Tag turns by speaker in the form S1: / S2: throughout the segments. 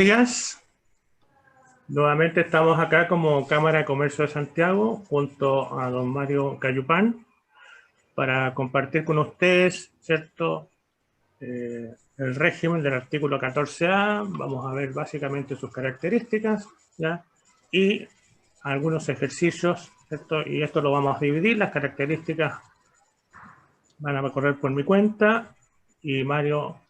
S1: Días. Nuevamente estamos acá como Cámara de Comercio de Santiago junto a don Mario Cayupán para compartir con ustedes, ¿cierto? El régimen del artículo 14A. Vamos a ver básicamente sus características, ¿ya? Y algunos ejercicios, ¿cierto? Y esto lo vamos a dividir. Las características van a correr por mi cuenta y Mario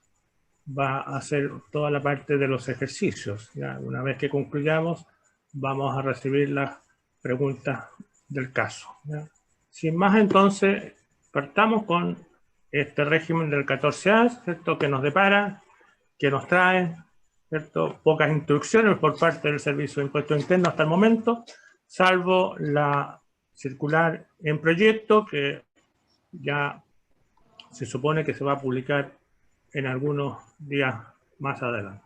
S1: va a hacer toda la parte de los ejercicios. ¿Ya? Una vez que concluyamos, vamos a recibir las preguntas del caso. ¿Ya? Sin más, entonces, partamos con este régimen del 14A, ¿cierto? Que nos depara, que nos trae, ¿cierto? Pocas instrucciones por parte del Servicio de Impuestos Internos hasta el momento, salvo la circular en proyecto, que ya se supone que se va a publicar en algunos días más adelante.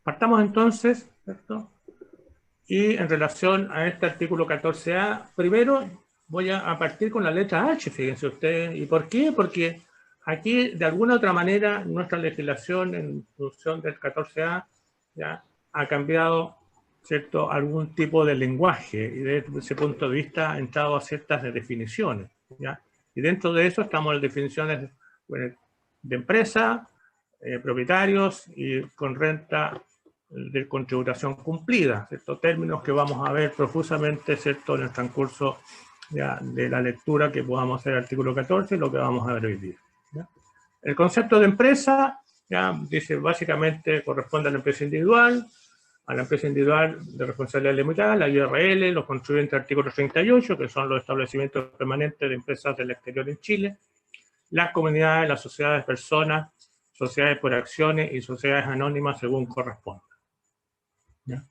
S1: Partamos entonces, ¿cierto? Y en relación a este artículo 14A, primero voy a partir con la letra H, fíjense ustedes. ¿Y por qué? Porque aquí, de alguna otra manera, nuestra legislación en función del 14A ya ha cambiado, ¿cierto?, algún tipo de lenguaje, y desde ese punto de vista ha entrado a ciertas definiciones, ¿ya? Y dentro de eso estamos en definiciones de empresa, propietarios y con renta de contributación cumplida, ¿cierto? Términos que vamos a ver profusamente, ¿cierto?, en el transcurso ya de la lectura que podamos hacer el artículo 14 y lo que vamos a ver hoy día. ¿Ya? El concepto de empresa, ya dice, básicamente corresponde a la empresa individual de responsabilidad limitada, la IRL, los contribuyentes artículo 38, que son los establecimientos permanentes de empresas del exterior en Chile, las comunidades, las sociedades de personas, sociedades por acciones y sociedades anónimas según corresponda. ¿Ya?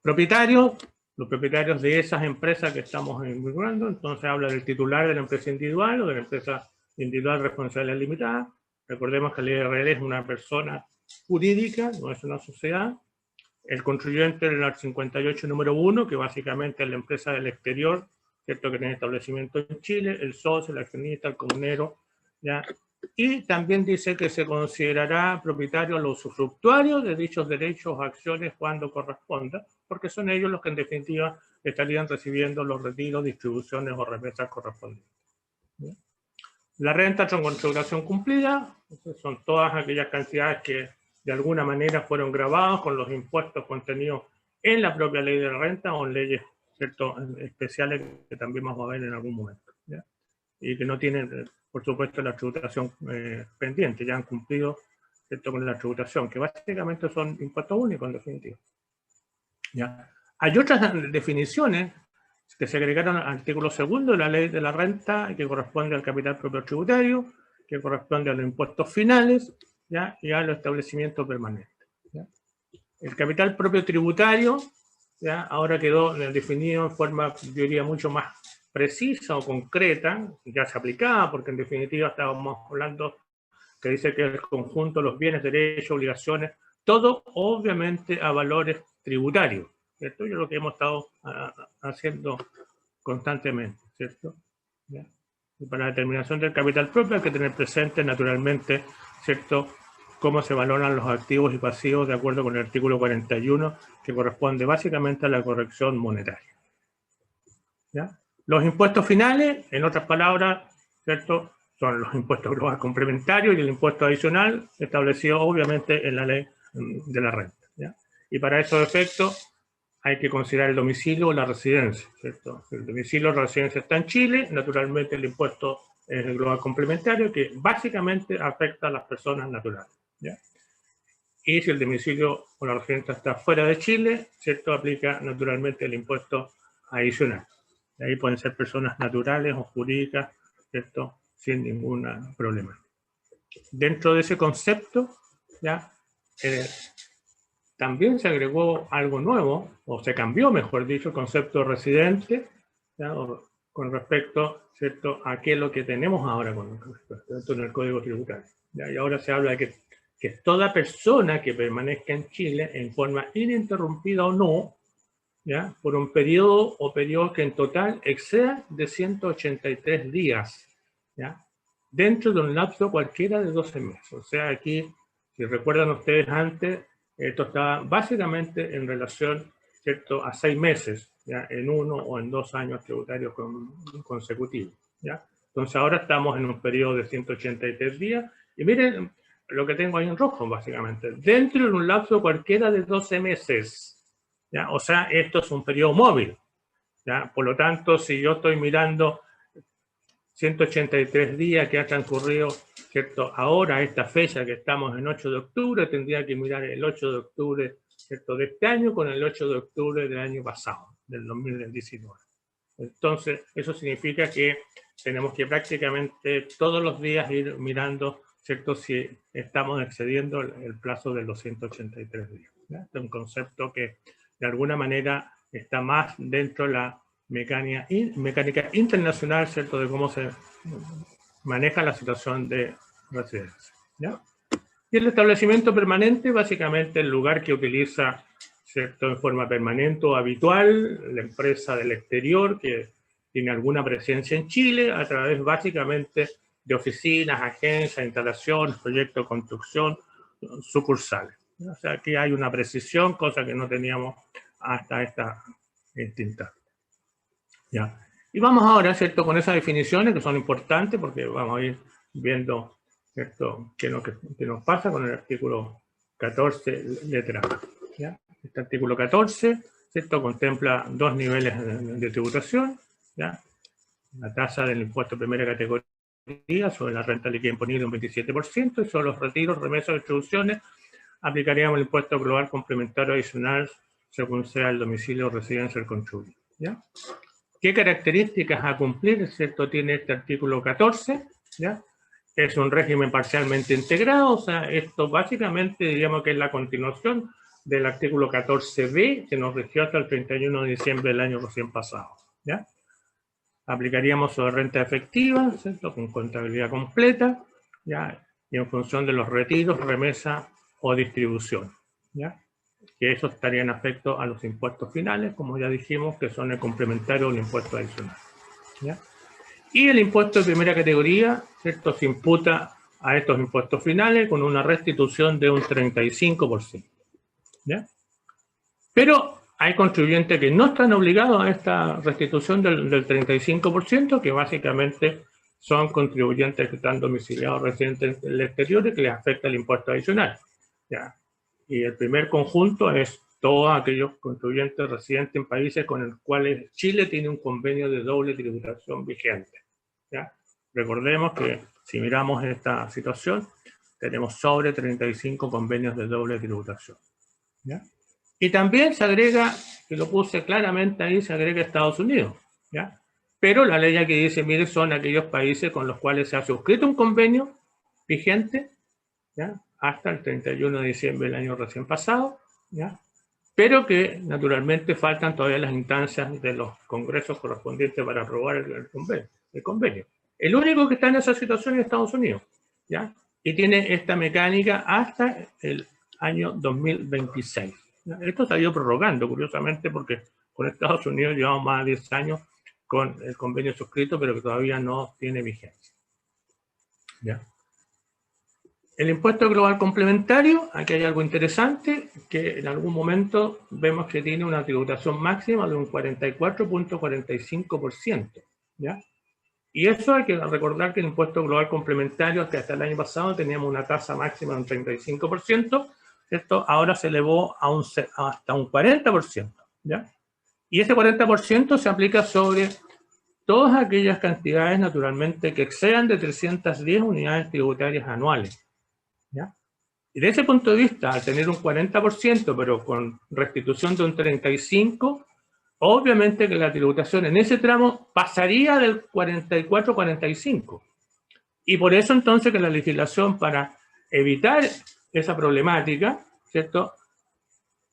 S1: Propietarios, los propietarios de esas empresas que estamos vinculando, entonces habla del titular de la empresa individual o de la empresa individual responsabilidad limitada. Recordemos que la IRL es una persona jurídica, no es una sociedad. El contribuyente del 58 número 1, que básicamente es la empresa del exterior, ¿cierto?, que tiene establecimiento en Chile, el socio, el accionista, el comunero, ¿ya? Y también dice que se considerará propietario los usufructuarios de dichos derechos o acciones cuando corresponda, porque son ellos los que en definitiva estarían recibiendo los retiros, distribuciones o remesas correspondientes. ¿Ya? La renta con contributación cumplida, son todas aquellas cantidades que de alguna manera fueron grabados con los impuestos contenidos en la propia ley de la renta o en leyes, ¿cierto?, especiales que también vamos a ver en algún momento, ¿ya? Y que no tienen, por supuesto, la tributación pendiente, ya han cumplido, ¿cierto?, con la tributación, que básicamente son impuestos únicos en definitiva. ¿Ya? Hay otras definiciones que se agregaron al artículo 2 de la ley de la renta, que corresponde al capital propio tributario, que corresponde a los impuestos finales, ¿ya?, y a los establecimientos permanentes. ¿Ya? El capital propio tributario, ¿ya?, ahora quedó definido en forma, yo diría, mucho más precisa o concreta, ya se aplicaba, porque en definitiva estábamos hablando que dice que el conjunto de los bienes, derechos, obligaciones, todo obviamente a valores tributarios, ¿cierto? Y es lo que hemos estado haciendo constantemente, ¿cierto? ¿Ya? Y para la determinación del capital propio hay que tener presente naturalmente, ¿cierto?, cómo se valoran los activos y pasivos de acuerdo con el artículo 41, que corresponde básicamente a la corrección monetaria. ¿Ya? Los impuestos finales, en otras palabras, ¿cierto?, son los impuestos globales complementarios y el impuesto adicional establecido obviamente en la ley de la renta. ¿Ya? Y para esos efectos hay que considerar el domicilio o la residencia, ¿cierto? Si el domicilio o la residencia está en Chile, naturalmente el impuesto es el global complementario, que básicamente afecta a las personas naturales. ¿Ya? Y si el domicilio o la residencia está fuera de Chile, ¿cierto?, aplica naturalmente el impuesto adicional. De ahí pueden ser personas naturales o jurídicas, ¿cierto?, sin ningún problema. Dentro de ese concepto, ¿ya?, también se agregó algo nuevo, o se cambió, mejor dicho, el concepto de residente, ¿ya?, con respecto, ¿cierto?, a qué es lo que tenemos ahora con respecto en el Código Tributario. ¿Ya? Y ahora se habla de que toda persona que permanezca en Chile en forma ininterrumpida o no, ¿ya?, por un periodo o periodos que en total exceda de 183 días, ¿ya?, dentro de un lapso cualquiera de 12 meses. O sea, aquí, si recuerdan ustedes antes, Esto está básicamente en relación, ¿cierto?, a 6 meses, ¿ya?, en 1 o en 2 años tributarios consecutivos, ¿ya? Entonces ahora estamos en un periodo de 183 días, y miren lo que tengo ahí en rojo, básicamente, dentro de un lapso cualquiera de 12 meses, ¿ya? O sea, esto es un periodo móvil, ¿ya? Por lo tanto, si yo estoy mirando 183 días que ha transcurrido, ¿cierto?, ahora, a esta fecha que estamos en 8 de octubre, tendría que mirar el 8 de octubre, ¿cierto?, de este año con el 8 de octubre del año pasado, del 2019. Entonces, eso significa que tenemos que prácticamente todos los días ir mirando, ¿cierto?, si estamos excediendo el plazo de los 183 días. ¿Ya? Este es un concepto que de alguna manera está más dentro de la mecánica internacional, ¿cierto?, de cómo se maneja la situación de residencia, ¿ya? Y el establecimiento permanente, básicamente el lugar que utiliza, ¿cierto?, en forma permanente o habitual la empresa del exterior que tiene alguna presencia en Chile a través básicamente de oficinas, agencias, instalaciones, proyectos de construcción, sucursales. O sea, aquí hay una precisión, cosa que no teníamos hasta esta instancia. ¿Ya? Y vamos ahora, ¿cierto?, con esas definiciones que son importantes porque vamos a ir viendo, ¿cierto?, qué nos pasa con el artículo 14, letra A. ¿Ya? Este artículo 14, ¿cierto?, contempla 2 niveles de tributación, ¿ya? La tasa del impuesto de primera categoría sobre la renta líquida imponible un 27%, y sobre los retiros, remesas o distribuciones aplicaríamos el impuesto global complementario adicional según sea el domicilio o residencia del contribuyente. ¿Ya? ¿Qué características a cumplir, ¿cierto?, tiene este artículo 14? ¿Ya? Es un régimen parcialmente integrado, o sea, esto básicamente diríamos que es la continuación del artículo 14b que nos rigió hasta el 31 de diciembre del año recién pasado. ¿Ya? Aplicaríamos sobre renta efectiva, ¿cierto?, con contabilidad completa, ¿ya?, y en función de los retiros, remesa o distribución, ¿ya?, que eso estaría en afecto a los impuestos finales, como ya dijimos, que son el complementario o el impuesto adicional, ¿ya? Y el impuesto de primera categoría, ¿cierto?, se imputa a estos impuestos finales con una restitución de un 35%, ¿ya? Pero hay contribuyentes que no están obligados a esta restitución del 35%, que básicamente son contribuyentes que están domiciliados residentes en el exterior y que les afecta el impuesto adicional, ¿ya? Y el primer conjunto es todos aquellos contribuyentes residentes en países con los cuales Chile tiene un convenio de doble tributación vigente, ¿ya? Recordemos que si miramos esta situación, tenemos sobre 35 convenios de doble tributación, ¿ya? Y también se agrega, que lo puse claramente ahí, se agrega Estados Unidos, ¿ya? Pero la ley aquí dice, mire, son aquellos países con los cuales se ha suscrito un convenio vigente, ¿ya?, hasta el 31 de diciembre del año recién pasado, ¿ya?, pero que naturalmente faltan todavía las instancias de los congresos correspondientes para aprobar el convenio. El único que está en esa situación es Estados Unidos, ¿ya?, y tiene esta mecánica hasta el año 2026. Esto se ha ido prorrogando, curiosamente, porque con Estados Unidos llevamos más de 10 años con el convenio suscrito, pero que todavía no tiene vigencia, ¿ya? El impuesto global complementario, aquí hay algo interesante, que en algún momento vemos que tiene una tributación máxima de un 44.45%, ¿ya? Y eso hay que recordar que el impuesto global complementario, que hasta el año pasado teníamos una tasa máxima de un 35%, esto ahora se elevó a hasta un 40%, ¿ya? Y ese 40% se aplica sobre todas aquellas cantidades, naturalmente, que excedan de 310 unidades tributarias anuales, ¿ya? Y desde ese punto de vista, al tener un 40%, pero con restitución de un 35%, obviamente que la tributación en ese tramo pasaría del 44-45%. Y por eso entonces que la legislación, para evitar esa problemática, ¿cierto?,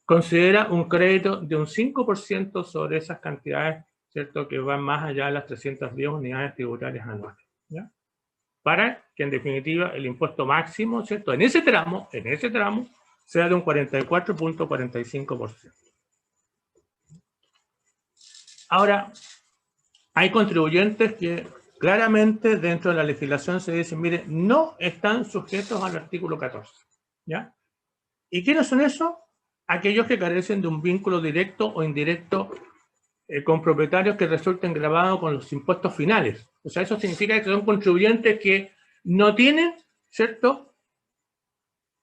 S1: considera un crédito de un 5% sobre esas cantidades, ¿cierto?, que van más allá de las 310 unidades tributarias anuales, ¿ya?, para que en definitiva el impuesto máximo, ¿cierto?, en ese tramo, sea de un 44.45%. Ahora, hay contribuyentes que claramente dentro de la legislación se dice, mire, no están sujetos al artículo 14, ¿ya? ¿Y quiénes son esos? Aquellos que carecen de un vínculo directo o indirecto con propietarios que resulten grabados con los impuestos finales. O sea, eso significa que son contribuyentes que no tienen, ¿cierto?,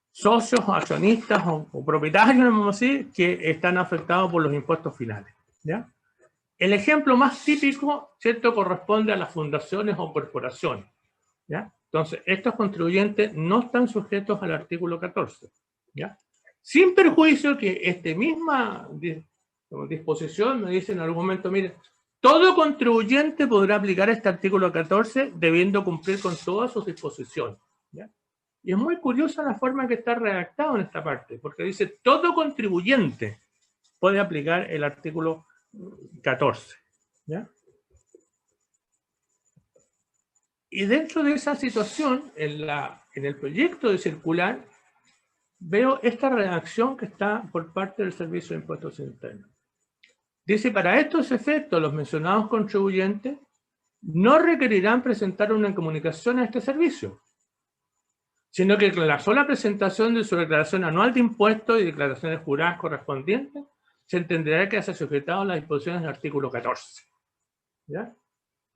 S1: socios o accionistas o propietarios, vamos a decir, que están afectados por los impuestos finales. ¿Ya? El ejemplo más típico, ¿cierto?, corresponde a las fundaciones o corporaciones. ¿Ya? Entonces, estos contribuyentes no están sujetos al artículo 14. ¿Ya? Sin perjuicio que esta misma disposición me dice en algún momento, mire, todo contribuyente podrá aplicar este artículo 14 debiendo cumplir con todas sus disposiciones. ¿Ya? Y es muy curiosa la forma en que está redactado en esta parte, porque dice todo contribuyente puede aplicar el artículo 14. ¿Ya? Y dentro de esa situación, en el proyecto de circular, veo esta redacción que está por parte del Servicio de Impuestos Internos. Dice, para estos efectos, los mencionados contribuyentes no requerirán presentar una comunicación a este servicio, sino que con la sola presentación de su declaración anual de impuestos y declaraciones juradas correspondientes, se entenderá que se ha sujetado a las disposiciones del artículo 14. ¿Ya?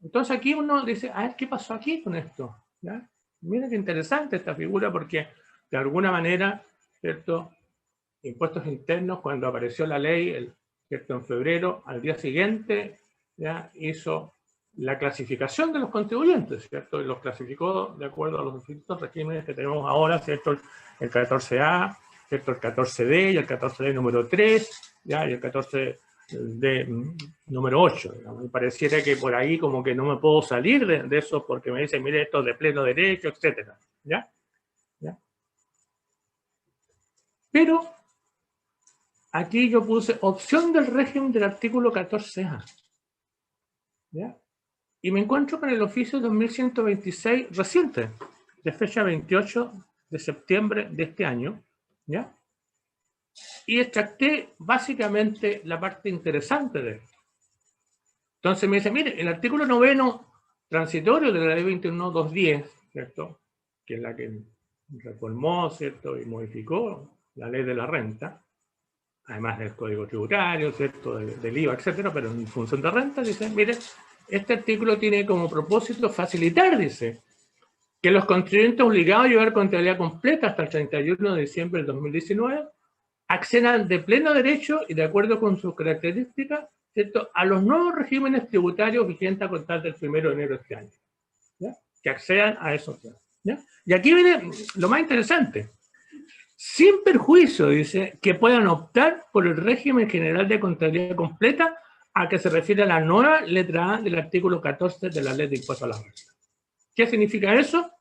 S1: Entonces aquí uno dice, a ver, ¿qué pasó aquí con esto? ¿Ya? Mira qué interesante esta figura porque de alguna manera, ¿cierto?, Impuestos Internos, cuando apareció la ley, ¿cierto?, en febrero, al día siguiente, ya hizo la clasificación de los contribuyentes, ¿cierto? Y los clasificó de acuerdo a los distintos regímenes que tenemos ahora, ¿cierto? El 14A, ¿cierto? El 14D y el 14D número 3, ¿ya? Y el 14D número 8. Digamos. Y pareciera que por ahí como que no me puedo salir de eso porque me dicen, mire, esto es de pleno derecho, etcétera, ¿ya? ¿Ya? Pero aquí yo puse opción del régimen del artículo 14A. ¿Ya? Y me encuentro con el oficio 2126 reciente, de fecha 28 de septiembre de este año. ¿Ya? Y extracté básicamente la parte interesante de esto. Entonces me dice, mire, el artículo 9 transitorio de la ley 21.210, ¿cierto?, que es la que reformó, ¿cierto?, y modificó la ley de la renta, además del Código Tributario, ¿cierto?, del IVA, etcétera, pero en función de renta, dice, mire, este artículo tiene como propósito facilitar, dice, que los contribuyentes obligados a llevar contabilidad completa hasta el 31 de diciembre del 2019 accedan de pleno derecho y de acuerdo con sus características, ¿cierto?, a los nuevos regímenes tributarios vigentes a contar del 1 de enero de este año. ¿Ya? Que accedan a esos temas. ¿Ya? Y aquí viene lo más interesante. Sin perjuicio, dice, que puedan optar por el régimen general de contabilidad completa a que se refiere a la nueva letra A del artículo 14 de la Ley de Impuestos a la Renta. ¿Qué significa eso?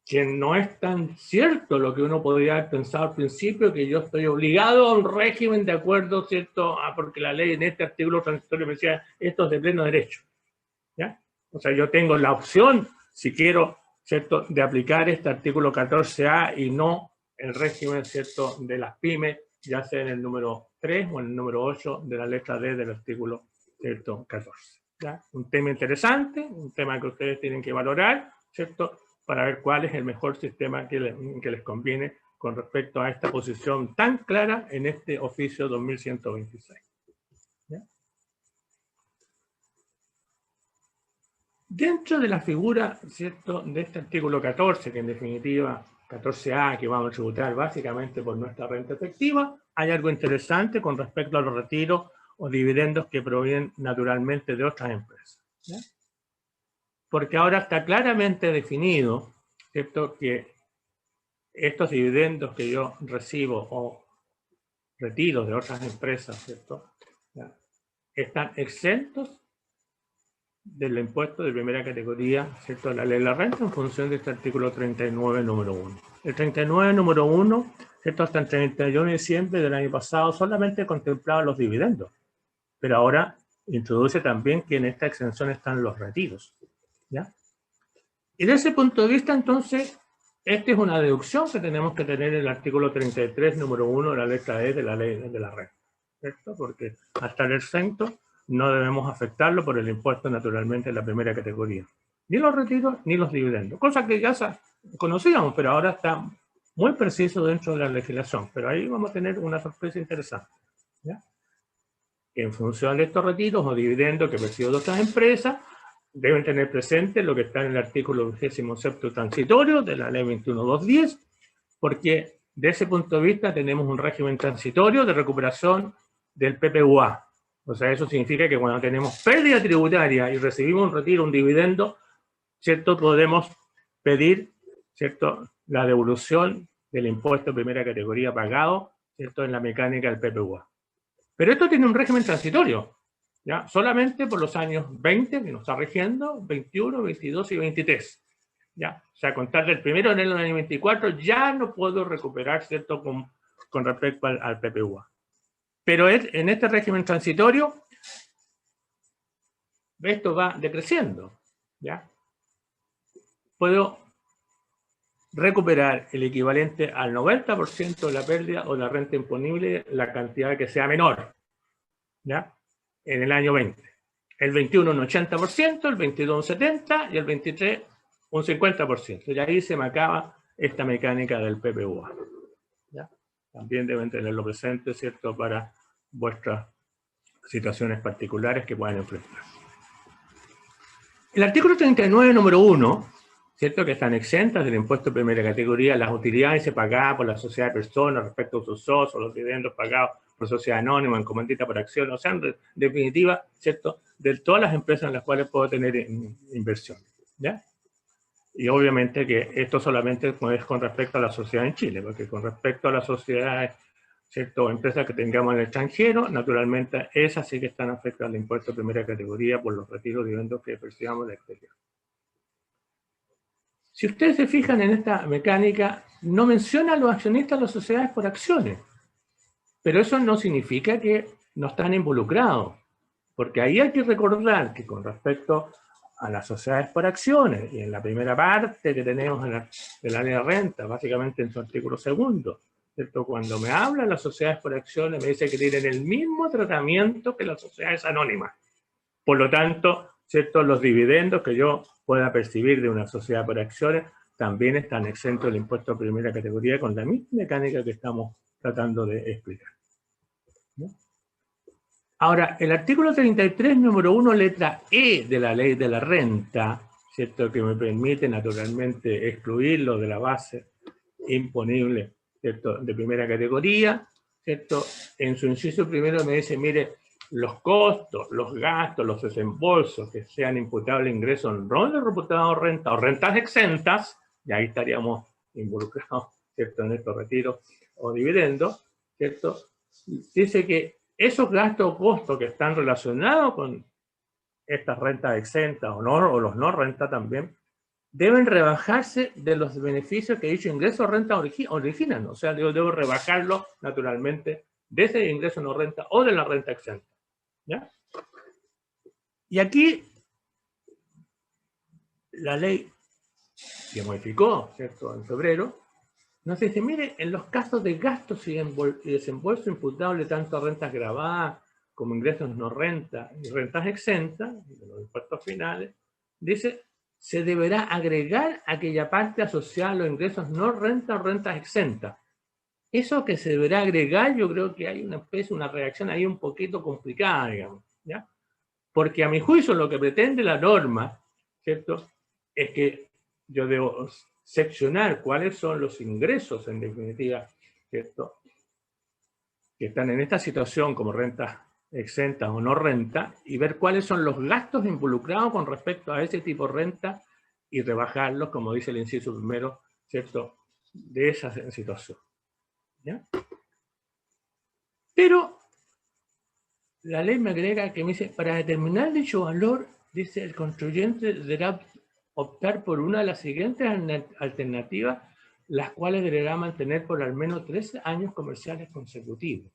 S1: Que no es tan cierto lo que uno podría haber pensado al principio, que yo estoy obligado a un régimen de acuerdo, ¿cierto?, porque la ley en este artículo transitorio me decía, esto es de pleno derecho. ¿Ya? O sea, yo tengo la opción, si quiero, ¿cierto?, de aplicar este artículo 14A y no el régimen, ¿cierto?, de las pymes, ya sea en el número 3 o en el número 8 de la letra D del artículo, ¿cierto?, 14. ¿Ya? Un tema interesante, un tema que ustedes tienen que valorar, ¿cierto?, para ver cuál es el mejor sistema que les conviene con respecto a esta posición tan clara en este oficio 2126. ¿Ya? Dentro de la figura, ¿cierto?, de este artículo 14, que en definitiva 14A, que vamos a tributar básicamente por nuestra renta efectiva, hay algo interesante con respecto a los retiros o dividendos que provienen naturalmente de otras empresas. ¿Ya? Porque ahora está claramente definido, ¿cierto?, que estos dividendos que yo recibo o retiro de otras empresas, ¿cierto?, ¿ya?, están exentos del impuesto de primera categoría, ¿cierto?, de la ley de la renta en función de este artículo 39, número 1. El 39, número 1, ¿cierto?, hasta el 31 de diciembre del año pasado solamente contemplaba los dividendos, pero ahora introduce también que en esta exención están los retiros. ¿Ya? Y desde ese punto de vista, entonces, esta es una deducción que tenemos que tener en el artículo 33, número 1 de la letra E de la ley de la renta, ¿cierto? Porque hasta el exento no debemos afectarlo por el impuesto naturalmente en la primera categoría. Ni los retiros ni los dividendos. Cosa que ya conocíamos, pero ahora está muy preciso dentro de la legislación, pero ahí vamos a tener una sorpresa interesante, ¿ya? En función de estos retiros o dividendos que perciben otras empresas, deben tener presente lo que está en el artículo 27 transitorio de la ley 21.210, porque de ese punto de vista tenemos un régimen transitorio de recuperación del PPUA. O sea, eso significa que cuando tenemos pérdida tributaria y recibimos un retiro, un dividendo, ¿cierto? Podemos pedir, ¿cierto?, la devolución del impuesto de primera categoría pagado, ¿cierto?, en la mecánica del PPUA. Pero esto tiene un régimen transitorio, ¿ya? Solamente por los años 20, que nos está rigiendo, 21, 22 y 23. ¿Ya? O sea, a contar del 1 de enero del año 24 ya no puedo recuperar, ¿cierto?, con respecto al PPUA. Pero en este régimen transitorio, esto va decreciendo, ¿ya? Puedo recuperar el equivalente al 90% de la pérdida o la renta imponible, la cantidad que sea menor, ¿ya? En el año 20. El 21 un 80%, el 22 un 70% y el 23 un 50%. Y ahí se me acaba esta mecánica del PPUA, ¿ya? También deben tenerlo presente, ¿cierto?, para vuestras situaciones particulares que puedan enfrentar. El artículo 39, número 1, ¿cierto?, que están exentas del impuesto de primera categoría las utilidades pagadas por la sociedad de personas respecto a sus socios, los dividendos pagados por sociedad anónima, en comandita por acción, o sea, en definitiva, ¿cierto?, de todas las empresas en las cuales puedo tener inversión, ¿ya? Y obviamente que esto solamente es con respecto a la sociedad en Chile, porque con respecto a las sociedades, ¿cierto?, empresas que tengamos en el extranjero, naturalmente esas sí que están afectadas al impuesto de primera categoría por los retiros de dividendos que percibamos del exterior. Si ustedes se fijan en esta mecánica, no menciona a los accionistas de las sociedades por acciones, pero eso no significa que no están involucrados, porque ahí hay que recordar que con respecto a las sociedades por acciones, y en la primera parte que tenemos de la ley de renta, básicamente en su artículo 2, ¿cierto?, cuando me hablan las sociedades por acciones, me dice que tienen el mismo tratamiento que las sociedades anónimas. Por lo tanto, ¿cierto?, los dividendos que yo pueda percibir de una sociedad por acciones también están exentos del impuesto de primera categoría con la misma mecánica que estamos tratando de explicar, ¿no? Ahora, el artículo 33, número 1, letra E de la ley de la renta, ¿cierto?, que me permite naturalmente excluirlo de la base imponible, ¿cierto?, de primera categoría, ¿cierto? En su inciso primero me dice, mire, los costos, los gastos, los desembolsos que sean imputables a ingresos no de reputados renta o rentas exentas, y ahí estaríamos involucrados, ¿cierto?, en estos retiros o dividendos, ¿cierto? Dice que esos gastos o costos que están relacionados con estas rentas exentas o los no renta también, deben rebajarse de los beneficios que dicho ingreso o renta originan. O sea, yo debo rebajarlo naturalmente de ese ingreso no renta o de la renta exenta, ¿ya? Y aquí la ley que modificó, ¿cierto?, en febrero, nos dice, mire, en los casos de gastos y desembolso imputable tanto a rentas grabadas como ingresos no renta y rentas exentas, de los impuestos finales, dice, se deberá agregar aquella parte asociada a los ingresos no renta o rentas exentas. Eso que se deberá agregar, yo creo que hay una especie, una reacción ahí un poquito complicada, digamos, ¿ya? Porque a mi juicio lo que pretende la norma, ¿cierto?, es que yo debo seccionar cuáles son los ingresos, en definitiva, ¿cierto?, que están en esta situación como rentas exentas o no renta, y ver cuáles son los gastos involucrados con respecto a ese tipo de renta y rebajarlos, como dice el inciso primero, ¿cierto?, de esa situación, ¿ya? Pero la ley me agrega que me dice, para determinar dicho valor, dice, el contribuyente deberá optar por una de las siguientes alternativas, las cuales deberá mantener por al menos 3 años comerciales consecutivos,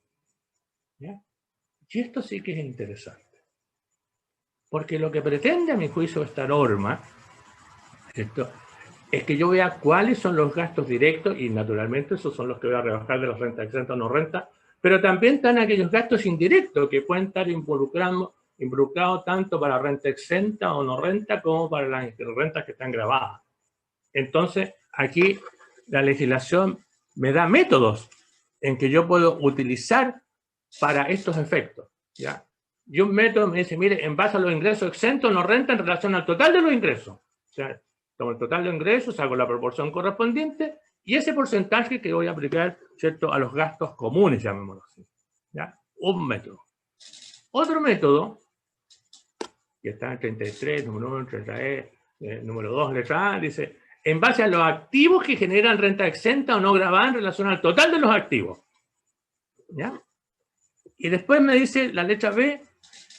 S1: ¿ya? Y esto sí que es interesante, porque lo que pretende a mi juicio esta norma, ¿cierto?, es que yo vea cuáles son los gastos directos, y naturalmente esos son los que voy a rebajar de las rentas exentas o no rentas, pero también están aquellos gastos indirectos que pueden estar involucrados tanto para renta exenta o no renta como para las rentas que están grabadas. Entonces, aquí la legislación me da métodos en que yo puedo utilizar para estos efectos, ¿ya? Y un método me dice, mire, en base a los ingresos exentos, no renta en relación al total de los ingresos. O sea, tomo el total de ingresos, hago la proporción correspondiente, y ese porcentaje que voy a aplicar, ¿cierto?, a los gastos comunes, llamémoslo así, ¿ya? Un método. Otro método, que está en 33, número 1, letra E, número 2, letra A, dice, en base a los activos que generan renta exenta o no gravada en relación al total de los activos. ¿Ya? Y después me dice la letra B,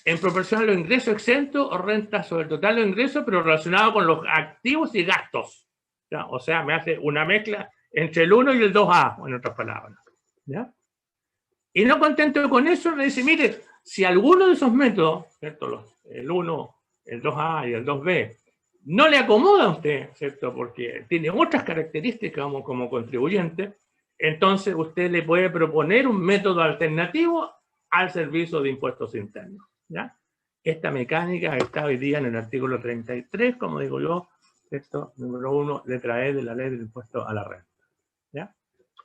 S1: en proporción a los ingresos exentos o renta sobre el total de los ingresos, pero relacionado con los activos y gastos. ¿Ya? O sea, me hace una mezcla entre el 1 y el 2A, en otras palabras. ¿Ya? Y no contento con eso, me dice, mire, si alguno de esos métodos, ¿cierto? El 1, el 2A y el 2B, no le acomoda a usted, ¿cierto? Porque tiene otras características como contribuyente, entonces usted le puede proponer un método alternativo al servicio de impuestos internos, ¿ya? Esta mecánica está hoy día en el artículo 33, como digo yo, texto número 1, letra E de la ley del impuesto a la renta, ¿ya?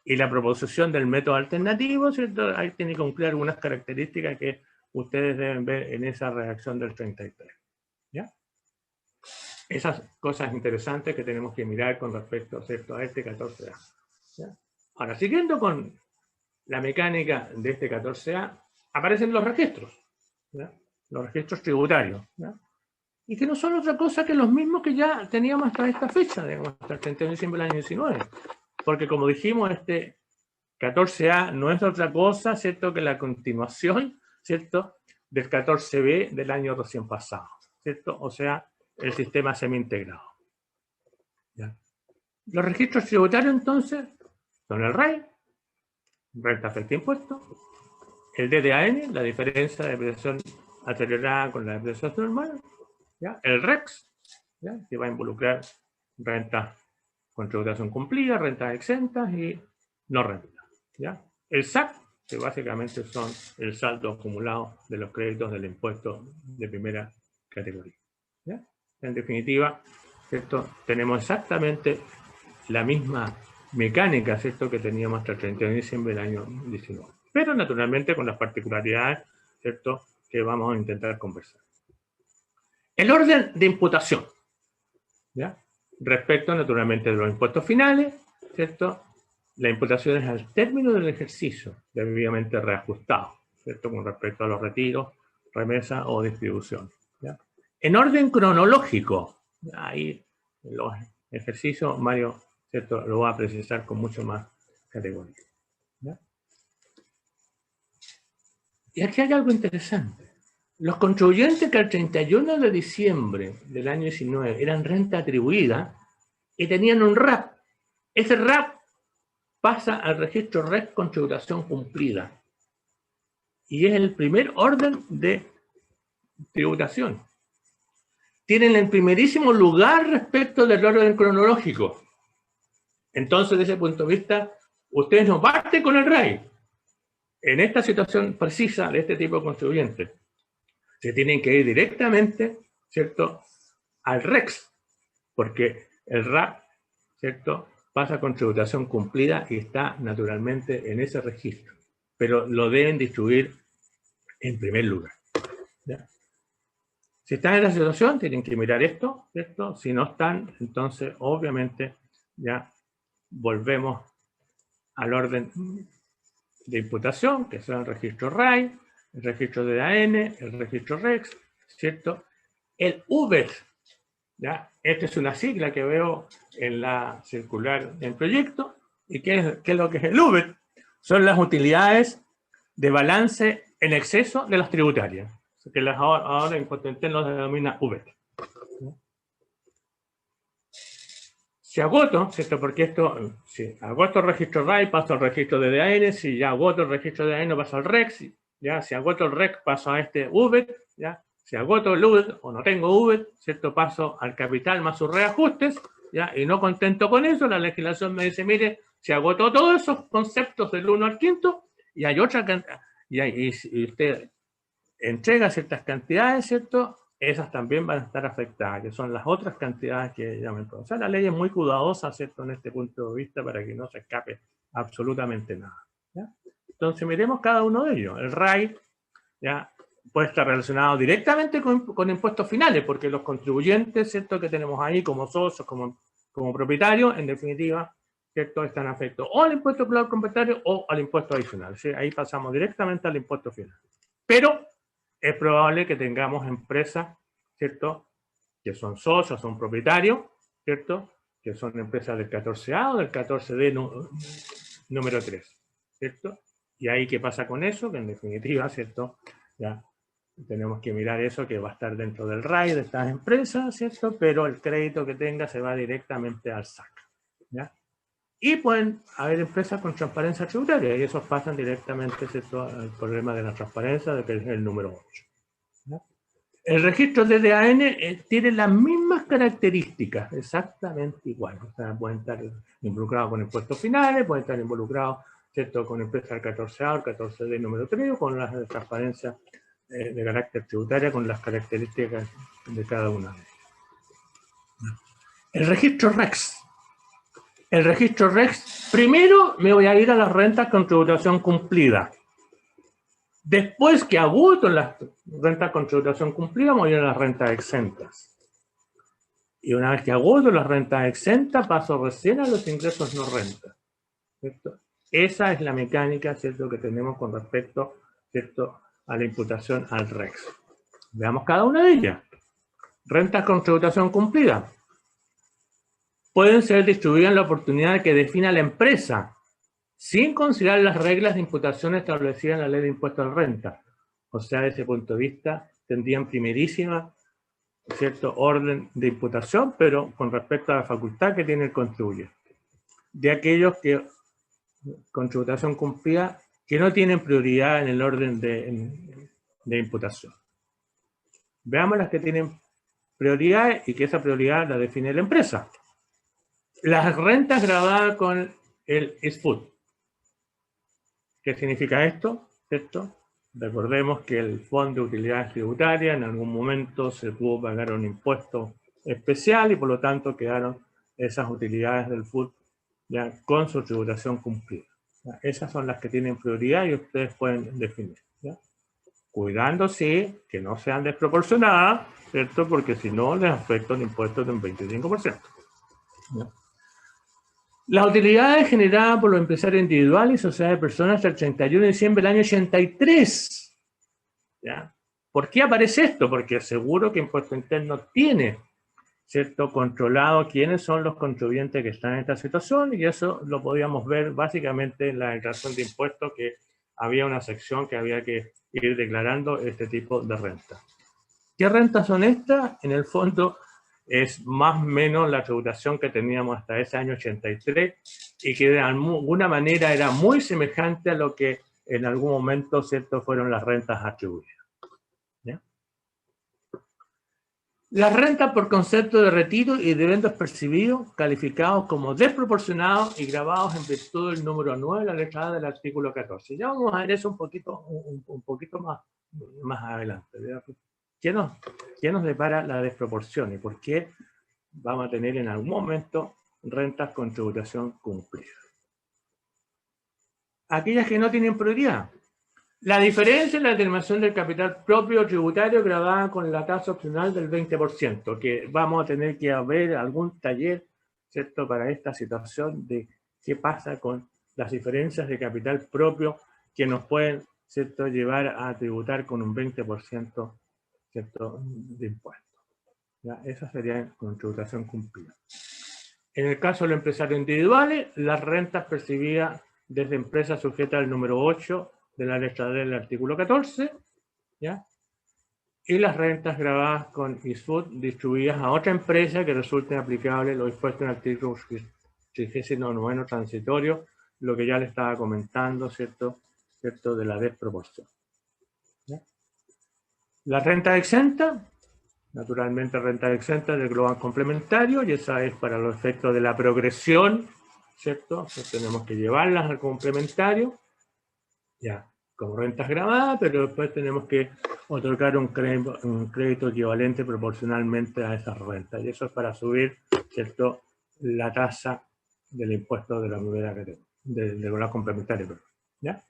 S1: Y la proposición del método alternativo, ¿cierto? Ahí tiene que cumplir algunas características que ustedes deben ver en esa redacción del 33, ¿ya? Esas cosas interesantes que tenemos que mirar con respecto, ¿cierto?, a este 14A. ¿Ya? Ahora, siguiendo con la mecánica de este 14A, aparecen los registros, ¿ya? Los registros tributarios, ¿ya? Y que no son otra cosa que los mismos que ya teníamos hasta esta fecha, digamos, hasta el 31 de diciembre del año 19. Porque como dijimos, este 14A no es otra cosa, ¿cierto?, que la continuación, ¿cierto?, del 14B del año recién pasado, ¿cierto? O sea, el sistema semi-integrado. ¿Ya? Los registros tributarios, entonces, son el REI, renta afecta impuesto, el DDAN, la diferencia de depreciación acelerada con la depreciación normal, ¿ya? El REX, ¿ya?, que va a involucrar renta con tributación cumplida, rentas exentas y no renta, ¿ya? El SAC, que básicamente son el saldo acumulado de los créditos del impuesto de primera categoría, ¿ya? En definitiva, ¿cierto?, tenemos exactamente la misma mecánica, ¿cierto?, que teníamos hasta el 31 de diciembre del año 19. Pero naturalmente con las particularidades, ¿cierto?, que vamos a intentar conversar. El orden de imputación, ¿ya?, respecto naturalmente de los impuestos finales, ¿cierto? La imputación es al término del ejercicio, debidamente reajustado, ¿cierto?, con respecto a los retiros, remesa o distribución, ¿ya? En orden cronológico, ahí los ejercicios, Mario, ¿cierto?, lo va a precisar con mucho más categoría, ¿ya? Y aquí hay algo interesante. Los contribuyentes que al 31 de diciembre del año 19 eran renta atribuida y tenían un RAP, ese RAP pasa al registro REC con tributación cumplida. Y es el primer orden de tributación. Tienen el primerísimo lugar respecto del orden cronológico. Entonces, desde ese punto de vista, ustedes no parten con el REI. En esta situación precisa de este tipo de contribuyentes, se tienen que ir directamente, ¿cierto?, al REX, porque el RAP, ¿cierto?, pasa con tributación cumplida y está naturalmente en ese registro, pero lo deben distribuir en primer lugar, ¿ya? Si están en la situación, tienen que mirar esto, ¿cierto? Si no están, entonces, obviamente, ya volvemos al orden de imputación, que son el registro RAI, el registro de DAN, el registro REX, ¿cierto? El UVET, ¿ya? Esta es una sigla que veo en la circular del proyecto. ¿Y qué es lo que es el UVET? Son las utilidades de balance en exceso de las tributarias, que ahora en impuesto interno se denomina UVET. Si agoto, ¿cierto?, porque esto, si agoto el registro RAI, paso al registro de DAN, si ya agoto el registro de DAN, paso al REX, ¿ya? Si agoto el REX, paso a este UVET, ¿ya? Si agoto el UVET o no tengo UVET, ¿cierto?, paso al capital más sus reajustes, ¿ya? Y no contento con eso, la legislación me dice, mire, si agoto todos esos conceptos del 1 al 5, y hay otra cantidad, y usted entrega ciertas cantidades, ¿cierto?, esas también van a estar afectadas, que son las otras cantidades que llaman. O sea, la ley es muy cuidadosa, ¿cierto?, en este punto de vista, para que no se escape absolutamente nada. ¿Ya? Entonces miremos cada uno de ellos. El RAI, ¿ya?, puede estar relacionado directamente con impuestos finales, porque los contribuyentes, ¿cierto?, que tenemos ahí como socios, como propietarios, en definitiva, ¿cierto?, están afectos o al impuesto complementario o al impuesto adicional. ¿Sí? Ahí pasamos directamente al impuesto final. Pero es probable que tengamos empresas, ¿cierto?, que son socios, son propietarios, ¿cierto?, que son empresas del 14A o del 14D número 3, ¿cierto? Y ahí, ¿qué pasa con eso? Que en definitiva, ¿cierto?, ya tenemos que mirar eso, que va a estar dentro del RAI de estas empresas, ¿cierto? Pero el crédito que tenga se va directamente al SAC, ¿ya? Y pueden haber empresas con transparencia tributaria, y esos pasan directamente, ¿cierto?, al problema de la transparencia, de que es el número 8. ¿Ya? El registro de DAN tiene las mismas características, exactamente igual. O sea, pueden estar involucrados con impuestos finales, pueden estar involucrados, ¿cierto?, con empresas del 14A o el 14D número 3, o con las de transparencia de carácter tributaria, con las características de cada una de ellas. El registro REX. El registro REX, primero me voy a ir a las rentas con tributación cumplida. Después que agoto las rentas con tributación cumplida, me voy a ir a las rentas exentas. Y una vez que agoto las rentas exentas, paso recién a los ingresos no renta, ¿cierto? Esa es la mecánica, ¿cierto?, que tenemos con respecto, ¿cierto?, a la imputación al REX. Veamos cada una de ellas. Rentas con tributación cumplida. Pueden ser distribuidas en la oportunidad que defina la empresa, sin considerar las reglas de imputación establecidas en la Ley de Impuestos a la Renta. O sea, desde ese punto de vista, tendrían primerísima, ¿cierto?, orden de imputación, pero con respecto a la facultad que tiene el contribuyente. De aquellos que, con tributación cumplida, que no tienen prioridad en el orden de imputación. Veamos las que tienen prioridad y que esa prioridad la define la empresa. Las rentas grabadas con el ISFUT. ¿Qué significa esto? ¿Cierto? Recordemos que el Fondo de Utilidades Tributarias en algún momento se pudo pagar un impuesto especial y por lo tanto quedaron esas utilidades del FUT ya con su tributación cumplida. ¿Ya? Esas son las que tienen prioridad y ustedes pueden definir. ¿Ya? Cuidando, sí, que no sean desproporcionadas, ¿cierto? Porque si no, les afecta un impuesto de un 25%. ¿Ya? Las utilidades generadas por los empresarios individuales y sociedades de personas hasta el 31 de diciembre del año 83. ¿Ya? ¿Por qué aparece esto? Porque seguro que Impuesto Interno tiene, ¿cierto?, controlado quiénes son los contribuyentes que están en esta situación, y eso lo podíamos ver básicamente en la declaración de impuestos, que había una sección que había que ir declarando este tipo de renta. ¿Qué rentas son estas? En el fondo es más o menos la tributación que teníamos hasta ese año 83 y que de alguna manera era muy semejante a lo que en algún momento, ¿cierto?, fueron las rentas atribuidas. ¿Ya? Las rentas por concepto de retiro y dividendos percibidos, calificados como desproporcionados y grabados en virtud del número 9 de la letra A del artículo 14. Ya vamos a ver eso un poquito más adelante. ¿Qué nos depara la desproporción y por qué vamos a tener en algún momento rentas con tributación cumplida? Aquellas que no tienen prioridad. La diferencia en la determinación del capital propio tributario grabada con la tasa opcional del 20%, que vamos a tener que ver algún taller, ¿cierto?, para esta situación de qué pasa con las diferencias de capital propio que nos pueden, ¿cierto?, llevar a tributar con un 20%, ¿cierto?, de impuestos. ¿Ya? Esa sería con tributación cumplida. En el caso de los empresarios individuales, las rentas percibidas desde empresas sujetas al número 8 de la letra D del artículo 14, ¿ya?, y las rentas grabadas con ISFUT distribuidas a otra empresa que resulten aplicables los impuestos en el artículo 39 transitorio, lo que ya le estaba comentando, ¿cierto?, de la desproporción. ¿Ya? La renta exenta, naturalmente renta exenta del global complementario, y esa es para los efectos de la progresión, ¿cierto? Entonces tenemos que llevarlas al complementario, ya, como rentas grabadas, pero después tenemos que otorgar un crédito equivalente proporcionalmente a esas rentas, y eso es para subir, ¿cierto?, la tasa del impuesto de la propiedad que tenemos. de la complementaria, ¿ya?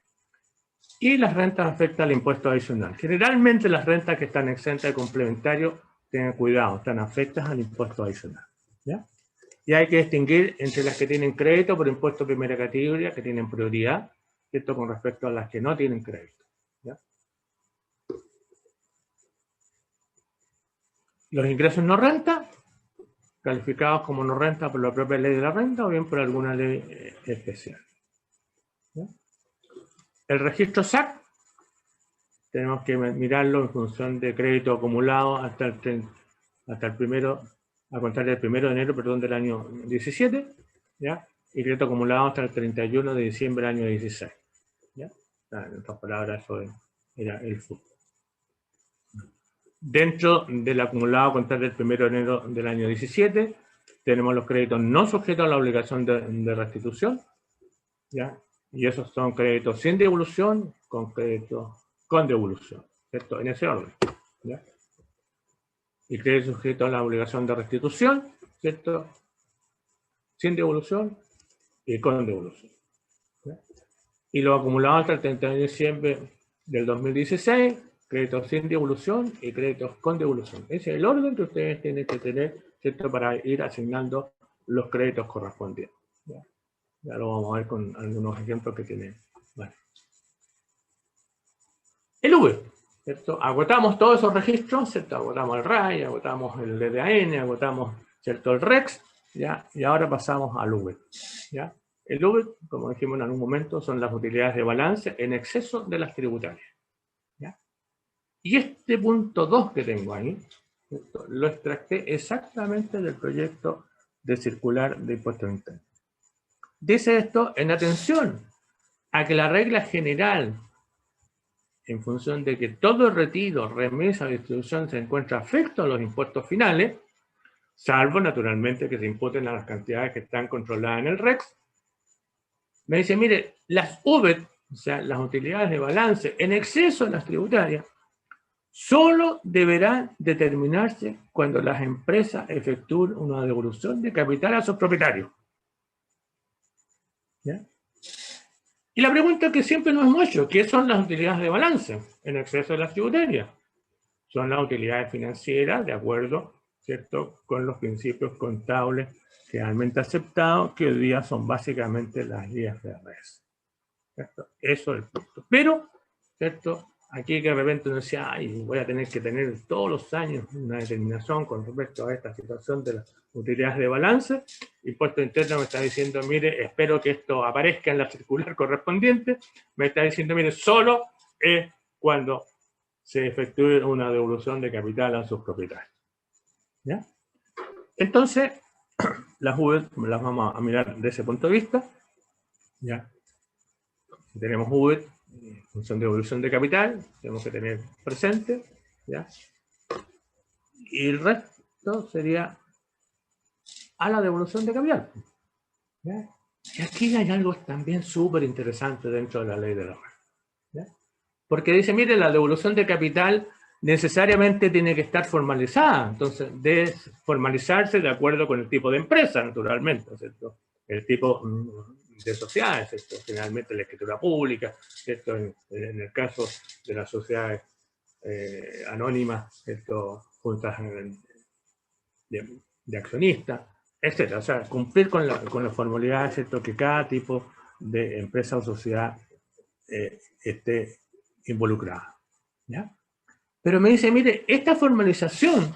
S1: Y las rentas afectan al impuesto adicional. Generalmente las rentas que están exentas de complementario, tengan cuidado, están afectas al impuesto adicional, ¿ya? Y hay que distinguir entre las que tienen crédito por impuesto de primera categoría, que tienen prioridad, ¿cierto?, con respecto a las que no tienen crédito, ¿ya? Los ingresos no renta, calificados como no renta por la propia ley de la renta o bien por alguna ley especial, ¿ya? El registro SAC, tenemos que mirarlo en función de crédito acumulado hasta el primero, a contar del 1 de enero, perdón, del año 17, ¿ya? Y crédito acumulado hasta el 31 de diciembre del año 16, ¿ya? En otras palabras, eso era el flujo. Dentro del acumulado a contar del 1 de enero del año 17, tenemos los créditos no sujetos a la obligación de restitución, ¿ya? Y esos son créditos sin devolución, con créditos con devolución, ¿cierto? En ese orden, ¿ya? Y créditos sujetos a la obligación de restitución, ¿cierto? Sin devolución y con devolución, ¿ya? Y los acumulados hasta el 31 de diciembre del 2016, créditos sin devolución y créditos con devolución. Ese es el orden que ustedes tienen que tener, ¿cierto?, para ir asignando los créditos correspondientes, ¿ya? Ya lo vamos a ver con algunos ejemplos que tienen. Vale. El V, ¿cierto? Agotamos todos esos registros, ¿cierto? Agotamos el RAI, agotamos el DDAN, agotamos, ¿cierto?, el REX, ¿ya? Y ahora pasamos al V, ¿ya? El V, como dijimos en algún momento, son las utilidades de balance en exceso de las tributarias, ¿ya? Y este punto 2 que tengo ahí, ¿cierto?, lo extracté exactamente del proyecto de circular de impuestos internos. Dice esto en atención a que la regla general, en función de que todo retiro, remesa o distribución se encuentra afecto a los impuestos finales, salvo naturalmente que se imputen a las cantidades que están controladas en el REX, me dice, mire, las UVET, o sea, las utilidades de balance en exceso de las tributarias, solo deberán determinarse cuando las empresas efectúen una devolución de capital a sus propietarios, ¿ya? Y la pregunta que siempre nos hemos hecho, ¿qué son las utilidades de balance en exceso de las tributarias? Son las utilidades financieras de acuerdo, ¿cierto?, con los principios contables generalmente aceptados, que hoy día son básicamente las IFRS, ¿cierto? Eso es el punto. Pero, ¿cierto?, aquí que de repente uno decía, ay, voy a tener que tener todos los años una determinación con respecto a esta situación de las utilidades de balance. Impuesto Interno me está diciendo, mire, espero que esto aparezca en la circular correspondiente. Me está diciendo, mire, solo es cuando se efectúe una devolución de capital a sus propietarios, ¿ya? Entonces, las UVET las vamos a mirar desde ese punto de vista, ¿ya? Si tenemos UVET en función de devolución de capital, tenemos que tener presente, ¿ya? Y el resto sería a la devolución de capital, ¿ya? Y aquí hay algo también súper interesante dentro de la ley de la red, ¿ya? Porque dice, mire, la devolución de capital necesariamente tiene que estar formalizada, entonces debe formalizarse de acuerdo con el tipo de empresa, naturalmente, ¿cierto? El tipo de sociedades, ¿cierto? Generalmente la escritura pública, ¿cierto? En el caso de las sociedades anónimas, ¿cierto?, juntas de accionistas, etc. O sea, cumplir con la formalidad, ¿cierto?, que cada tipo de empresa o sociedad esté involucrada, ¿ya? Pero me dice, mire, esta formalización,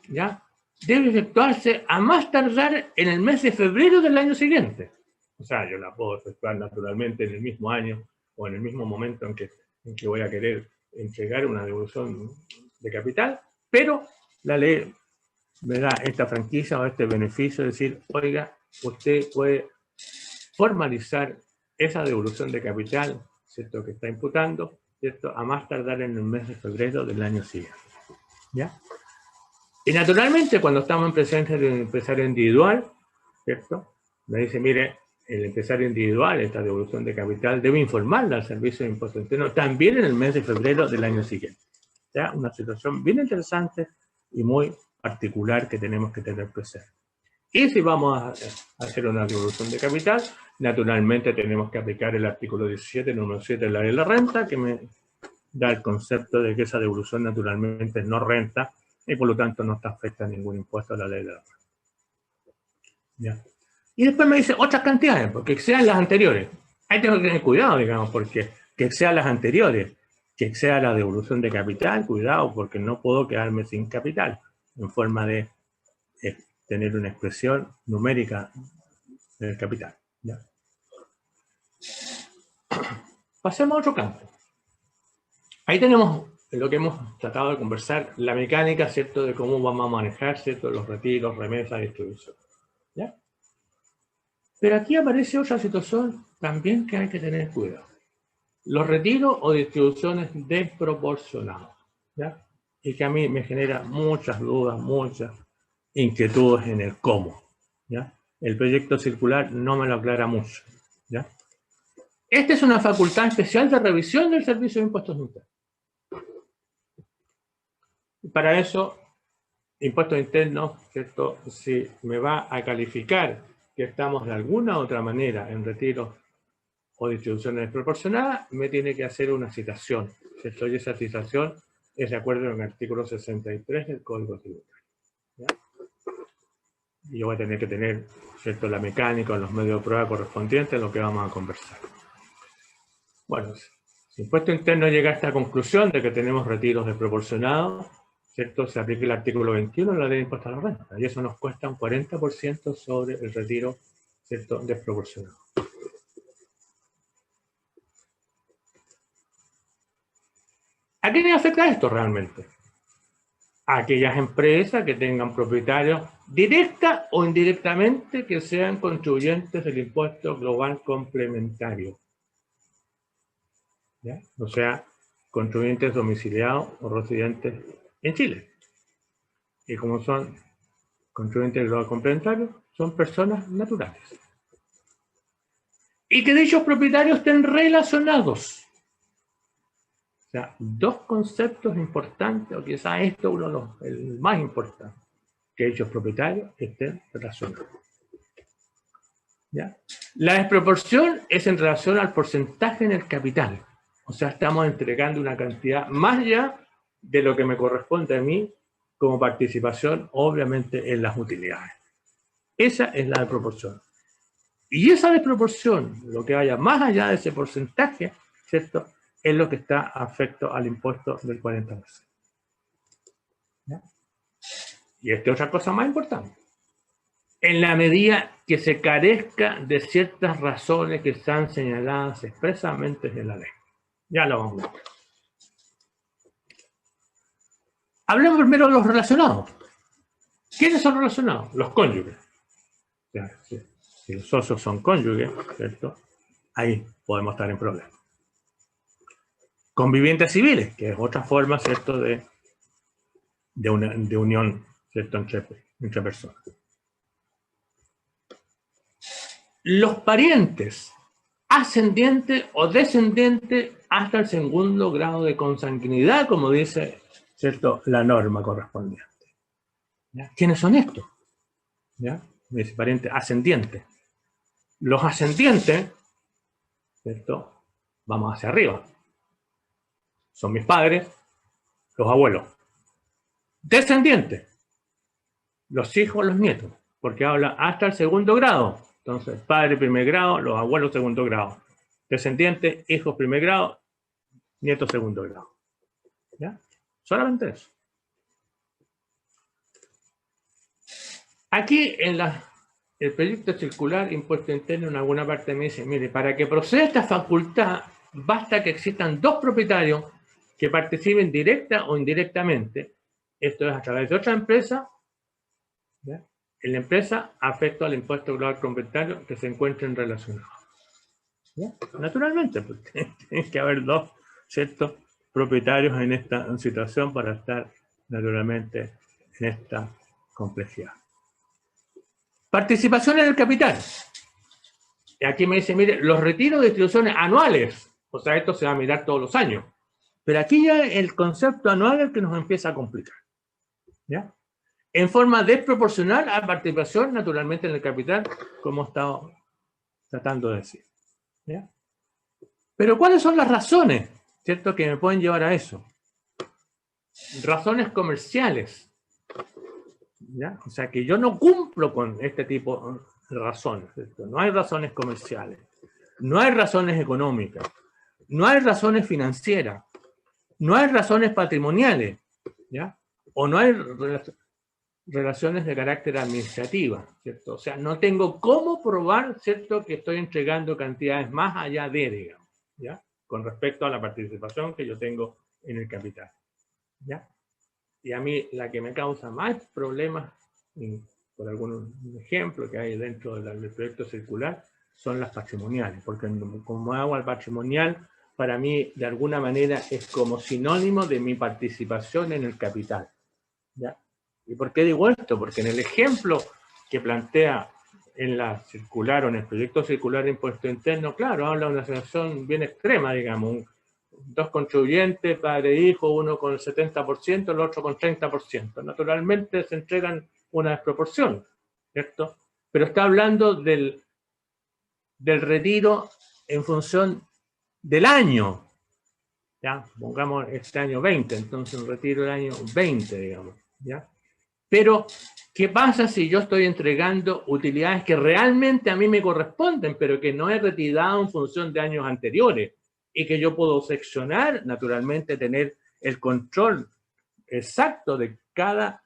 S1: ¿ya?, debe efectuarse a más tardar en el mes de febrero del año siguiente. O sea, yo la puedo efectuar naturalmente en el mismo año o en el mismo momento en que voy a querer entregar una devolución de capital, pero la ley me da esta franquicia o este beneficio de decir, oiga, usted puede formalizar esa devolución de capital, ¿cierto?, que está imputando, ¿cierto?, a más tardar en el mes de febrero del año siguiente, ¿ya? Y naturalmente, cuando estamos en presencia de un empresario individual, ¿cierto?, me dice, mire, el empresario individual, esta devolución de capital, debe informarle al Servicio de Impuesto Interno también en el mes de febrero del año siguiente, ¿ya? Una situación bien interesante y muy particular que tenemos que tener presente. Y si vamos a hacer una devolución de capital, Naturalmente tenemos que aplicar el artículo 17, número 7 de la ley de la renta, que me da el concepto de que esa devolución naturalmente no renta y por lo tanto no está afecta a ningún impuesto a la ley de la renta. ¿Ya? Y después me dice otras cantidades, porque sean las anteriores. Ahí tengo que tener cuidado, digamos, porque que sean las anteriores, que sea la devolución de capital, cuidado, porque no puedo quedarme sin capital en forma de tener una expresión numérica del capital. ¿Ya? Pasemos a otro campo. Ahí tenemos lo que hemos tratado de conversar, la mecánica, ¿cierto?, de cómo vamos a manejar, ¿cierto?, los retiros, remesas, distribución. ¿Ya? Pero aquí aparece otra situación también que hay que tener cuidado. Los retiros o distribuciones desproporcionadas. ¿Ya? Y que a mí me genera muchas dudas, muchas inquietudes en el cómo. ¿Ya? El proyecto circular no me lo aclara mucho. ¿Ya? Esta es una facultad especial de revisión del Servicio de Impuestos Internos. Para eso, impuestos internos, ¿cierto?, si me va a calificar que estamos de alguna u otra manera en retiro o distribuciones desproporcionadas, me tiene que hacer una citación, ¿cierto? Y esa citación es de acuerdo con el artículo 63 del Código Tributario. ¿Ya? Y yo voy a tener que tener, ¿cierto?, la mecánica o los medios de prueba correspondientes en lo que vamos a conversar. Bueno, si impuesto interno llega a esta conclusión de que tenemos retiros desproporcionados, ¿cierto?, se aplica el artículo 21 de la ley de impuesto a la renta, y eso nos cuesta un 40% sobre el retiro, ¿cierto?, desproporcionado. ¿A quién le afecta esto realmente? A aquellas empresas que tengan propietarios directa o indirectamente que sean contribuyentes del impuesto global complementario. ¿Ya? O sea, contribuyentes domiciliados o residentes en Chile. Y como son contribuyentes global complementarios, son personas naturales. Y que dichos propietarios estén relacionados. O sea, dos conceptos importantes, o quizás esto uno el más importante, que dichos propietarios estén relacionados. ¿Ya? La desproporción es en relación al porcentaje en el capital. O sea, estamos entregando una cantidad más allá de lo que me corresponde a mí como participación, obviamente, en las utilidades. Esa es la desproporción. Y esa desproporción, lo que vaya más allá de ese porcentaje, ¿cierto?, es lo que está afecto al impuesto del 40%. ¿Ya? Y esta es otra cosa más importante. En la medida que se carezca de ciertas razones que están señaladas expresamente en la ley. Ya lo vamos a ver. Hablemos primero de los relacionados. ¿Quiénes son relacionados? Los cónyuges. O sea, si los socios son cónyuges, ¿cierto?, ahí podemos estar en problemas. Convivientes civiles, que es otra forma, ¿cierto?, de unión, ¿cierto?, entre personas. Los parientes ascendientes o descendientes hasta el segundo grado de consanguinidad, como dice, ¿cierto?, la norma correspondiente. ¿Ya? ¿Quiénes son estos? ¿Ya? Me dice pariente ascendiente. Los ascendientes, ¿cierto?, vamos hacia arriba. Son mis padres, los abuelos. Descendientes, los hijos, los nietos, porque habla hasta el segundo grado. Entonces, padre primer grado, los abuelos segundo grado. Descendientes, hijos primer grado, nietos segundo grado. ¿Ya? Solamente eso. Aquí en el proyecto circular impuesto interno en alguna parte me dice, mire, para que proceda esta facultad basta que existan dos propietarios que participen directa o indirectamente, esto es a través de otra empresa, ¿ya?, en la empresa afecto al impuesto global complementario que se encuentren relacionados. ¿Ya? Naturalmente, porque tiene que haber dos, ¿cierto?, propietarios en esta situación para estar naturalmente en esta complejidad. Participación en el capital. Y aquí me dice, mire, los retiros de distribuciones anuales, o sea, esto se va a mirar todos los años. Pero aquí ya el concepto anual es el que nos empieza a complicar. ¿Ya? En forma desproporcional a participación, naturalmente, en el capital, como he estado tratando de decir. ¿Ya? Pero ¿cuáles son las razones, cierto, que me pueden llevar a eso? Razones comerciales. ¿Ya? O sea, que yo no cumplo con este tipo de razones, ¿cierto? No hay razones comerciales, no hay razones económicas, no hay razones financieras, no hay razones patrimoniales, ¿ya? O no hay relaciones de carácter administrativa, ¿cierto? O sea, no tengo cómo probar, ¿cierto?, que estoy entregando cantidades más allá de, digamos, ¿ya? Con respecto a la participación que yo tengo en el capital, ¿ya? Y a mí la que me causa más problemas, por algún ejemplo que hay dentro del proyecto circular, son las patrimoniales, porque como hago al patrimonial, para mí de alguna manera es como sinónimo de mi participación en el capital, ¿ya? ¿Y por qué digo esto? Porque en el ejemplo que plantea en la circular o en el proyecto circular de impuesto interno, claro, habla de una situación bien extrema, digamos, dos contribuyentes, padre e hijo, uno con el 70%, el otro con 30%. Naturalmente se entregan una desproporción, ¿cierto? Pero está hablando del retiro en función del año, ¿ya? Pongamos este año 20, entonces un retiro del año 20, digamos, ¿ya? Pero, ¿qué pasa si yo estoy entregando utilidades que realmente a mí me corresponden, pero que no he retirado en función de años anteriores? Y que yo puedo seccionar, naturalmente, tener el control exacto de cada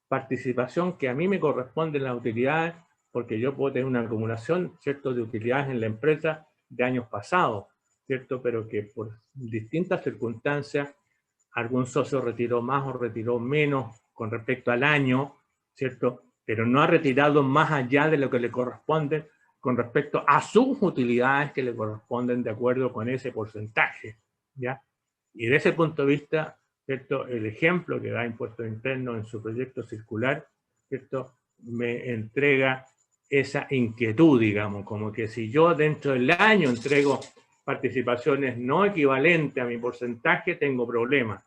S1: participación que a mí me corresponde en las utilidades, porque yo puedo tener una acumulación, ¿cierto?, de utilidades en la empresa de años pasados, ¿cierto? Pero que por distintas circunstancias algún socio retiró más o retiró menos con respecto al año, ¿cierto? Pero no ha retirado más allá de lo que le corresponde con respecto a sus utilidades que le corresponden de acuerdo con ese porcentaje, ¿ya? Y de ese punto de vista, ¿cierto?, el ejemplo que da Impuesto Interno en su proyecto circular, ¿cierto?, me entrega esa inquietud, digamos, como que si yo dentro del año entrego participaciones no equivalentes a mi porcentaje, tengo problemas,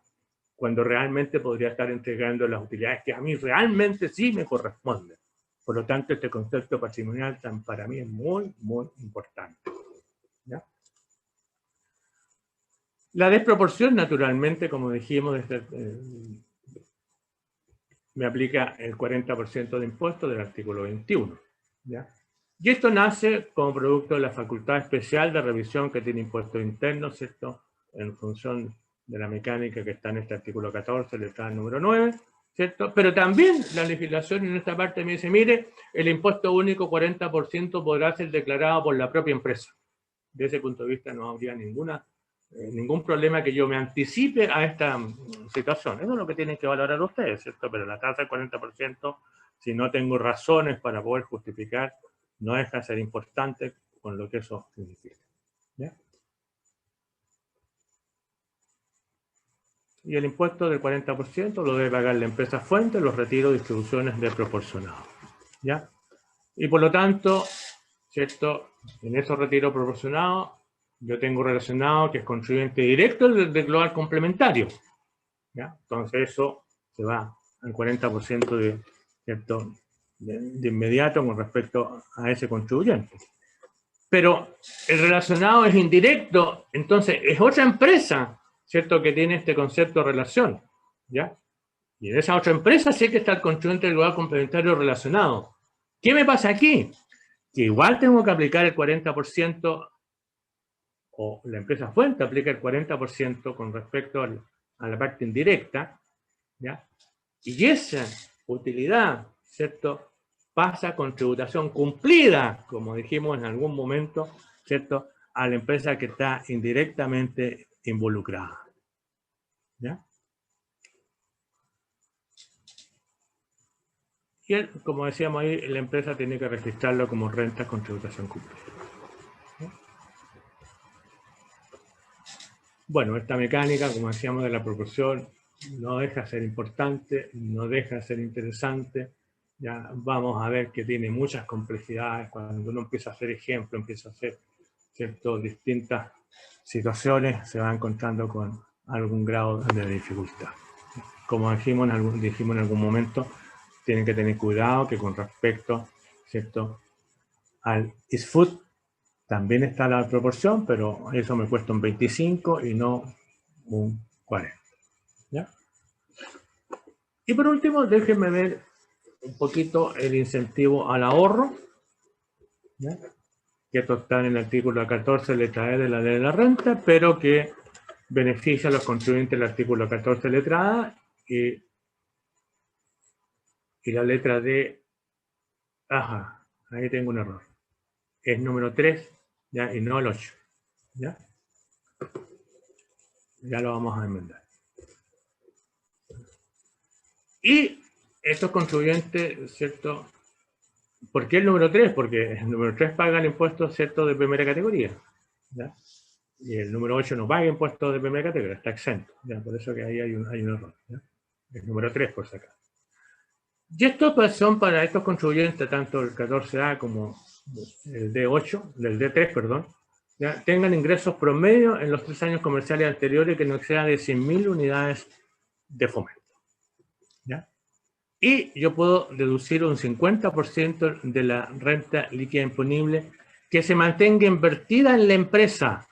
S1: cuando realmente podría estar entregando las utilidades que a mí realmente sí me corresponden. Por lo tanto, este concepto patrimonial para mí es muy, muy importante, ¿ya? La desproporción, naturalmente, como dijimos, me aplica el 40% de impuestos del artículo 21, ¿ya? Y esto nace como producto de la facultad especial de revisión que tiene Impuesto Interno, ¿cierto?, en función de la mecánica que está en este artículo 14, letra número 9, ¿cierto? Pero también la legislación en esta parte me dice, mire, el impuesto único 40% podrá ser declarado por la propia empresa. De ese punto de vista no habría ningún problema que yo me anticipe a esta situación. Eso es lo que tienen que valorar ustedes, ¿cierto? Pero la tasa del 40%, si no tengo razones para poder justificar, no deja de ser importante con lo que eso significa, ¿ya? Y el impuesto del 40% lo debe pagar la empresa fuente, los retiros, distribuciones desproporcionados, ¿ya? Y por lo tanto, ¿cierto?, en esos retiros proporcionados, yo tengo relacionado que es contribuyente directo del global complementario, ¿ya? Entonces eso se va al 40% ¿cierto?, de inmediato con respecto a ese contribuyente. Pero el relacionado es indirecto, entonces es otra empresa, ¿cierto?, que tiene este concepto de relación, ¿ya? Y en esa otra empresa sí que está el contribuyente del global complementario relacionado. ¿Qué me pasa aquí? Que igual tengo que aplicar el 40%, o la empresa fuente aplica el 40% con respecto a la parte indirecta, ¿ya? Y esa utilidad, ¿cierto?, pasa con tributación cumplida, como dijimos en algún momento, ¿cierto?, a la empresa que está indirectamente involucrada, ¿ya? Y como decíamos ahí, la empresa tiene que registrarlo como renta con tributación cumplida, ¿ya? Bueno, esta mecánica, como decíamos, de la proporción, no deja de ser importante, no deja de ser interesante. Ya vamos a ver que tiene muchas complejidades. Cuando uno empieza a hacer ejemplos, empieza a hacer, ¿cierto?, distintas situaciones, se va encontrando con algún grado de dificultad. Como dijimos en algún momento, tienen que tener cuidado que con respecto, ¿cierto?, al ISFUT, También está la proporción, pero eso me cuesta un 25 y no un 40. ¿Ya? Y por último, déjenme ver un poquito el incentivo al ahorro, ¿ya? Que esto está en el artículo 14, letra E de la ley de la renta, pero que beneficia a los contribuyentes del artículo 14, letra A, y la letra D, ajá, ahí tengo un error. Es número 3, ¿ya? Y no el 8. ¿Ya? Ya lo vamos a enmendar. Y estos contribuyentes, ¿cierto? ¿Por qué el número 3? Porque el número 3 paga el impuesto, ¿cierto?, de primera categoría. ¿Ya? Y el número 8 no paga impuestos de primera categoría, está exento. ¿Ya? Por eso que ahí hay un error. ¿Ya? El número 3 por sacar. Y estos pues, son para estos contribuyentes, tanto el 14A como el D8, del D3, perdón, ¿ya? Tengan ingresos promedio en los 3 años comerciales anteriores que no excedan de 100.000 unidades de fomento. ¿Ya? Y yo puedo deducir un 50% de la renta líquida imponible que se mantenga invertida en la empresa.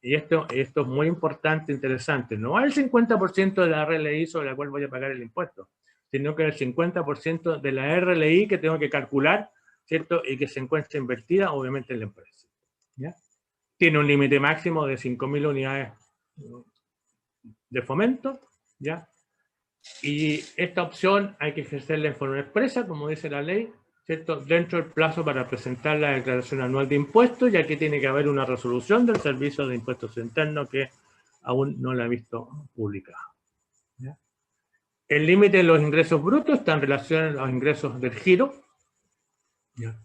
S1: Y esto es muy importante, interesante. No hay el 50% de la RLI sobre la cual voy a pagar el impuesto, sino que el 50% de la RLI que tengo que calcular, ¿cierto? Y que se encuentra invertida, obviamente, en la empresa. ¿Ya? Tiene un límite máximo de 5.000 unidades de fomento, ¿ya? Y esta opción hay que ejercerla en forma expresa, como dice la ley, ¿cierto?, dentro del plazo para presentar la declaración anual de impuestos, ya que tiene que haber una resolución del Servicio de Impuestos Internos que aún no la he visto publicada. ¿Ya? El límite de los ingresos brutos está en relación a los ingresos del giro, ¿ya?,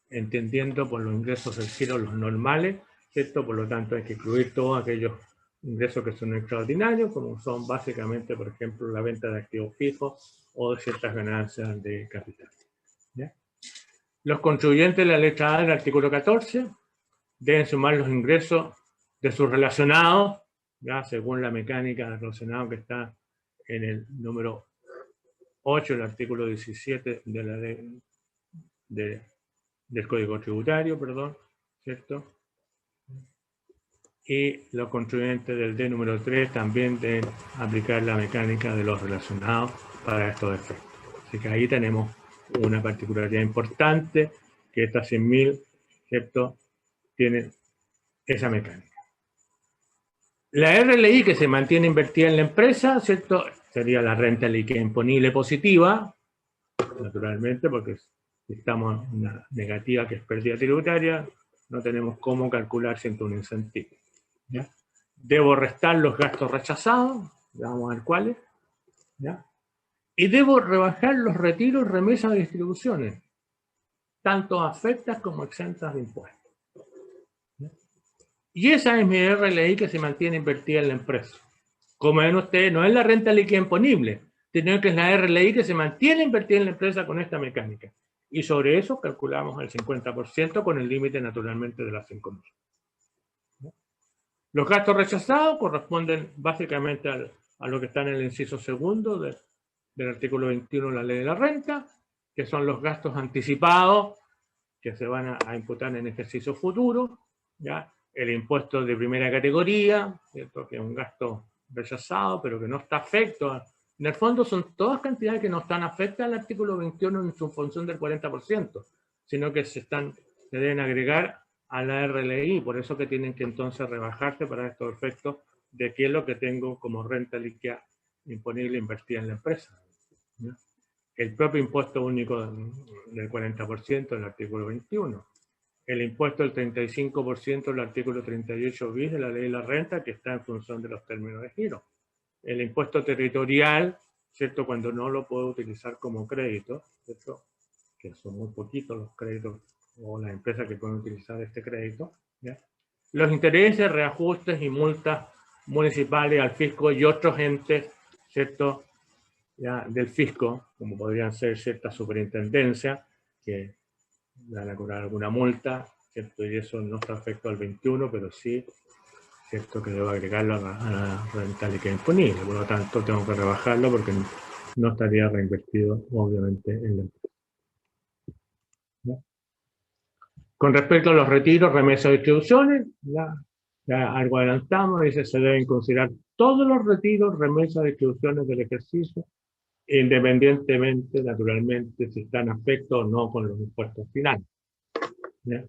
S1: entendiendo por los ingresos del giro los normales, ¿cierto? Por lo tanto hay que incluir todos aquellos ingresos que son extraordinarios, como son básicamente, por ejemplo, la venta de activos fijos o de ciertas ganancias de capital. ¿Ya? Los contribuyentes de la letra A del artículo 14 deben sumar los ingresos de sus relacionados, ¿ya?, según la mecánica de relacionado que está en el número 8 del artículo 17 de la ley del Código Tributario, perdón, ¿cierto? Y los contribuyentes del D número 3 también deben aplicar la mecánica de los relacionados para estos efectos. Así que ahí tenemos una particularidad importante, que estas 100.000, ¿cierto?, tienen esa mecánica. La RLI que se mantiene invertida en la empresa, ¿cierto?, sería la renta líquida imponible positiva, naturalmente, porque si estamos en una negativa que es pérdida tributaria, no tenemos cómo calcular un incentivo. ¿Ya? Debo restar los gastos rechazados, vamos a ver cuáles, ¿ya? Y debo rebajar los retiros, remesas y distribuciones, tanto afectas como exentas de impuestos. ¿Ya? Y esa es mi RLI que se mantiene invertida en la empresa. Como ven ustedes, no es la renta líquida imponible, sino que es la RLI que se mantiene invertida en la empresa con esta mecánica. Y sobre eso calculamos el 50% con el límite naturalmente de las 5.000. Los gastos rechazados corresponden básicamente a lo que está en el inciso segundo del artículo 21 de la ley de la renta, que son los gastos anticipados que se van a imputar en ejercicio futuro, ¿ya? El impuesto de primera categoría, ¿cierto?, que es un gasto rechazado, pero que no está afecto. En el fondo son todas cantidades que no están afectadas al artículo 21 en su función del 40%, sino que se deben agregar a la RLI, por eso que tienen que entonces rebajarse para estos efectos de qué es lo que tengo como renta líquida imponible invertida en la empresa. ¿Ya? El propio impuesto único del 40% del artículo 21. El impuesto del 35% del artículo 38 bis de la ley de la renta, que está en función de los términos de giro. El impuesto territorial, ¿cierto?, cuando no lo puedo utilizar como crédito, ¿cierto?, que son muy poquitos los créditos o las empresas que pueden utilizar este crédito, ¿ya? Los intereses, reajustes y multas municipales al fisco y otros entes, ¿cierto?, ¿ya?, del fisco, como podrían ser ciertas superintendencias, que van a cobrar alguna multa, ¿cierto?, y eso no está afecto al 21, pero sí, ¿cierto?, que debo agregarlo a la renta líquida imponible, por lo tanto tengo que rebajarlo porque no estaría reinvertido, obviamente, en la empresa. ¿Ya? Con respecto a los retiros, remesas y distribuciones, ya algo adelantamos, dice se deben considerar todos los retiros, remesas y distribuciones del ejercicio, independientemente, naturalmente, si están afectos o no con los impuestos finales. ¿Ya?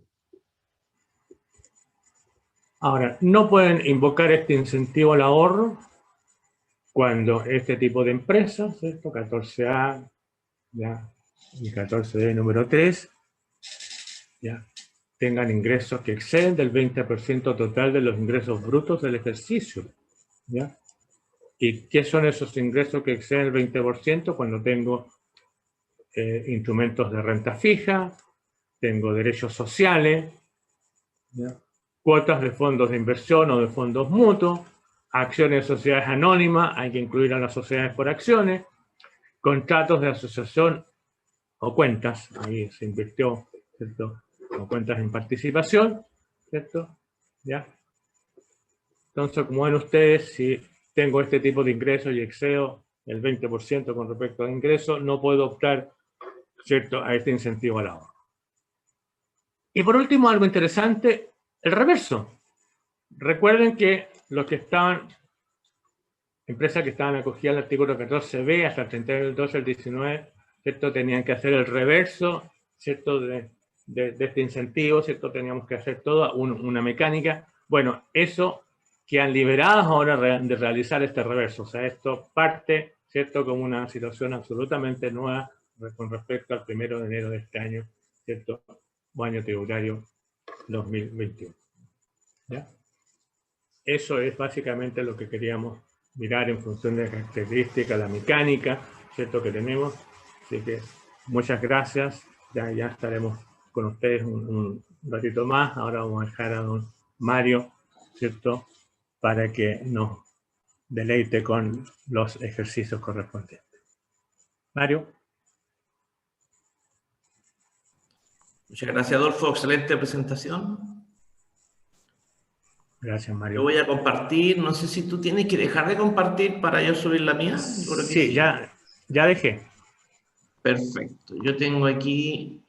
S1: Ahora, no pueden invocar este incentivo al ahorro cuando este tipo de empresas, ¿cierto? 14A, ¿ya? Y 14D número 3, ¿ya? Tengan ingresos que exceden del 20% total de los ingresos brutos del ejercicio. ¿Ya? ¿Y qué son esos ingresos que exceden el 20%? Cuando tengo instrumentos de renta fija, tengo derechos sociales, ¿ya? Cuotas de fondos de inversión o de fondos mutuos, acciones de sociedades anónimas, hay que incluir a las sociedades por acciones, contratos de asociación o cuentas, ahí se invirtió, ¿cierto? O cuentas en participación, ¿cierto? ¿Ya? Entonces, como ven ustedes, si tengo este tipo de ingresos y excedo el 20% con respecto al ingreso, no puedo optar, ¿cierto?, a este incentivo al ahorro. Y por último, algo interesante, el reverso. Recuerden que los que estaban, empresas que estaban acogidas al artículo 14b hasta el 31 del 12 del 19, ¿cierto?, tenían que hacer el reverso, ¿cierto?, de este incentivo, ¿cierto?, teníamos que hacer toda una mecánica. Bueno, eso quedan liberados ahora de realizar este reverso. O sea, esto parte, ¿cierto?, como una situación absolutamente nueva con respecto al 1 de enero de este año, ¿cierto?, o año tributario 2021. ¿Ya? Eso es básicamente lo que queríamos mirar en función de la característica, la mecánica, ¿cierto?, que tenemos. Así que muchas gracias. Ya estaremos con ustedes un ratito más. Ahora vamos a dejar a don Mario, ¿cierto?, para que nos deleite con los ejercicios correspondientes. Mario.
S2: Muchas gracias, Adolfo. Excelente presentación.
S1: Gracias, Mario.
S2: Yo voy a compartir. No sé si tú tienes que dejar de compartir para yo subir la mía. Yo creo que
S1: sí, ya dejé.
S2: Perfecto. Yo tengo aquí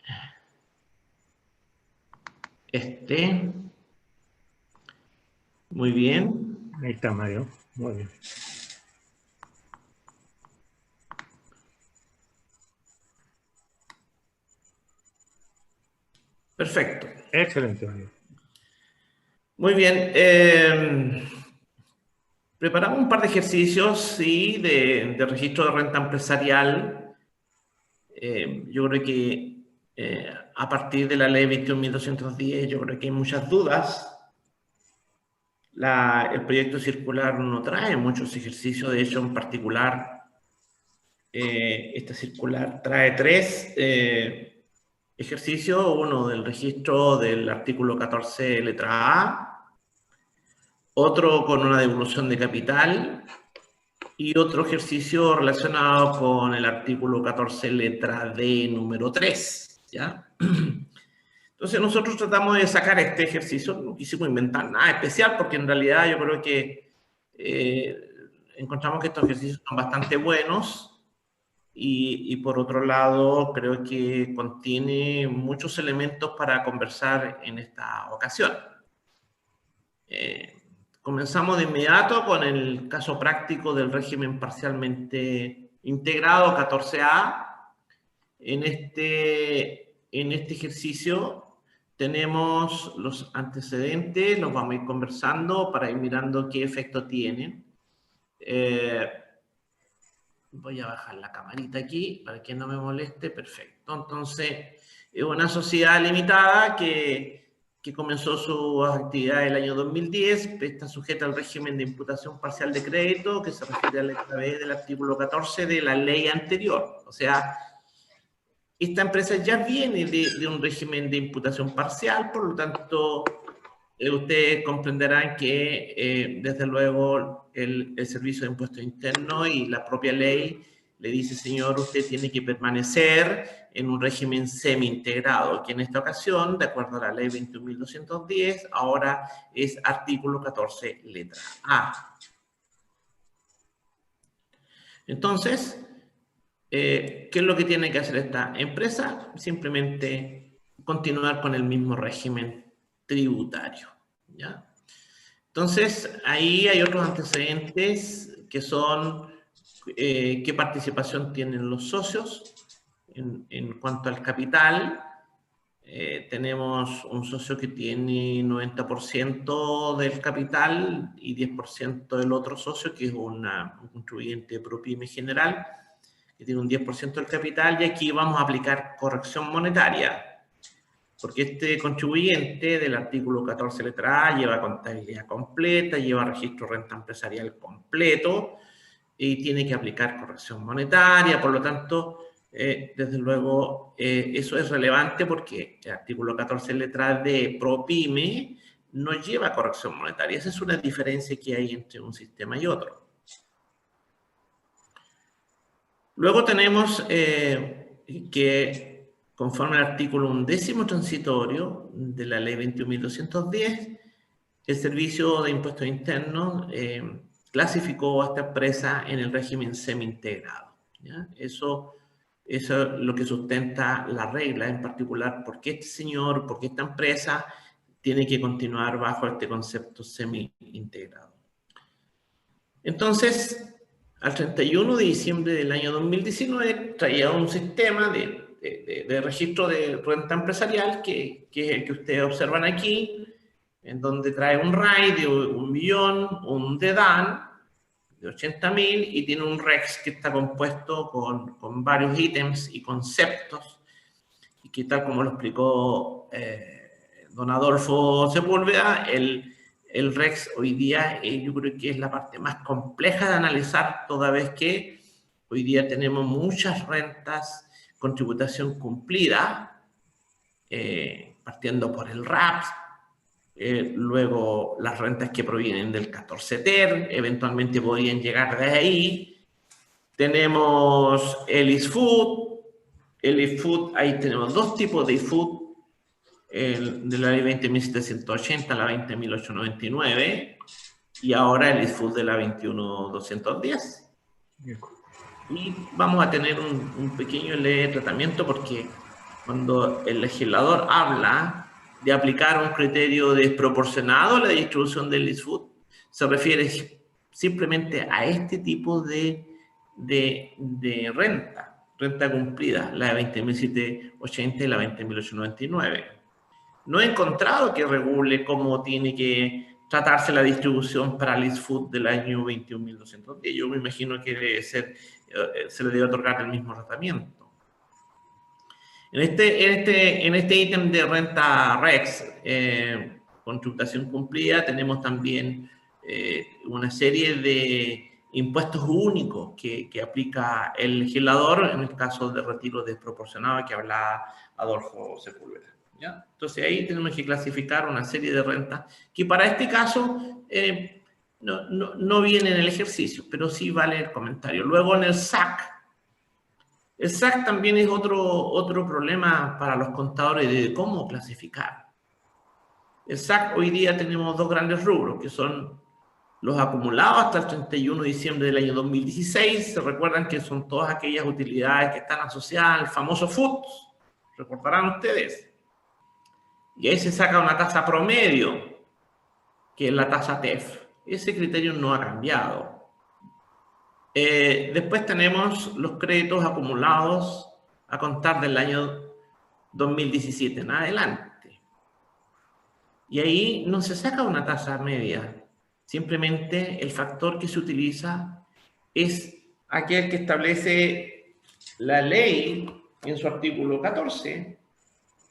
S2: Muy bien.
S1: Ahí está, Mario. Muy bien.
S2: Perfecto.
S1: Excelente, Mario.
S2: Muy bien. Preparamos un par de ejercicios, sí, de registro de renta empresarial. Yo creo que a partir de la ley 21.210, yo creo que hay muchas dudas. El proyecto circular no trae muchos ejercicios, de hecho, en particular, esta circular trae 3 ejercicios, uno del registro del artículo 14, letra A, otro con una devolución de capital y otro ejercicio relacionado con el artículo 14, letra D, número 3, ¿ya? Entonces nosotros tratamos de sacar este ejercicio, no quisimos inventar nada especial porque en realidad yo creo que encontramos que estos ejercicios son bastante buenos y por otro lado creo que contiene muchos elementos para conversar en esta ocasión. Comenzamos de inmediato con el caso práctico del régimen parcialmente integrado 14A. En este ejercicio tenemos los antecedentes, los vamos a ir conversando para ir mirando qué efecto tienen. Voy a bajar la camarita aquí para que no me moleste. Perfecto. Entonces, es una sociedad limitada que comenzó su actividad el año 2010, está sujeta al régimen de imputación parcial de crédito, que se refiere a la letra B del artículo 14 de la ley anterior. O sea, esta empresa ya viene de un régimen de imputación parcial, por lo tanto, ustedes comprenderán que, desde luego, el Servicio de Impuestos Internos y la propia ley le dice, señor, usted tiene que permanecer en un régimen semi-integrado, que en esta ocasión, de acuerdo a la ley 21.210, ahora es artículo 14, letra A. Entonces, ¿qué es lo que tiene que hacer esta empresa? Simplemente continuar con el mismo régimen tributario, ¿ya? Entonces, ahí hay otros antecedentes que son qué participación tienen los socios en cuanto al capital. Tenemos un socio que tiene 90% del capital y 10% del otro socio, que es un contribuyente ProPyme general, que tiene un 10% del capital, y aquí vamos a aplicar corrección monetaria, porque este contribuyente del artículo 14 letra A lleva contabilidad completa, lleva registro de renta empresarial completo y tiene que aplicar corrección monetaria. Por lo tanto, desde luego, eso es relevante porque el artículo 14 letra D ProPyme no lleva corrección monetaria. Esa es una diferencia que hay entre un sistema y otro. Luego tenemos que, conforme al artículo 11º transitorio de la ley 21.210, el Servicio de Impuestos Internos clasificó a esta empresa en el régimen semi-integrado, ¿ya? Eso es lo que sustenta la regla, en particular, por qué este señor, por qué esta empresa tiene que continuar bajo este concepto semi-integrado. Entonces, al 31 de diciembre del año 2019, traía un sistema de registro de renta empresarial, que es el que ustedes observan aquí, en donde trae un RAI de 1 millón, un DEDAN de 80.000 y tiene un REX que está compuesto con varios ítems y conceptos, y que, tal como lo explicó don Adolfo Sepúlveda, el REX hoy día yo creo que es la parte más compleja de analizar, toda vez que hoy día tenemos muchas rentas con tributación cumplida, partiendo por el RAPS, luego las rentas que provienen del 14 TER, eventualmente podrían llegar de ahí. Tenemos el ISFUT. El ISFUT, ahí tenemos dos tipos de ISFUT, de la ley 20.780 a la 20.899, y ahora el ISFUT de la 21.210. Y vamos a tener un pequeño tratamiento, porque cuando el legislador habla de aplicar un criterio desproporcionado a la distribución del ISFUT, se refiere simplemente a este tipo de renta cumplida, la de 20.780 y la 20.899. No he encontrado que regule cómo tiene que tratarse la distribución para el ISFUT del año 21.210. Yo me imagino que debe ser, se le debe otorgar el mismo tratamiento. En este ítem de renta REX, con tributación cumplida, tenemos también una serie de impuestos únicos que aplica el legislador en el caso de retiro desproporcionado que hablaba Adolfo Sepúlveda, ¿ya? Entonces ahí tenemos que clasificar una serie de rentas que para este caso no viene en el ejercicio, pero sí vale el comentario. Luego en el SAC. El SAC también es otro problema para los contadores de cómo clasificar. El SAC hoy día tenemos dos grandes rubros, que son los acumulados hasta el 31 de diciembre del año 2016. Se recuerdan que son todas aquellas utilidades que están asociadas al famoso FUT. Recordarán ustedes. Y ahí se saca una tasa promedio, que es la tasa TEF. Ese criterio no ha cambiado. Después tenemos los créditos acumulados a contar del año 2017 en adelante. Y ahí no se saca una tasa media. Simplemente el factor que se utiliza es aquel que establece la ley en su artículo 14,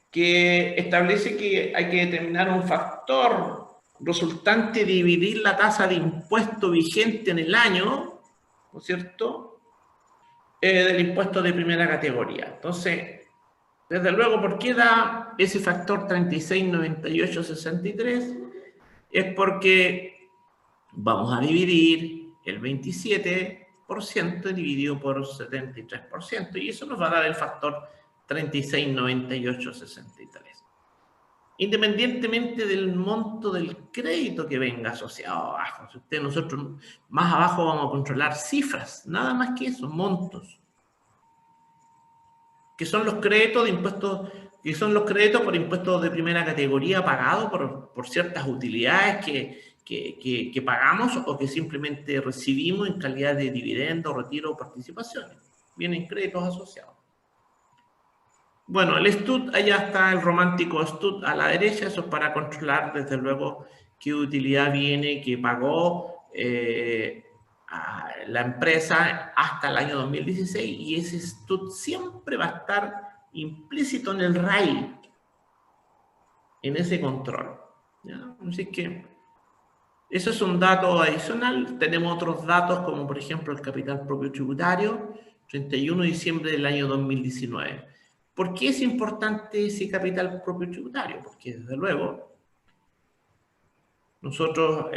S2: que establece que hay que determinar un factor resultante de dividir la tasa de impuesto vigente en el año, ¿no es cierto?, del impuesto de primera categoría. Entonces, desde luego, ¿por qué da ese factor 369863? Es porque vamos a dividir el 27% dividido por 73%, y eso nos va a dar el factor 369863. Independientemente del monto del crédito que venga asociado abajo. Si nosotros más abajo vamos a controlar cifras, nada más que eso, montos, que son los créditos de impuestos que son los créditos por impuestos de primera categoría pagados por ciertas utilidades que pagamos o que simplemente recibimos en calidad de dividendos, retiro o participaciones. Vienen créditos asociados. Bueno, el STUT, allá está el romántico STUT a la derecha, eso es para controlar desde luego qué utilidad viene, que pagó a la empresa hasta el año 2016, y ese STUT siempre va a estar implícito en el RAI, en ese control, ¿ya? Así que eso es un dato adicional. Tenemos otros datos como por ejemplo el capital propio tributario, 31 de diciembre del año 2019. ¿Por qué es importante ese capital propio tributario? Porque desde luego nosotros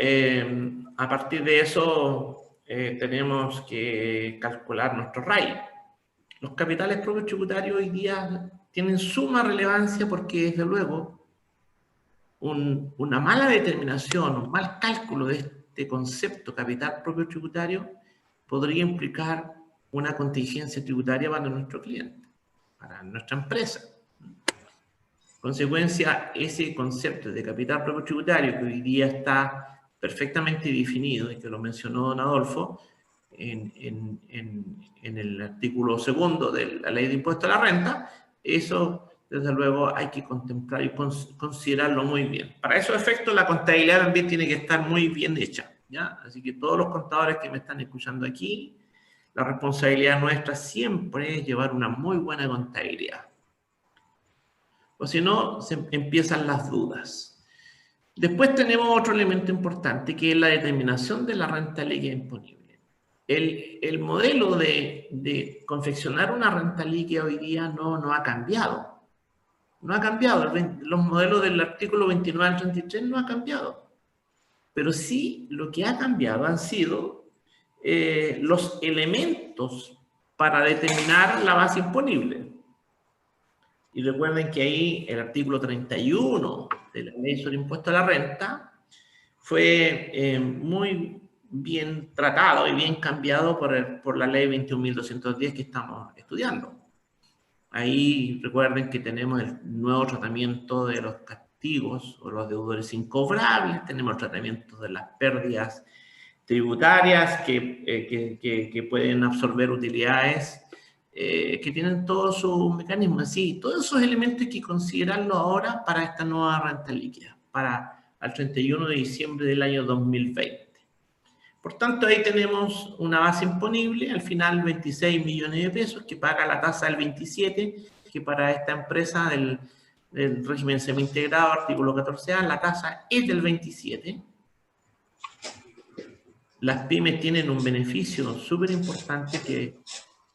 S2: a partir de eso tenemos que calcular nuestro RAI. Los capitales propios tributarios hoy día tienen suma relevancia porque desde luego una mala determinación, un mal cálculo de este concepto capital propio tributario podría implicar una contingencia tributaria para nuestro cliente, para nuestra empresa. En consecuencia, ese concepto de capital propio tributario que hoy día está perfectamente definido y que lo mencionó don Adolfo en el artículo 2 de la Ley de Impuesto a la Renta, eso desde luego hay que contemplar y considerarlo muy bien. Para esos efectos la contabilidad también tiene que estar muy bien hecha, ¿ya? Así que todos los contadores que me están escuchando aquí, la responsabilidad nuestra siempre es llevar una muy buena contabilidad. O si no, empiezan las dudas. Después tenemos otro elemento importante, que es la determinación de la renta líquida imponible. El modelo de confeccionar una renta líquida hoy día no ha cambiado. No ha cambiado. Los modelos del artículo 29 al 33 no ha cambiado. Pero sí lo que ha cambiado han sido los elementos para determinar la base imponible. Y recuerden que ahí el artículo 31 de la Ley sobre Impuesto a la Renta fue muy bien tratado y bien cambiado por la Ley 21.210 que estamos estudiando. Ahí recuerden que tenemos el nuevo tratamiento de los castigos o los deudores incobrables, tenemos el tratamiento de las pérdidas tributarias que pueden absorber utilidades que tienen todos sus mecanismos. Sí, todos esos elementos hay que considerarlos ahora para esta nueva renta líquida, para el 31 de diciembre del año 2020. Por tanto, ahí tenemos una base imponible, al final 26 millones de pesos, que paga la tasa del 27, que para esta empresa del régimen semi-integrado, artículo 14A, la tasa es del 27. Las pymes tienen un beneficio súper importante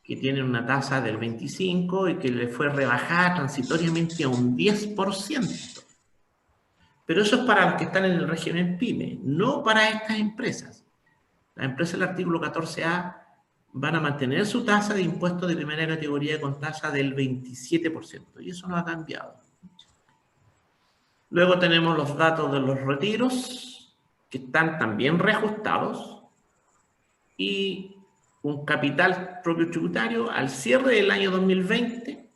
S2: que tienen una tasa del 25 y que le fue rebajada transitoriamente a un 10%. Pero eso es para los que están en el régimen PYME, no para estas empresas. Las empresas del artículo 14A van a mantener su tasa de impuestos de primera categoría con tasa del 27%, y eso no ha cambiado. Luego tenemos los datos de los retiros, que están también reajustados, y un capital propio tributario al cierre del año 2020,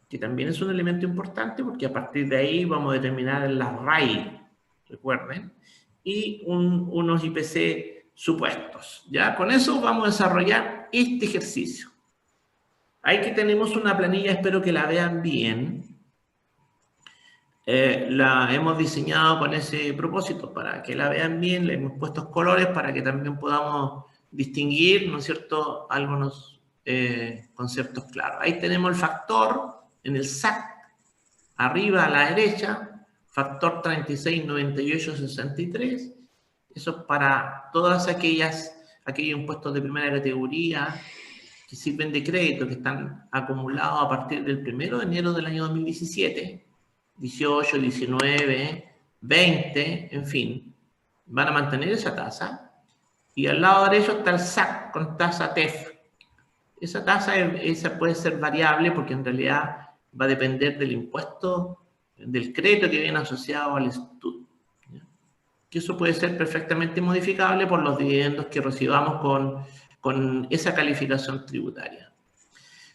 S2: que también es un elemento importante porque a partir de ahí vamos a determinar la RAI, recuerden, y unos IPC supuestos. Ya con eso vamos a desarrollar este ejercicio. Ahí que tenemos una planilla, espero que la vean bien. La hemos diseñado con ese propósito, para que la vean bien, le hemos puesto colores para que también podamos distinguir, ¿no es cierto?, algunos conceptos claros. Ahí tenemos el factor en el SAC, arriba a la derecha, factor 369863. Eso es para todas aquellos impuestos de primera categoría que sirven de crédito, que están acumulados a partir del 1 de enero del año 2017, 18, 19, 20, en fin, van a mantener esa tasa. Y al lado derecho está el SAC con tasa TEF. Esa tasa puede ser variable porque en realidad va a depender del impuesto, del crédito que viene asociado al estudio. Que eso puede ser perfectamente modificable por los dividendos que recibamos con esa calificación tributaria.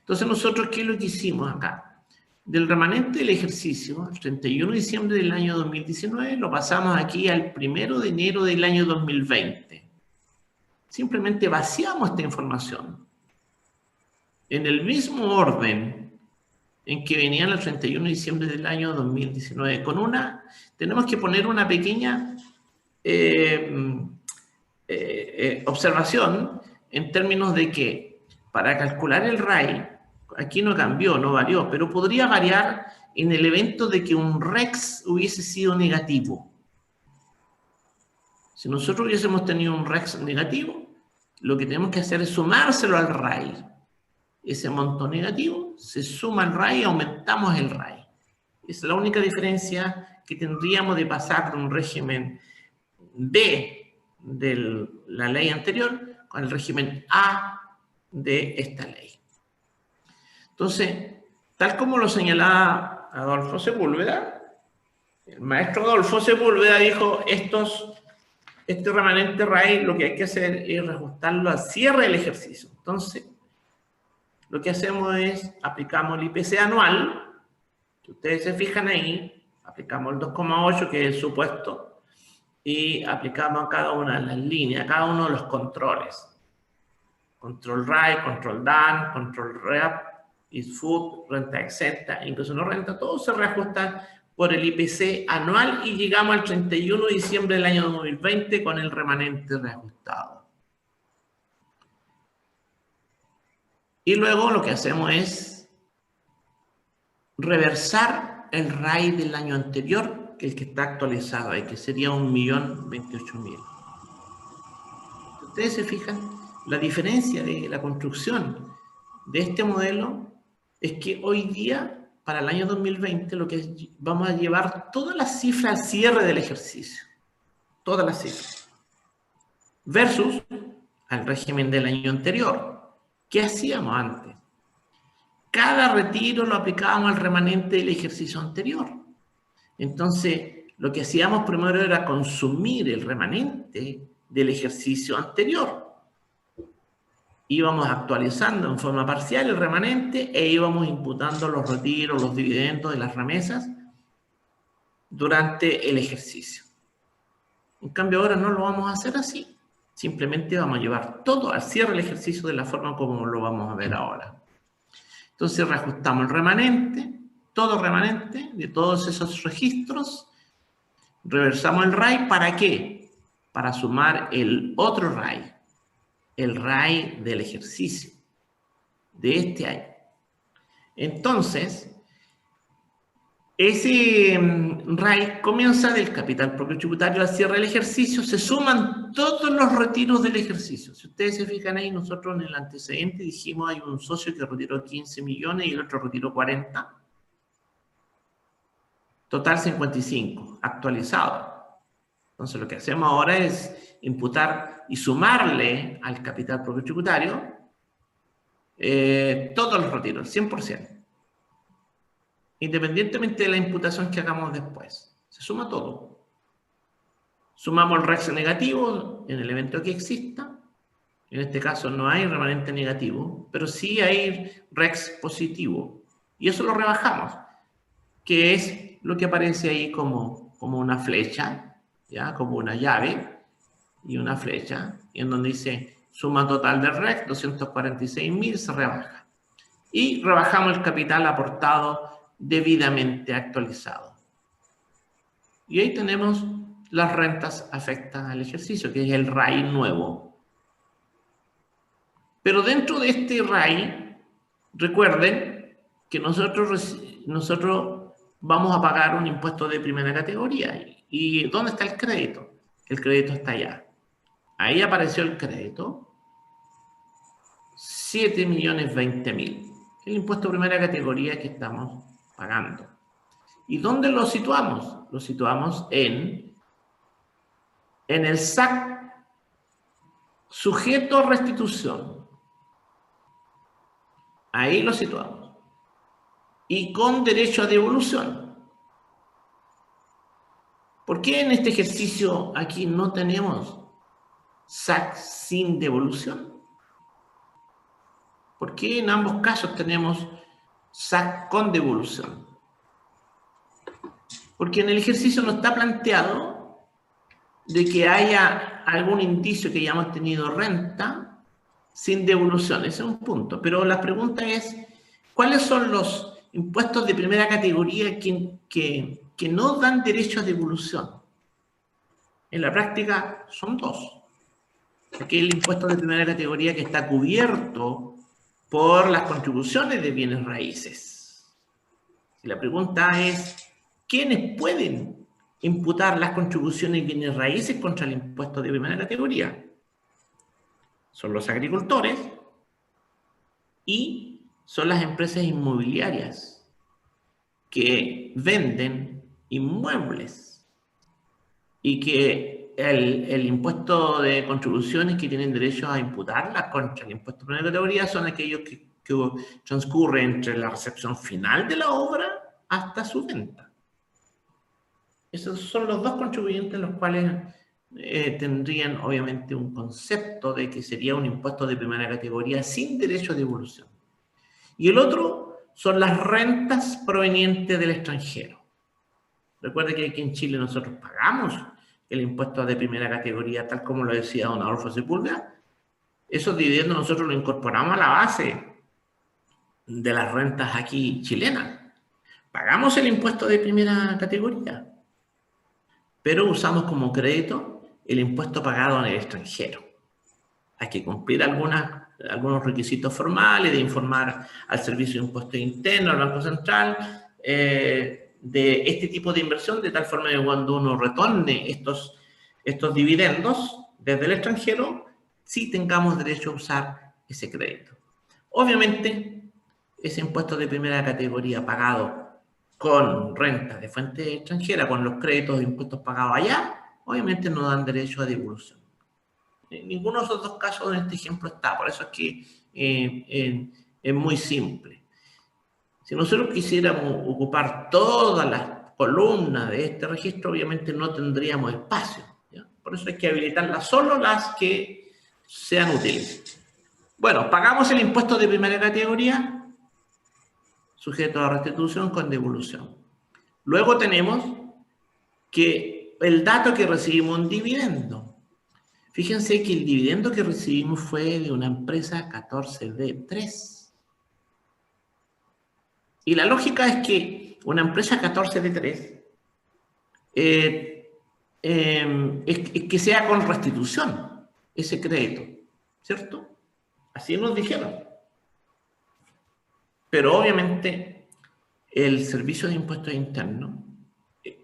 S2: Entonces nosotros, ¿qué es lo que hicimos acá? del remanente del ejercicio, el 31 de diciembre del año 2019, lo pasamos aquí al 1 de enero del año 2020. Simplemente vaciamos esta información en el mismo orden en que venían el 31 de diciembre del año 2019. Tenemos que poner una pequeña observación en términos de que para calcular el RAI, aquí no cambió, no varió, pero podría variar en el evento de que un REX hubiese sido negativo. Si nosotros hubiésemos tenido un REX negativo, lo que tenemos que hacer es sumárselo al RAI. Ese monto negativo se suma al RAI y aumentamos el RAI. Es la única diferencia que tendríamos de pasar de un régimen B de la ley anterior con el régimen A de esta ley. Entonces, tal como lo señalaba Adolfo Sepúlveda, el maestro Adolfo Sepúlveda dijo, este remanente RAI lo que hay que hacer es reajustarlo al cierre del ejercicio. Entonces, lo que hacemos es, aplicamos el IPC anual, si ustedes se fijan ahí, aplicamos el 2,8 que es el supuesto, y aplicamos a cada una de las líneas, a cada uno de los controles. Control RAI, control DAN, control REAP, ISFUT, renta exenta, incluso no renta, todo se reajusta por el IPC anual y llegamos al 31 de diciembre del año 2020 con el remanente reajustado. Y luego lo que hacemos es reversar el RAI del año anterior, que es el que está actualizado ahí, que sería 1.028.000. Ustedes se fijan, la diferencia de la construcción de este modelo es que hoy día, para el año 2020, lo que vamos a llevar todas las cifras al cierre del ejercicio. Todas las cifras. Versus al régimen del año anterior. ¿Qué hacíamos antes? Cada retiro lo aplicábamos al remanente del ejercicio anterior. Entonces, lo que hacíamos primero era consumir el remanente del ejercicio anterior. Íbamos actualizando en forma parcial el remanente e íbamos imputando los retiros, los dividendos de las remesas durante el ejercicio. En cambio, ahora no lo vamos a hacer así. Simplemente vamos a llevar todo al cierre del ejercicio de la forma como lo vamos a ver ahora. Entonces, reajustamos el remanente, todo remanente de todos esos registros. Reversamos el RAI, ¿para qué? Para sumar el otro RAI. El RAI del ejercicio de este año. Entonces, ese RAI comienza del capital propio tributario al cierre del ejercicio, se suman todos los retiros del ejercicio. Si ustedes se fijan ahí, nosotros en el antecedente dijimos hay un socio que retiró 15 millones y el otro retiró 40. Total 55, actualizado. Entonces lo que hacemos ahora es imputar y sumarle al capital propio tributario todos los retiros, 100%. Independientemente de la imputación que hagamos después. Se suma todo. Sumamos el REX negativo en el evento que exista. En este caso no hay remanente negativo, pero sí hay REX positivo. Y eso lo rebajamos, que es lo que aparece ahí como una flecha, ¿ya? Como una llave y una flecha, y en donde dice suma total del REC, 246.000, se rebaja. Y rebajamos el capital aportado debidamente actualizado. Y ahí tenemos las rentas afectadas al ejercicio, que es el RAI nuevo. Pero dentro de este RAI, recuerden que nosotros vamos a pagar un impuesto de primera categoría. ¿Y dónde está el crédito? El crédito está allá. Ahí apareció el crédito. 7.020.000. El impuesto de primera categoría que estamos pagando. ¿Y dónde lo situamos? Lo situamos en el SAC sujeto a restitución. Ahí lo situamos. Y con derecho a devolución. ¿Por qué en este ejercicio aquí no tenemos SAC sin devolución? ¿Por qué en ambos casos tenemos SAC con devolución. Porque en el ejercicio no está planteado de que haya algún indicio que hayamos tenido renta sin devolución. Ese es un punto. Pero la pregunta es, ¿cuáles son los impuestos de primera categoría que no dan derecho a devolución? En la práctica son dos. Aquí el impuesto de primera categoría que está cubierto por las contribuciones de bienes raíces. Y la pregunta es, ¿quiénes pueden imputar las contribuciones de bienes raíces contra el impuesto de primera categoría? Son los agricultores y son las empresas inmobiliarias que venden inmuebles y que el impuesto de contribuciones que tienen derecho a imputarlas contra el impuesto de primera categoría son aquellos que transcurren entre la recepción final de la obra hasta su venta. Esos son los dos contribuyentes los cuales tendrían obviamente un concepto de que sería un impuesto de primera categoría sin derecho a devolución. Y el otro son las rentas provenientes del extranjero. Recuerde que aquí en Chile nosotros pagamos el impuesto de primera categoría, tal como lo decía don Adolfo Sepúlveda. Esos dividendos nosotros los incorporamos a la base de las rentas aquí chilenas. Pagamos el impuesto de primera categoría, pero usamos como crédito el impuesto pagado en el extranjero. Hay que cumplir algunos requisitos formales de informar al Servicio de Impuestos Internos, al Banco Central, de este tipo de inversión, de tal forma que cuando uno retorne estos dividendos desde el extranjero, sí tengamos derecho a usar ese crédito. Obviamente, ese impuesto de primera categoría pagado con renta de fuente extranjera, con los créditos de impuestos pagados allá, obviamente no dan derecho a devolución. Ninguno de esos dos casos en este ejemplo está, por eso es que es muy simple. Si nosotros quisiéramos ocupar todas las columnas de este registro, obviamente no tendríamos espacio, ¿ya? Por eso hay que habilitarlas solo las que sean útiles. Bueno, pagamos el impuesto de primera categoría, sujeto a restitución con devolución. Luego tenemos que el dato que recibimos un dividendo. Fíjense que el dividendo que recibimos fue de una empresa 14D3. Y la lógica es que una empresa 14D3 es que sea con restitución ese crédito, ¿cierto? Así nos dijeron. Pero obviamente el Servicio de Impuestos Internos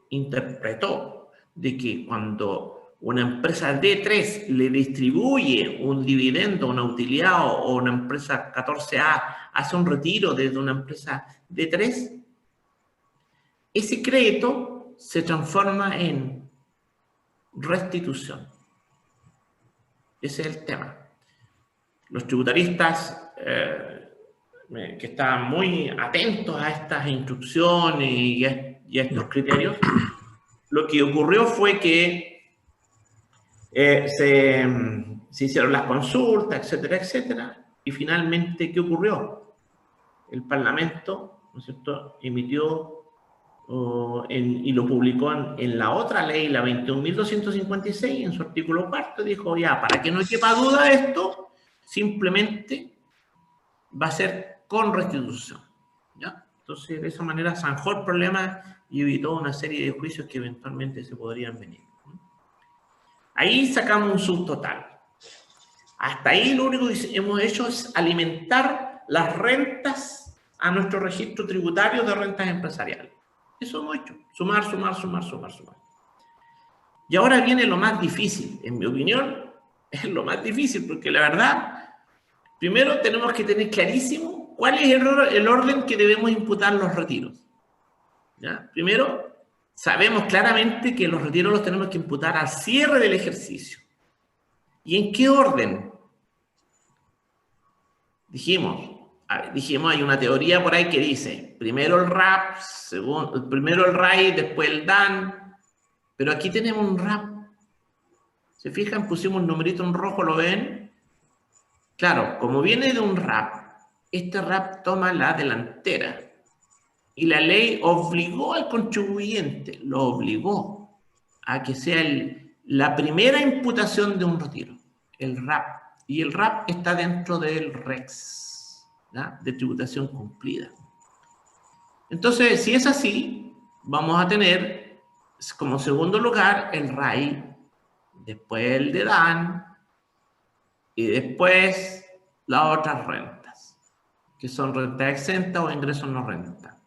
S2: interpretó de que cuando una empresa D3 le distribuye un dividendo, una utilidad o una empresa 14A hace un retiro desde una empresa D3, ese crédito se transforma en restitución. Ese es el tema. Los tributaristas que estaban muy atentos a estas instrucciones y a estos criterios, lo que ocurrió fue que se hicieron las consultas, etcétera, etcétera, y finalmente, ¿qué ocurrió? El Parlamento, ¿no es cierto?, emitió y lo publicó en la otra ley, la 21.256, en su artículo 4, dijo, ya, para que no quepa duda esto, simplemente va a ser con restitución, ¿ya? Entonces, de esa manera zanjó el problema y evitó una serie de juicios que eventualmente se podrían venir. Ahí sacamos un subtotal. Hasta ahí lo único que hemos hecho es alimentar las rentas a nuestro registro tributario de rentas empresariales. Eso hemos hecho. Sumar, sumar, sumar, sumar, sumar. Y ahora viene lo más difícil. En mi opinión, es lo más difícil, porque la verdad, primero tenemos que tener clarísimo cuál es el orden que debemos imputar los retiros. ¿Ya? Primero, sabemos claramente que los retiros los tenemos que imputar al cierre del ejercicio. ¿Y en qué orden? Dijimos, hay una teoría por ahí que dice, primero el RAP, primero el RAI, después el DAN, pero aquí tenemos un RAP. ¿Se fijan? Pusimos un numerito en rojo, ¿lo ven? Claro, como viene de un RAP, este RAP toma la delantera. Y la ley obligó al contribuyente, lo obligó a que sea la primera imputación de un retiro, el RAP. Y el RAP está dentro del REX, ¿ya? De tributación cumplida. Entonces, si es así, vamos a tener como segundo lugar el RAI, después el de DAN y después las otras rentas, que son renta exenta o ingresos no renta.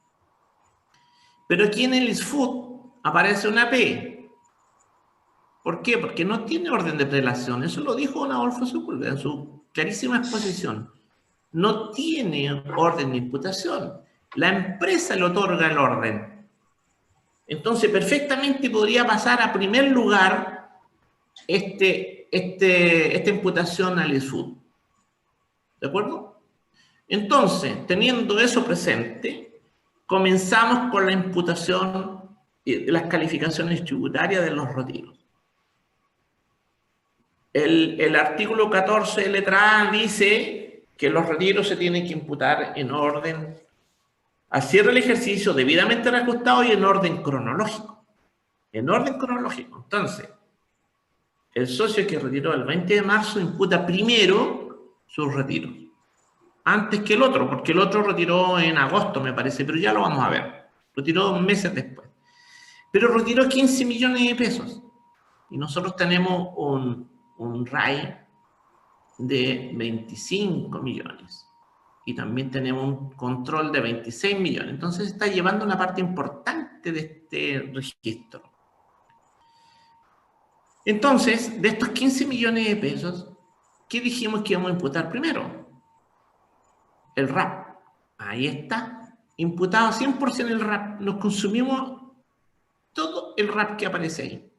S2: Pero aquí en el ISFUT aparece una P. ¿Por qué? Porque no tiene orden de prelación. Eso lo dijo Adolfo Sepúlveda en su clarísima exposición. No tiene orden de imputación. La empresa le otorga el orden. Entonces, perfectamente podría pasar a primer lugar esta imputación al ISFUT. ¿De acuerdo? Entonces, teniendo eso presente, comenzamos con la imputación de las calificaciones tributarias de los retiros. El artículo 14, letra A, dice que los retiros se tienen que imputar en orden al cierre del ejercicio debidamente reajustado y en orden cronológico. En orden cronológico. Entonces, el socio que retiró el 20 de marzo imputa primero sus retiros, antes que el otro, porque el otro retiró en agosto, me parece, pero ya lo vamos a ver. Retiró 2 meses después. Pero retiró 15 millones de pesos. Y nosotros tenemos un RAI de 25 millones. Y también tenemos un control de 26 millones. Entonces está llevando una parte importante de este registro. Entonces, de estos 15 millones de pesos, ¿qué dijimos que íbamos a imputar primero? El RAP. Ahí está. Imputado 100% el RAP. Nos consumimos todo el RAP que aparece ahí.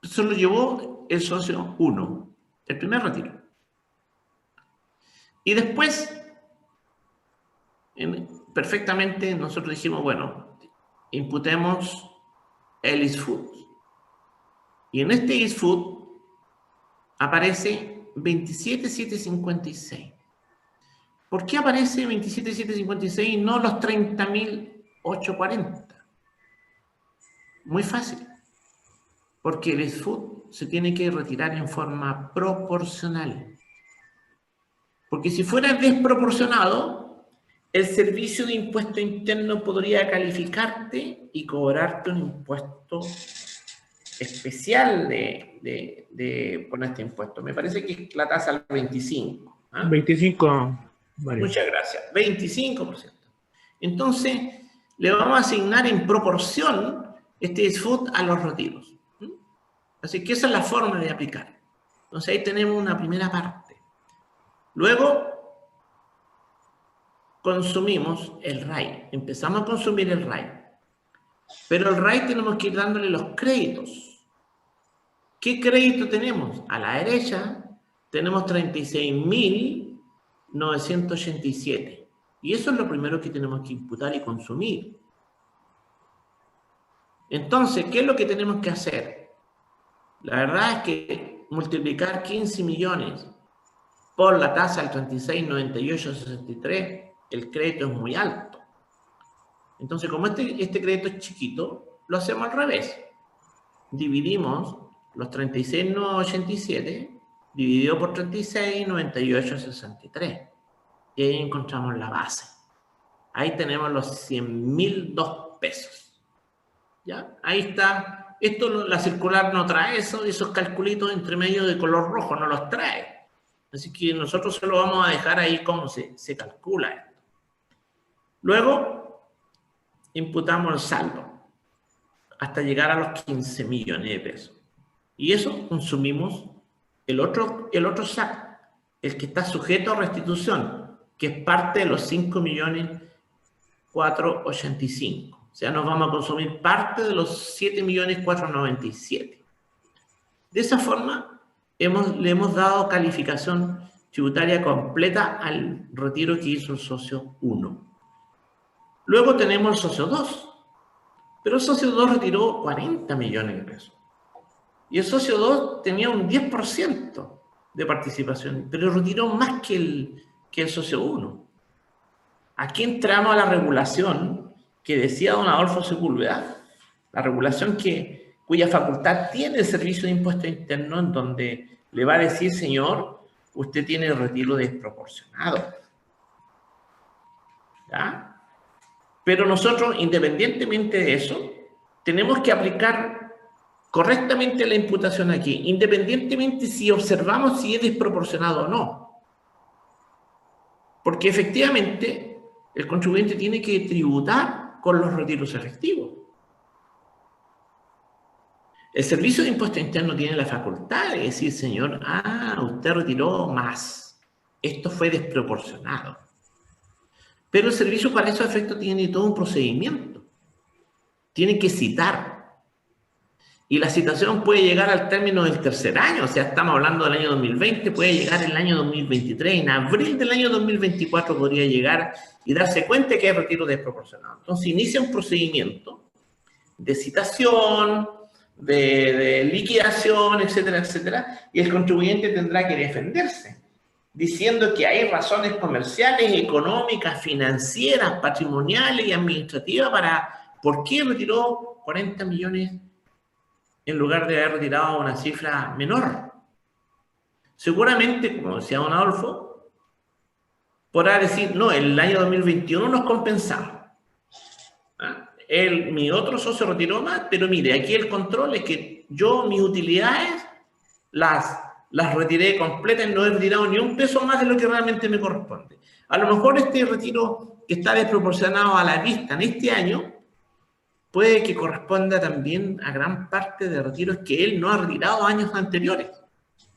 S2: Eso lo llevó el socio 1, el primer retiro. Y después, perfectamente, nosotros dijimos, bueno, imputemos el ISFUT. Y en este ISFUT aparece 27.756. ¿Por qué aparece 27.756 y no los 30.840? Muy fácil. Porque el ISFUT se tiene que retirar en forma proporcional. Porque si fuera desproporcionado, el Servicio de Impuesto Interno podría calificarte y cobrarte un impuesto especial por este impuesto. Me parece que es la tasa al 25%. ¿Ah?
S1: 25%. Vale.
S2: Muchas gracias. 25%. Entonces, le vamos a asignar en proporción este ISFUT a los retiros. Así que esa es la forma de aplicar. Entonces, ahí tenemos una primera parte. Luego, consumimos el RAI. Empezamos a consumir el RAI. Pero el RAI tenemos que ir dándole los créditos. ¿Qué crédito tenemos? A la derecha tenemos 36.987. Y eso es lo primero que tenemos que imputar y consumir. Entonces, ¿qué es lo que tenemos que hacer? La verdad es que multiplicar 15 millones por la tasa del 36.9863, el crédito es muy alto. Entonces, como este crédito es chiquito, lo hacemos al revés. Dividimos los 36.987 dividido por 36.9863. Y ahí encontramos la base. Ahí tenemos los 100.002 pesos. ¿Ya? Ahí está. La circular no trae esos calculitos entre medio de color rojo, no los trae. Así que nosotros se lo vamos a dejar ahí como se calcula esto. Luego, imputamos el saldo hasta llegar a los 15 millones de pesos. Y eso consumimos el otro SAC, el que está sujeto a restitución, que es parte de los 5.485.000. O sea, nos vamos a consumir parte de los 7.497.000. De esa forma, le hemos dado calificación tributaria completa al retiro que hizo el socio 1. Luego tenemos el socio 2. Pero el socio 2 retiró 40 millones de pesos. Y el socio 2 tenía un 10% de participación, pero retiró más que que el socio 1. Aquí entramos a la regulación que decía don Adolfo Sepúlveda, la regulación cuya facultad tiene el Servicio de Impuestos Internos, en donde le va a decir, señor, usted tiene el retiro desproporcionado. ¿Ya? Pero nosotros, independientemente de eso, tenemos que aplicar correctamente la imputación aquí, independientemente si observamos si es desproporcionado o no. Porque efectivamente el contribuyente tiene que tributar con los retiros efectivos. El Servicio de Impuestos Internos tiene la facultad de decir, señor, usted retiró más. Esto fue desproporcionado. Pero el servicio para esos efectos tiene todo un procedimiento. Tiene que citar. Y la citación puede llegar al término del tercer año, o sea, estamos hablando del año 2020, puede llegar el año 2023, en abril del año 2024 podría llegar y darse cuenta que hay retiro desproporcionado. Entonces inicia un procedimiento de citación, de liquidación, etcétera, etcétera, y el contribuyente tendrá que defenderse, diciendo que hay razones comerciales, económicas, financieras, patrimoniales y administrativas para por qué retiró 40 millones en lugar de haber retirado una cifra menor. Seguramente, como decía don Adolfo, podrá decir, no, el año 2021 nos compensaba. Mi otro socio retiró más, pero mire, aquí el control es que yo mis utilidades las retiré completas, no he retirado ni un peso más de lo que realmente me corresponde. A lo mejor este retiro que está desproporcionado a la vista en este año puede que corresponda también a gran parte de retiros que él no ha retirado años anteriores.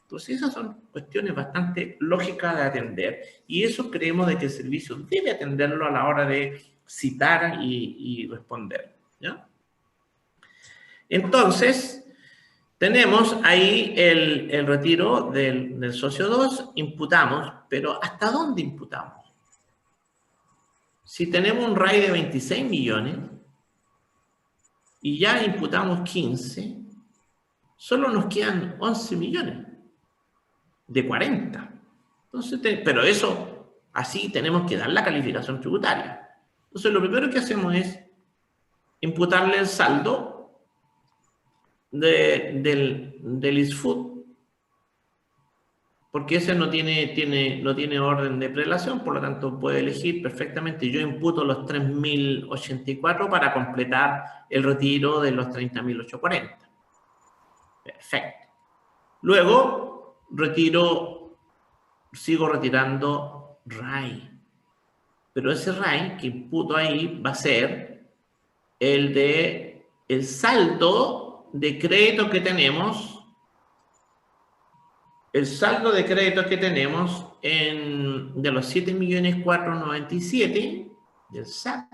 S2: Entonces esas son cuestiones bastante lógicas de atender y eso creemos de que el servicio debe atenderlo a la hora de citar y responder, ¿ya? Entonces, tenemos ahí el retiro del socio 2, imputamos, pero ¿hasta dónde imputamos? Si tenemos un RAI de 26 millones y ya imputamos 15, solo nos quedan 11 millones de 40. Entonces, pero eso, así tenemos que dar la calificación tributaria. Entonces, lo primero que hacemos es imputarle el saldo del ISFUT, porque ese no tiene orden de prelación, por lo tanto puede elegir perfectamente. Yo imputo los 3.084 para completar el retiro de los 30.840. Perfecto. Luego sigo retirando RAI. Pero ese RAI que imputo ahí va a ser el saldo de crédito que tenemos. El saldo de créditos que tenemos de los 7.497.000 del SAC,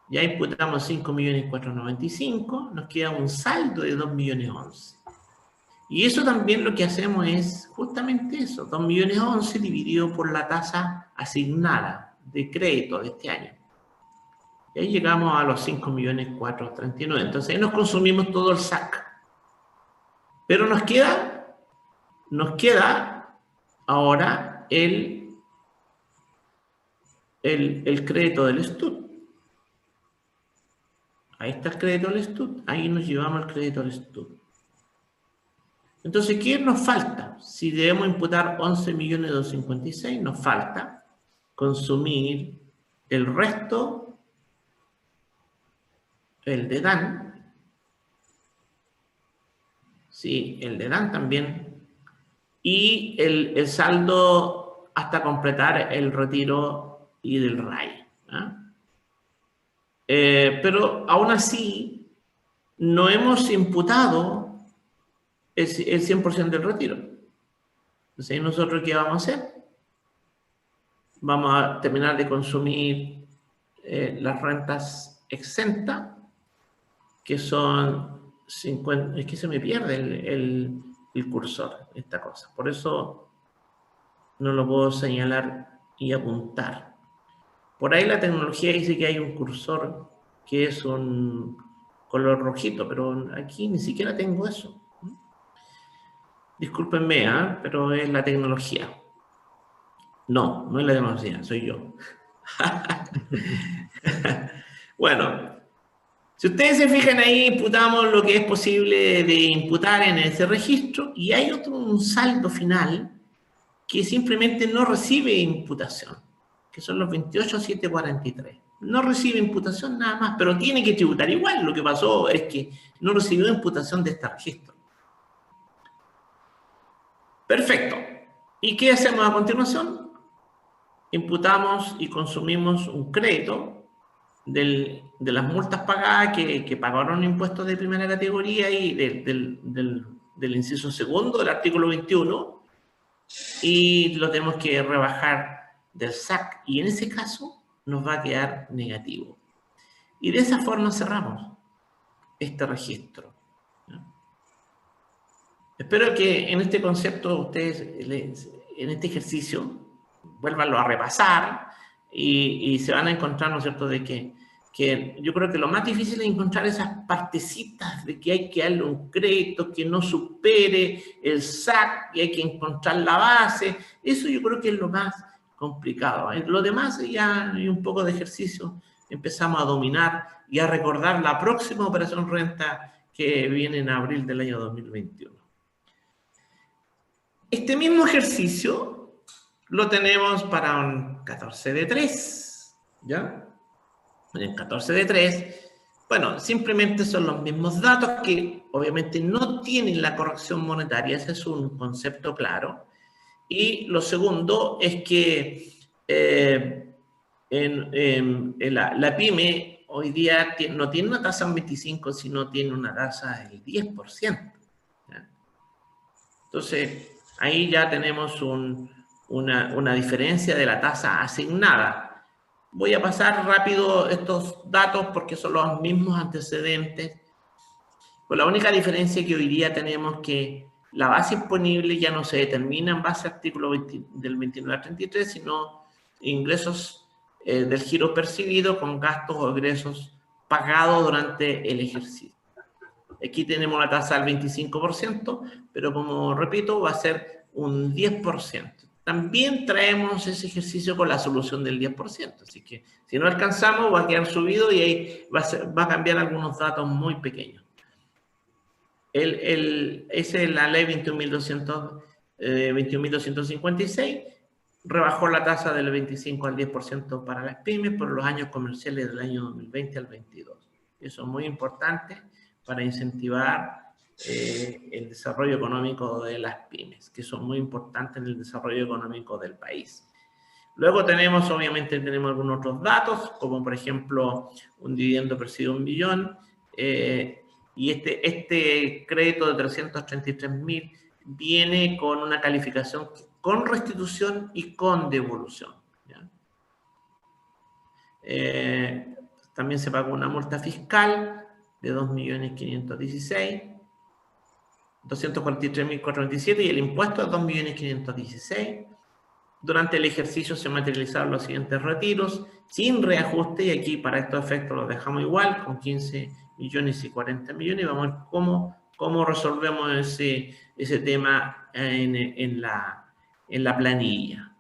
S2: ya imputamos 5.495.000, nos queda un saldo de 2.011.000. Y eso también lo que hacemos es justamente eso, 2.011.000 dividido por la tasa asignada de crédito de este año. Y ahí llegamos a los 5.439.000. Entonces ahí nos consumimos todo el SAC. Pero nos queda ahora el crédito del STUT. Ahí está el crédito del STUT. Ahí nos llevamos el crédito del STUT. Entonces, ¿qué nos falta? Si debemos imputar 11.256.000, nos falta consumir el resto, el de DAN. Sí, el de DAN también. Y el saldo hasta completar el retiro y del RAI. Pero aún así no hemos imputado el 100% del retiro. Entonces, ¿nosotros qué vamos a hacer? Vamos a terminar de consumir las rentas exentas, que son 50, es que se me pierde el cursor, esta cosa. Por eso no lo puedo señalar y apuntar. Por ahí la tecnología dice que hay un cursor que es un color rojito, pero aquí ni siquiera tengo eso. Discúlpenme, pero es la tecnología. No, no es la democracia, soy yo. Bueno, si ustedes se fijan ahí, imputamos lo que es posible de imputar en ese registro y hay un saldo final que simplemente no recibe imputación, que son los 28.743. No recibe imputación nada más, pero tiene que tributar igual. Lo que pasó es que no recibió imputación de este registro. Perfecto. ¿Y qué hacemos a continuación? Imputamos y consumimos un crédito de las multas pagadas que pagaron impuestos de primera categoría y del inciso segundo del artículo 21 y lo tenemos que rebajar del SAC y en ese caso nos va a quedar negativo. Y de esa forma cerramos este registro. Espero que en este concepto ustedes, en este ejercicio, vuélvanlo a repasar y se van a encontrar, ¿no es cierto?, de que yo creo que lo más difícil es encontrar esas partecitas de que hay que darle un crédito que no supere el SAC y hay que encontrar la base. Eso yo creo que es lo más complicado. Lo demás ya hay un poco de ejercicio, empezamos a dominar y a recordar la próxima operación renta que viene en abril del año 2021. Este mismo ejercicio lo tenemos para un 14 de 3, ¿ya? En el 14 de 3, bueno, simplemente son los mismos datos que obviamente no tienen la corrección monetaria, ese es un concepto claro. Y lo segundo es que la PYME hoy día no tiene una tasa del 25, sino tiene una tasa del 10%. ¿Ya? Entonces, ahí ya tenemos una diferencia de la tasa asignada. Voy a pasar rápido estos datos porque son los mismos antecedentes. Pues la única diferencia que hoy día tenemos que la base imponible ya no se determina en base al artículo 20, del 29 al 33, sino ingresos del giro percibido con gastos o ingresos pagados durante el ejercicio. Aquí tenemos la tasa del 25%, pero como repito, va a ser un 10%. También traemos ese ejercicio con la solución del 10%, así que si no alcanzamos va a quedar subido y ahí va a cambiar algunos datos muy pequeños. Esa es la ley 21.256, rebajó la tasa del 25 al 10% para las pymes por los años comerciales del año 2020 al 22. Eso es muy importante para incentivar el desarrollo económico de las pymes, que son muy importantes en el desarrollo económico del país. Luego tenemos, obviamente, algunos otros datos, como por ejemplo, un dividendo percibido 1 millón, y este crédito de 333.000 viene con una calificación con restitución y con devolución. ¿Ya? También se pagó una multa fiscal de 2.516.000, 243.427 y el impuesto de 2.516.000. Durante el ejercicio se materializaron los siguientes retiros sin reajuste y aquí para estos efectos los dejamos igual con 15 millones y 40 millones y vamos a ver cómo resolvemos ese tema en la planilla.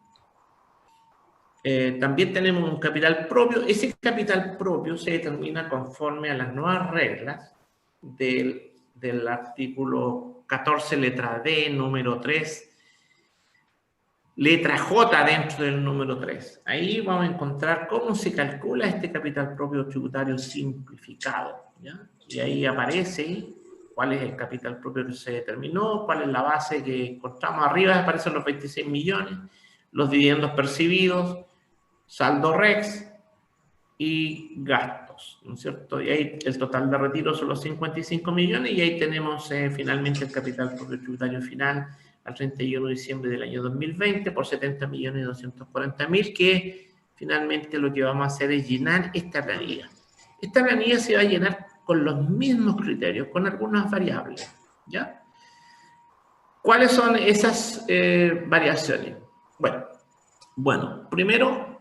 S2: También tenemos un capital propio. Ese capital propio se determina conforme a las nuevas reglas del artículo 14, letra D, número 3, letra J dentro del número 3. Ahí vamos a encontrar cómo se calcula este capital propio tributario simplificado, ¿ya? Y ahí aparece cuál es el capital propio que se determinó, cuál es la base que encontramos arriba, aparecen los 26 millones, los dividendos percibidos, saldo REX y gastos, ¿no es cierto? Y ahí el total de retiro son los 55 millones y ahí tenemos finalmente el capital propio tributario final al 31 de diciembre del año 2020 por 70.240.000, que finalmente lo que vamos a hacer es llenar esta planilla. Esta planilla se va a llenar con los mismos criterios, con algunas variables, ¿ya? ¿Cuáles son esas variaciones? Bueno, primero,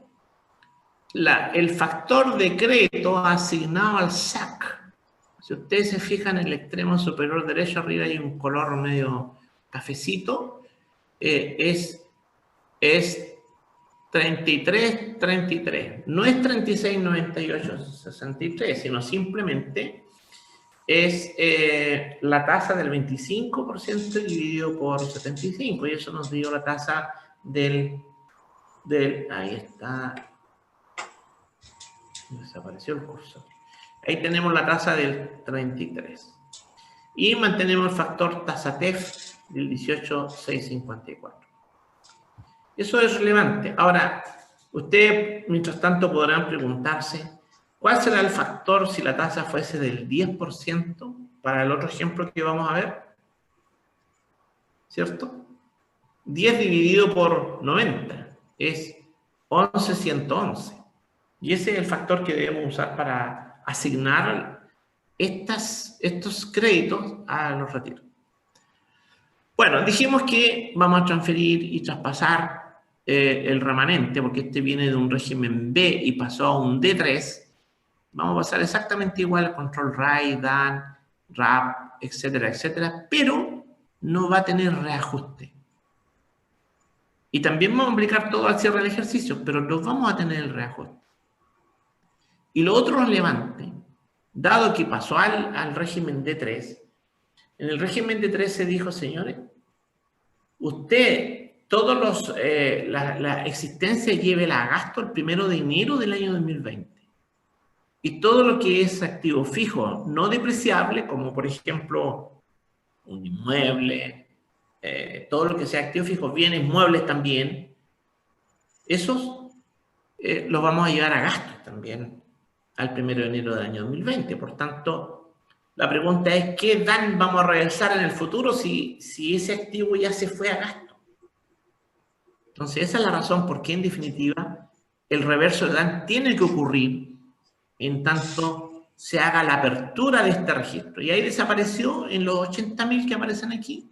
S2: el factor de crédito asignado al SAC. Si ustedes se fijan en el extremo superior derecho, arriba hay un color medio cafecito, es 33, 33. No es 36, 98, 63, sino simplemente es la tasa del 25% dividido por 75, y eso nos dio la tasa del ahí está, desapareció el cursor. Ahí tenemos la tasa del 33. Y mantenemos el factor tasa TEF del 18,654. Eso es relevante. Ahora, ustedes, mientras tanto, podrán preguntarse, ¿cuál será el factor si la tasa fuese del 10% para el otro ejemplo que vamos a ver? ¿Cierto? 10 dividido por 90 es 11,111. Y ese es el factor que debemos usar para asignar estos créditos a los retiros. Bueno, dijimos que vamos a transferir y traspasar el remanente, porque este viene de un régimen B y pasó a un D3. Vamos a pasar exactamente igual al control RAI, DAN, RAP, etcétera, etcétera, pero no va a tener reajuste. Y también vamos a aplicar todo al cierre del ejercicio, pero no vamos a tener el reajuste. Y lo otro relevante, dado que pasó al régimen D3, en el régimen D3 se dijo, señores, usted, la existencia llévela a gasto el 1 de enero del año 2020. Y todo lo que es activo fijo, no depreciable, como por ejemplo un inmueble, todo lo que sea activo fijo, bienes muebles también, esos los vamos a llevar a gasto también al 1 de enero del año 2020. Por tanto, la pregunta es, ¿qué DAN vamos a reversar en el futuro si ese activo ya se fue a gasto? Entonces, esa es la razón por qué, en definitiva, el reverso de DAN tiene que ocurrir en tanto se haga la apertura de este registro. Y ahí desapareció, en los 80.000 que aparecen aquí,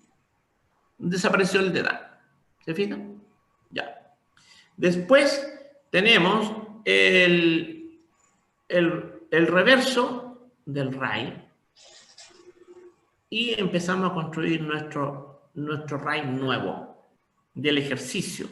S2: desapareció el de DAN. ¿Se fijan? Ya. Después tenemos el reverso del RAI y empezamos a construir nuestro RAI nuevo del ejercicio.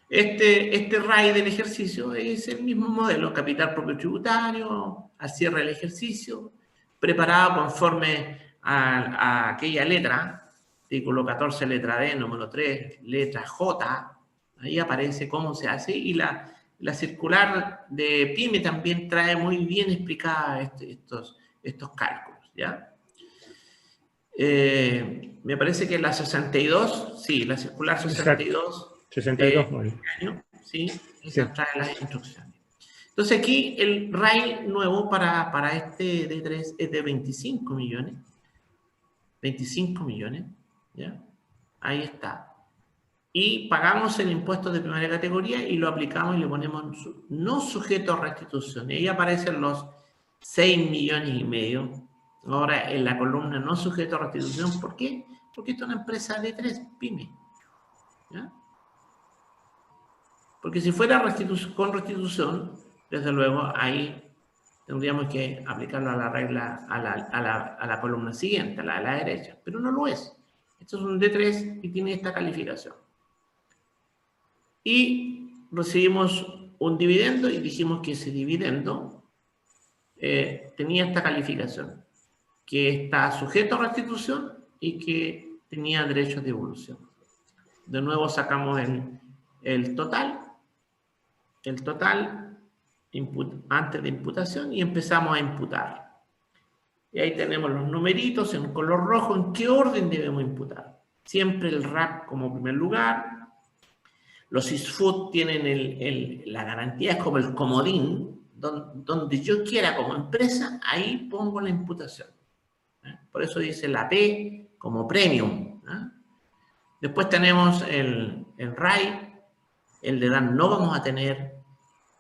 S2: Este RAI del ejercicio es el mismo modelo, capital propio tributario, al cierre del ejercicio, preparado conforme a aquella letra, artículo 14, letra D, número 3, letra J, ahí aparece cómo se hace, y la circular de PYME también trae muy bien explicadas estos cálculos, ¿ya? Me parece que la 62, sí, la circular 62.
S1: 62, bueno.
S2: Sí, esa trae las instrucciones. Entonces aquí el RAI nuevo para este D3 es de 25 millones. 25 millones, ¿ya? Ahí está. Y pagamos el impuesto de primaria categoría y lo aplicamos y le ponemos no sujeto a restitución. Y ahí aparecen los 6,5 millones. Ahora en la columna no sujeto a restitución. ¿Por qué? Porque esto es una empresa D3, PYME, ¿ya? Porque si fuera con restitución, desde luego ahí tendríamos que aplicarlo a la regla, a la columna siguiente, a la derecha. Pero no lo es. Esto es un D3 y tiene esta calificación. Y recibimos un dividendo y dijimos que ese dividendo tenía esta calificación, que está sujeto a restitución y que tenía derechos de devolución. De nuevo sacamos el total antes de imputación y empezamos a imputar. Y ahí tenemos los numeritos en color rojo, en qué orden debemos imputar. Siempre el RAP como primer lugar. Los ISFUT tienen la garantía, es como el comodín, donde yo quiera como empresa, ahí pongo la imputación. Por eso dice la P como premium. Después tenemos el RAI, el de DAN no vamos a tener.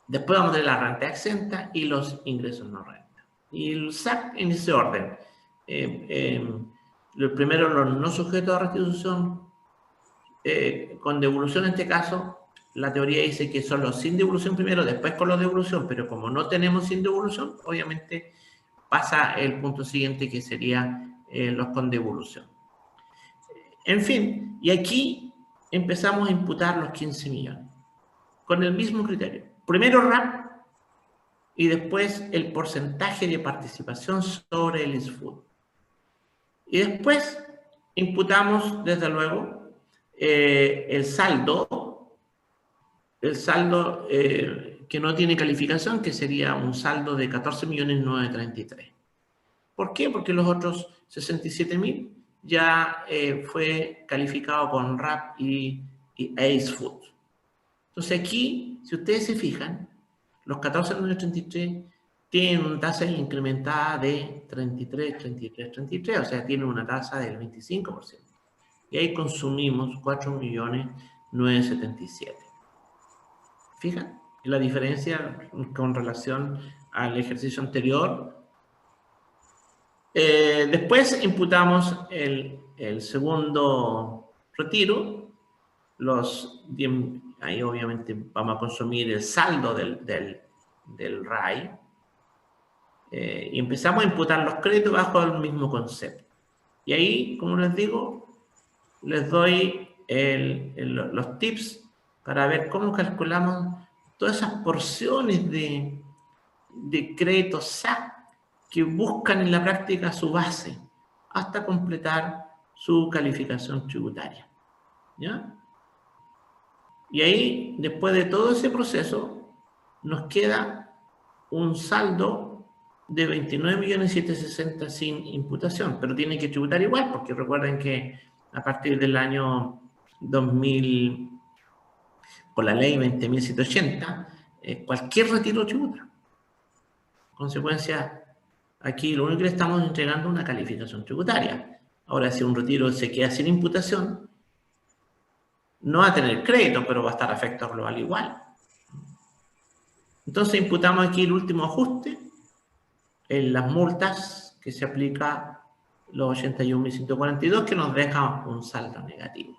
S2: Después vamos a tener la renta exenta y los ingresos no renta. Y el SAC en ese orden. Lo primero, los no sujetos a restitución, con devolución en este caso, la teoría dice que son los sin devolución primero, después con los de devolución, pero como no tenemos sin devolución, obviamente pasa el punto siguiente que sería los con devolución. En fin, y aquí empezamos a imputar los 15 millones. con el mismo criterio. Primero RAP y después el porcentaje de participación sobre el ISFUD. Y después imputamos, desde luego, el saldo que no tiene calificación, que sería un saldo de 14.933.000. ¿Por qué? Porque los otros 67.000 ya fue calificado con RAP y ACE-Food. Entonces aquí, si ustedes se fijan, los 14.933 tienen una tasa incrementada de 33, 33, 33, o sea, tienen una tasa del 25%. Y ahí consumimos 4.977.000. ¿Fijan? La diferencia con relación al ejercicio anterior. Después imputamos el segundo retiro. Ahí obviamente vamos a consumir el saldo del RAI. Y empezamos a imputar los créditos bajo el mismo concepto. Y ahí, como les digo, les doy los tips para ver cómo calculamos todas esas porciones de créditos SAC que buscan en la práctica su base hasta completar su calificación tributaria. ¿Ya? Y ahí, después de todo ese proceso, nos queda un saldo de 29.760.000 sin imputación, pero tiene que tributar igual, porque recuerden que a partir del año 2000, con la ley 20.780, cualquier retiro tributa. Consecuencia, aquí lo único que le estamos entregando es una calificación tributaria. Ahora, si un retiro se queda sin imputación, no va a tener crédito, pero va a estar a efecto global igual. Entonces imputamos aquí el último ajuste en las multas que se aplica los 81.142, que nos deja un saldo negativo.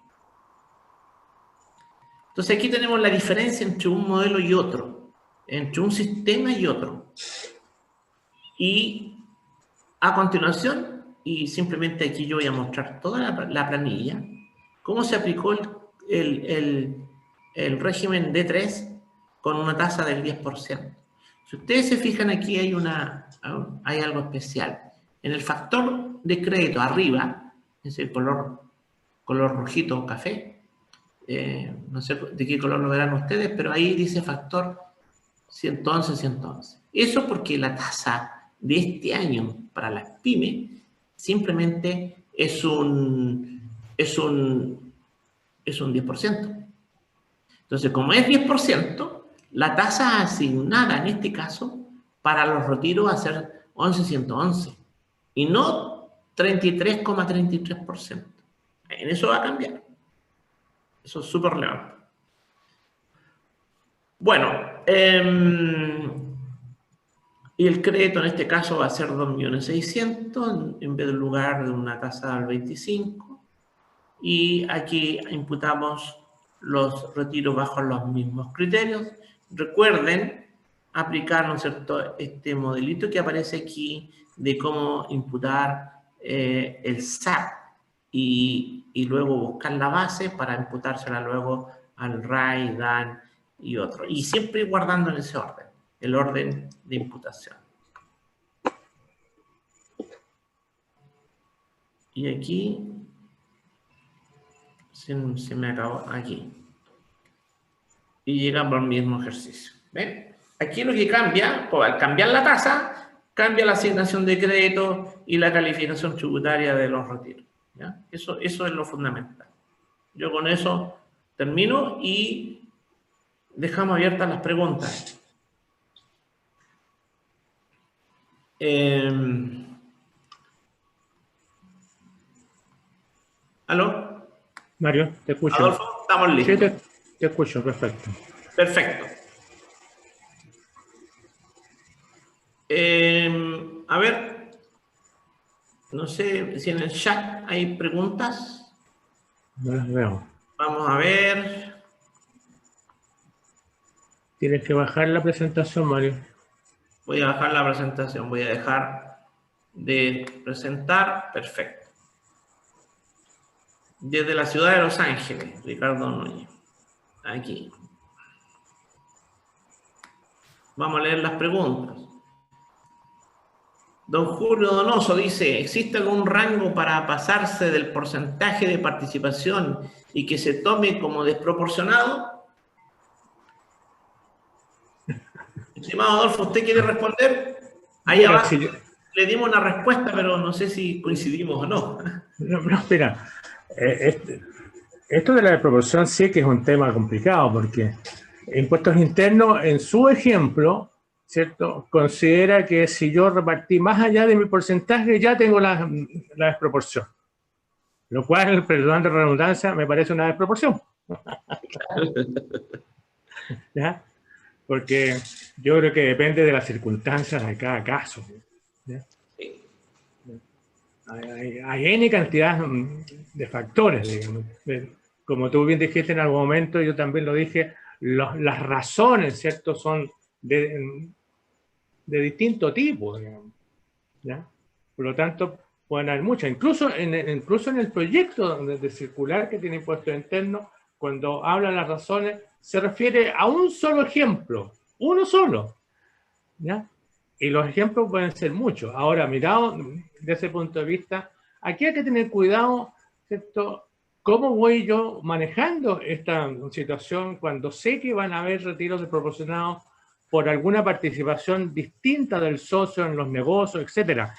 S2: Entonces aquí tenemos la diferencia entre un modelo y otro, entre un sistema y otro. Y a continuación, y simplemente aquí yo voy a mostrar toda la planilla, cómo se aplicó el régimen D3 con una tasa del 10%. Si ustedes se fijan aquí hay algo especial. En el factor de crédito arriba, es el color rojito o café, no sé de qué color lo verán ustedes, pero ahí dice factor 111, 111. Eso porque la tasa de este año para las pymes simplemente es un 10%. Entonces, como es 10%, la tasa asignada en este caso para los retiros va a ser 11.111 y no 33,33%. En eso va a cambiar. Eso es súper relevante. Bueno, y el crédito en este caso va a ser 2.600.000 en vez del lugar de una tasa del 25%. Y aquí imputamos los retiros bajo los mismos criterios. Recuerden aplicar, ¿no es cierto?, este modelito que aparece aquí de cómo imputar el SAC y luego buscar la base para imputársela luego al RAI, DAN y otro. Y siempre guardando en ese orden, el orden de imputación. Y aquí se me acabó aquí. Y llegamos al mismo ejercicio. ¿Ven? Aquí lo que cambia, al cambiar la tasa, cambia la asignación de crédito y la calificación tributaria de los retiros. ¿Ya? Eso es lo fundamental. Yo con eso termino y dejamos abiertas las preguntas. ¿Aló?
S1: Mario, te escucho.
S2: Adolfo, estamos listos.
S1: Sí, te escucho, perfecto.
S2: Perfecto. A ver, no sé si en el chat hay preguntas.
S1: No las veo.
S2: Vamos a ver.
S1: Tienes que bajar la presentación, Mario.
S2: Voy a bajar la presentación. Voy a dejar de presentar. Perfecto. Desde la ciudad de Los Ángeles, Ricardo Núñez. Aquí. Vamos a leer las preguntas. Don Julio Donoso dice, ¿existe algún rango para pasarse del porcentaje de participación y que se tome como desproporcionado? Estimado Adolfo, ¿usted quiere responder? Ahí
S1: Mira,
S2: abajo le dimos una respuesta, pero no sé si coincidimos o no.
S1: Mira, esto de la desproporción sí que es un tema complicado, porque impuestos internos, en su ejemplo, ¿cierto?, considera que si yo repartí más allá de mi porcentaje, ya tengo la desproporción. Lo cual, perdón de redundancia, me parece una desproporción. ¿Ya? Porque yo creo que depende de las circunstancias de cada caso. ¿Ya? Hay N cantidad de factores, digamos. Como tú bien dijiste en algún momento, yo también lo dije, las razones, ¿cierto?, son de distinto tipo, digamos, ¿ya? Por lo tanto, pueden haber muchas. Incluso en el proyecto de circular que tiene impuesto interno, cuando habla de las razones, se refiere a un solo ejemplo, uno solo, ¿ya? Y los ejemplos pueden ser muchos. Ahora, mirado desde ese punto de vista, aquí hay que tener cuidado, ¿cierto? ¿Cómo voy yo manejando esta situación cuando sé que van a haber retiros desproporcionados por alguna participación distinta del socio en los negocios, etcétera?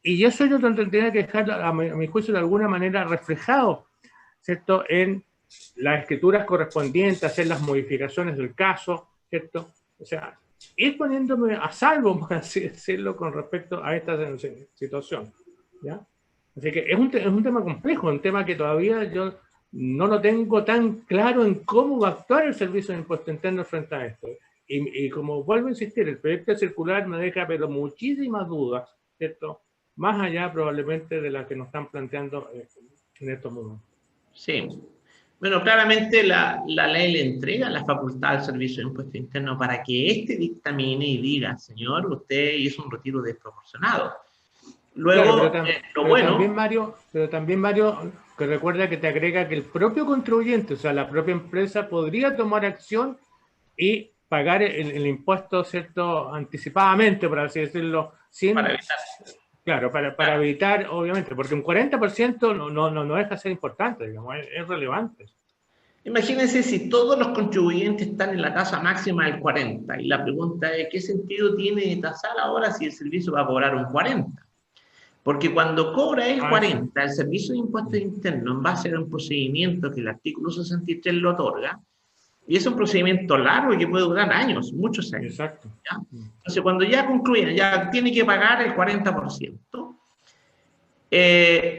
S1: Y eso yo tendría que dejar, a mi juicio, de alguna manera reflejado, ¿cierto?, en las escrituras correspondientes, hacer las modificaciones del caso, ¿cierto? O sea, ir poniéndome a salvo, por así decirlo, con respecto a esta situación, ¿ya? Así que es un tema complejo, un tema que todavía yo no lo tengo tan claro en cómo va a actuar el Servicio de Impuesto Interno frente a esto. Y como vuelvo a insistir, el proyecto circular me deja pero muchísimas dudas, ¿cierto?, más allá probablemente de las que nos están planteando en estos momentos.
S2: Sí. Bueno, claramente la ley le entrega la facultad al Servicio de Impuesto Interno para que éste dictamine y diga, señor, usted hizo un retiro desproporcionado. Luego,
S1: claro,
S2: lo bueno...
S1: también, Mario, que recuerda que te agrega que el propio contribuyente, o sea, la propia empresa, podría tomar acción y pagar el impuesto, ¿cierto?, anticipadamente, por así decirlo, sin...
S2: Para evitar.
S1: Claro, para evitar, obviamente, porque un 40% no deja de ser importante, digamos, es relevante.
S2: Imagínense si todos los contribuyentes están en la tasa máxima del 40, y la pregunta es, ¿qué sentido tiene tasar ahora si el servicio va a cobrar un 40? Porque cuando cobra el 40, el Servicio de Impuestos Internos, en base a un procedimiento que el artículo 63 lo otorga, y es un procedimiento largo y que puede durar años, muchos años.
S1: Exacto.
S2: ¿Ya? Entonces, cuando ya concluyen, ya tiene que pagar el 40%,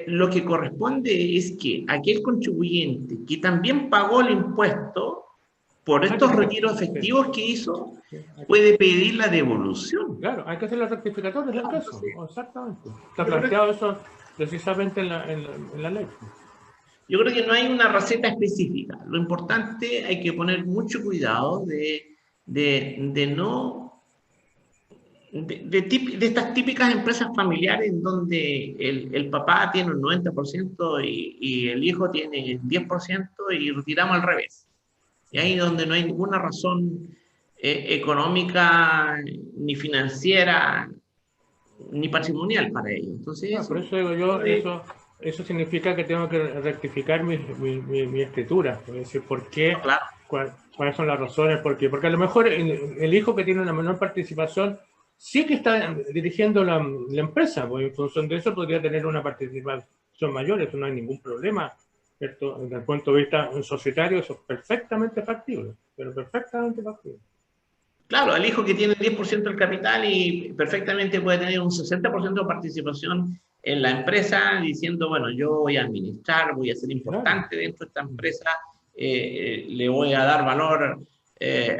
S2: lo que corresponde es que aquel contribuyente que también pagó el impuesto por estos retiros efectivos que hizo, puede pedir la devolución.
S1: Claro, hay que hacer la rectificatoria en el caso. Exactamente. Está planteado eso precisamente en la ley.
S2: Yo creo que no hay una receta específica. Lo importante, hay que poner mucho cuidado de estas típicas empresas familiares en donde el papá tiene un 90% y el hijo tiene 10% y retiramos al revés. Y ahí donde no hay ninguna razón económica, ni financiera, ni patrimonial para ello. Entonces,
S1: por eso digo yo, eso significa que tengo que rectificar mi escritura. Es decir, ¿por qué?
S2: Claro.
S1: ¿Cuáles son las razones? ¿Por qué? Porque a lo mejor el hijo que tiene una menor participación sí que está dirigiendo la empresa, pues en función de eso podría tener una participación mayor, eso no hay ningún problema, ¿cierto? Desde el punto de vista societario eso es perfectamente factible, pero perfectamente factible.
S2: Claro, el hijo que tiene 10% del capital y perfectamente puede tener un 60% de participación en la empresa diciendo, bueno, yo voy a administrar, voy a ser importante dentro de esta empresa, le voy a dar valor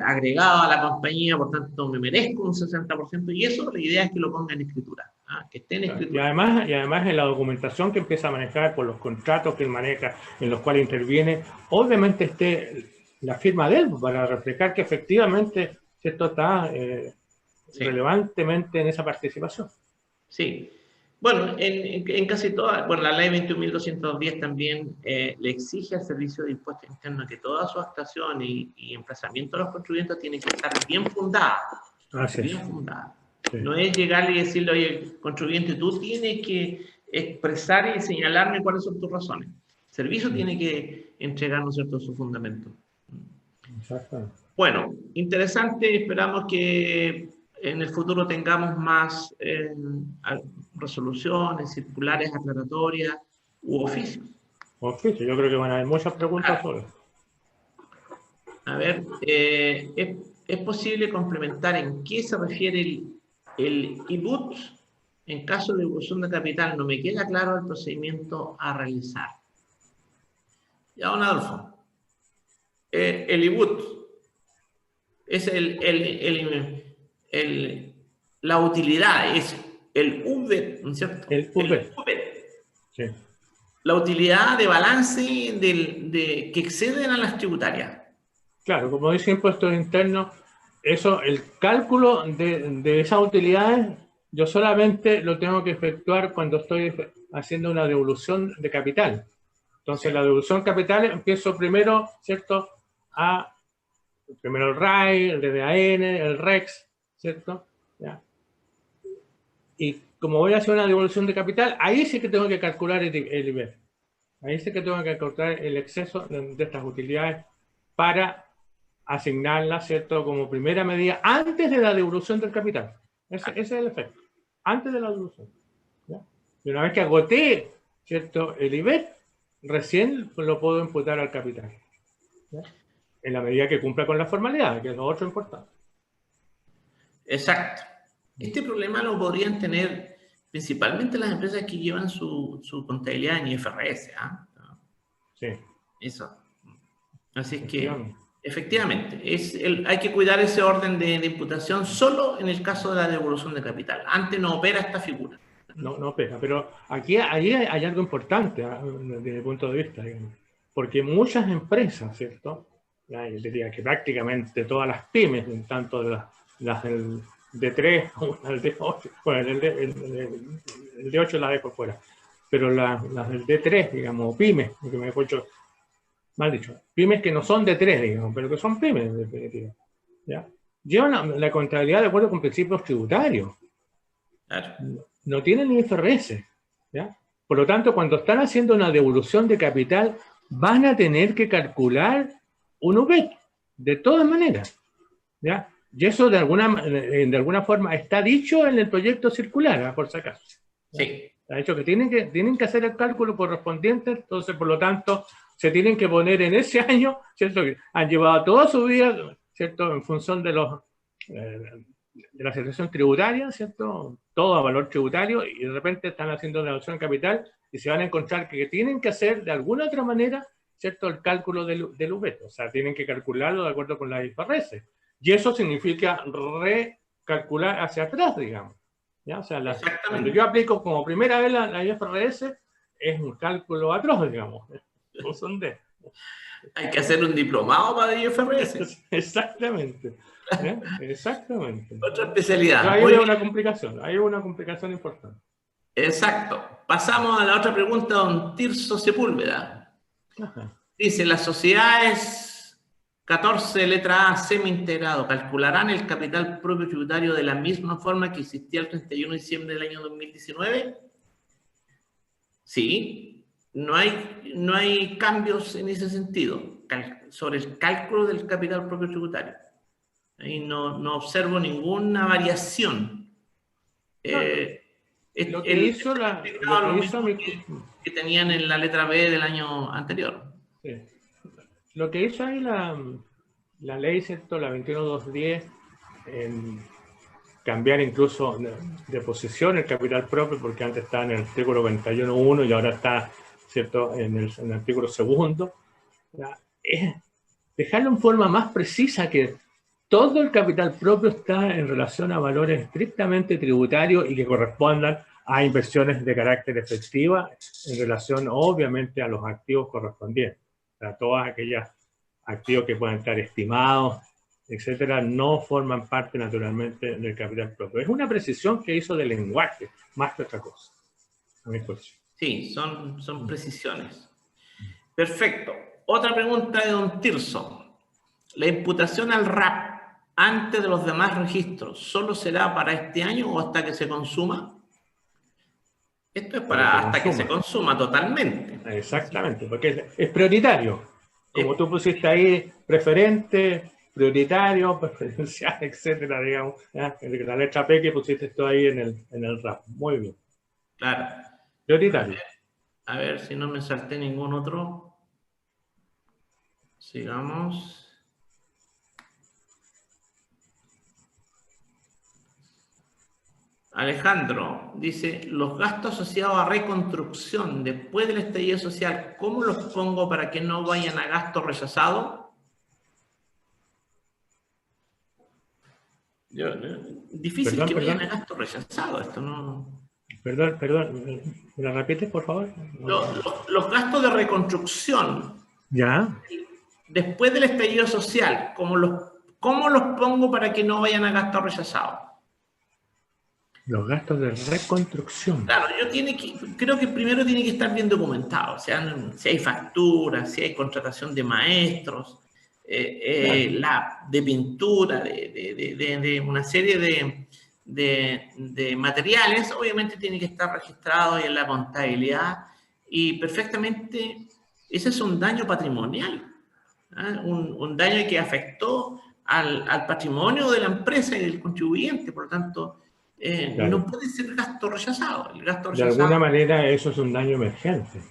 S2: agregado a la compañía, por tanto me merezco un 60%, y eso la idea es que lo ponga en escritura, que esté en escritura.
S1: Y además en la documentación que empieza a manejar, por los contratos que él maneja, en los cuales interviene, obviamente esté la firma de él para reflejar que efectivamente esto está relevantemente en esa participación.
S2: Sí. Bueno, en casi todas, bueno, la ley 21.210 también le exige al Servicio de Impuestos Internos que toda su actuación y emplazamiento de los contribuyentes tiene que estar bien fundada.
S1: Así es.
S2: Bien fundada.
S1: Sí.
S2: No es llegar y decirle, oye, contribuyente, tú tienes que expresar y señalarme cuáles son tus razones. El servicio tiene que entregar, ¿no es cierto?, su fundamento.
S1: Exactamente.
S2: Bueno, interesante. Esperamos que en el futuro tengamos más resoluciones, circulares aclaratorias u oficios.
S1: Oficio, yo creo que van a haber muchas preguntas sobre eso.
S2: A ver, ¿es posible complementar en qué se refiere el IBUT en caso de devolución de capital? No me queda claro el procedimiento a realizar. Ya, don Adolfo. El IBUT es la utilidad, es el UVET, ¿no es cierto?
S1: El UVET. Sí.
S2: La utilidad de balance que exceden a las tributarias.
S1: Claro, como dice impuestos internos, eso, el cálculo de esas utilidades, yo solamente lo tengo que efectuar cuando estoy haciendo una devolución de capital. Entonces, la devolución de capital empiezo primero, ¿cierto? Primero el RAI, el DDAN, el REX, ¿cierto? ¿Ya? Y como voy a hacer una devolución de capital, ahí sí que tengo que calcular el IBER. Ahí sí que tengo que calcular el exceso de estas utilidades para asignarla, ¿cierto?, como primera medida antes de la devolución del capital. Ese es el efecto. Antes de la devolución. ¿Ya? Y una vez que agoté, ¿cierto?, el IBET, recién lo puedo imputar al capital. ¿Ya? En la medida que cumpla con la formalidad, que es lo otro importante.
S2: Exacto. Este problema lo podrían tener principalmente las empresas que llevan su contabilidad en IFRS. ¿Ah?
S1: Sí.
S2: Eso. Así es que, efectivamente, hay que cuidar ese orden de imputación solo en el caso de la devolución de capital. Antes no opera esta figura.
S1: No pega, pero ahí hay algo importante desde mi punto de vista, digamos, porque muchas empresas, ¿cierto? Yo diría que prácticamente todas las pymes, tanto las del D3 como las del D8, bueno, el D8 la dejo fuera, pero las del D3, digamos, pymes, porque me he hecho mal dicho, pymes que no son D3, digamos, pero que son pymes, en definitiva, ¿ya? Llevan la contabilidad de acuerdo con principios tributarios.
S2: Claro.
S1: No tienen IFRS, ¿ya? Por lo tanto, cuando están haciendo una devolución de capital, van a tener que calcular un UVET, de todas maneras, ¿ya? Y eso de alguna forma está dicho en el proyecto circular, por si acaso. ¿Ya?
S2: Sí.
S1: Ha dicho que tienen que hacer el cálculo correspondiente, entonces, por lo tanto, se tienen que poner en ese año, ¿cierto? Que han llevado toda su vida, ¿cierto?, en función de la situación tributaria, ¿cierto? Todo a valor tributario, y de repente están haciendo una devolución de capital y se van a encontrar que tienen que hacer de alguna otra manera, ¿cierto?, el cálculo del UVET. O sea, tienen que calcularlo de acuerdo con la IFRS. Y eso significa recalcular hacia atrás, digamos. ¿Ya? O sea, cuando yo aplico como primera vez la IFRS, es un cálculo atroz, digamos.
S2: Hay que hacer un diplomado para IFRS.
S1: Exactamente. ¿Eh? Exactamente.
S2: Otra especialidad.
S1: Ahí veo una complicación importante.
S2: Exacto. Pasamos a la otra pregunta, don Tirso Sepúlveda.
S1: Ajá.
S2: Dice, las sociedades 14, letra A, semi-integrado, ¿calcularán el capital propio tributario de la misma forma que existía el 31 de diciembre del año 2019? Sí. No hay cambios en ese sentido sobre el cálculo del capital propio tributario. Ahí no observo ninguna variación.
S1: Lo que hizo
S2: que tenían en la letra B del año anterior.
S1: Sí. Lo que hizo ahí la ley, ¿cierto?, la 21210, en cambiar incluso de posición el capital propio, porque antes estaba en el artículo 21.1 y ahora está, ¿cierto?, en el artículo 2, es dejarlo en forma más precisa, que todo el capital propio está en relación a valores estrictamente tributarios y que correspondan a inversiones de carácter efectiva en relación, obviamente, a los activos correspondientes. O sea, todas aquellas activos que puedan estar estimados, etcétera, no forman parte naturalmente del capital propio. Es una precisión que hizo del lenguaje, más que otra cosa.
S2: Sí, son precisiones. Perfecto. Otra pregunta de don Tirso. La imputación al RAP antes de los demás registros, ¿solo será para este año o hasta que se consuma? Esto es para hasta que se consuma totalmente.
S1: Exactamente, porque es prioritario. Como
S2: Sí.
S1: tú pusiste ahí, preferente, prioritario, preferencial, etcétera, digamos. ¿Ya? La letra P que pusiste tú ahí en el RAP. Muy bien.
S2: Claro.
S1: Prioritario.
S2: A ver si no me salté ningún otro. Sigamos. Alejandro dice, los gastos asociados a reconstrucción después del estallido social, ¿cómo los pongo para que no vayan a gasto rechazado? Difícil que vayan a gasto rechazado, esto no...
S1: Perdón, ¿me la repites, por favor?
S2: Los gastos de reconstrucción
S1: Ya.
S2: después del estallido social, ¿cómo los pongo para que no vayan a gasto rechazado?
S1: Los gastos de reconstrucción.
S2: Claro, creo que primero tiene que estar bien documentado, o sea, si hay facturas, si hay contratación de maestros, de pintura, de una serie de materiales, obviamente tiene que estar registrado en la contabilidad y perfectamente ese es un daño patrimonial, ¿eh? Un daño que afectó al patrimonio de la empresa y del contribuyente, por lo tanto...
S1: Claro.
S2: no puede ser gasto rechazado. El gasto
S1: De
S2: rechazado
S1: alguna manera eso es un daño emergente.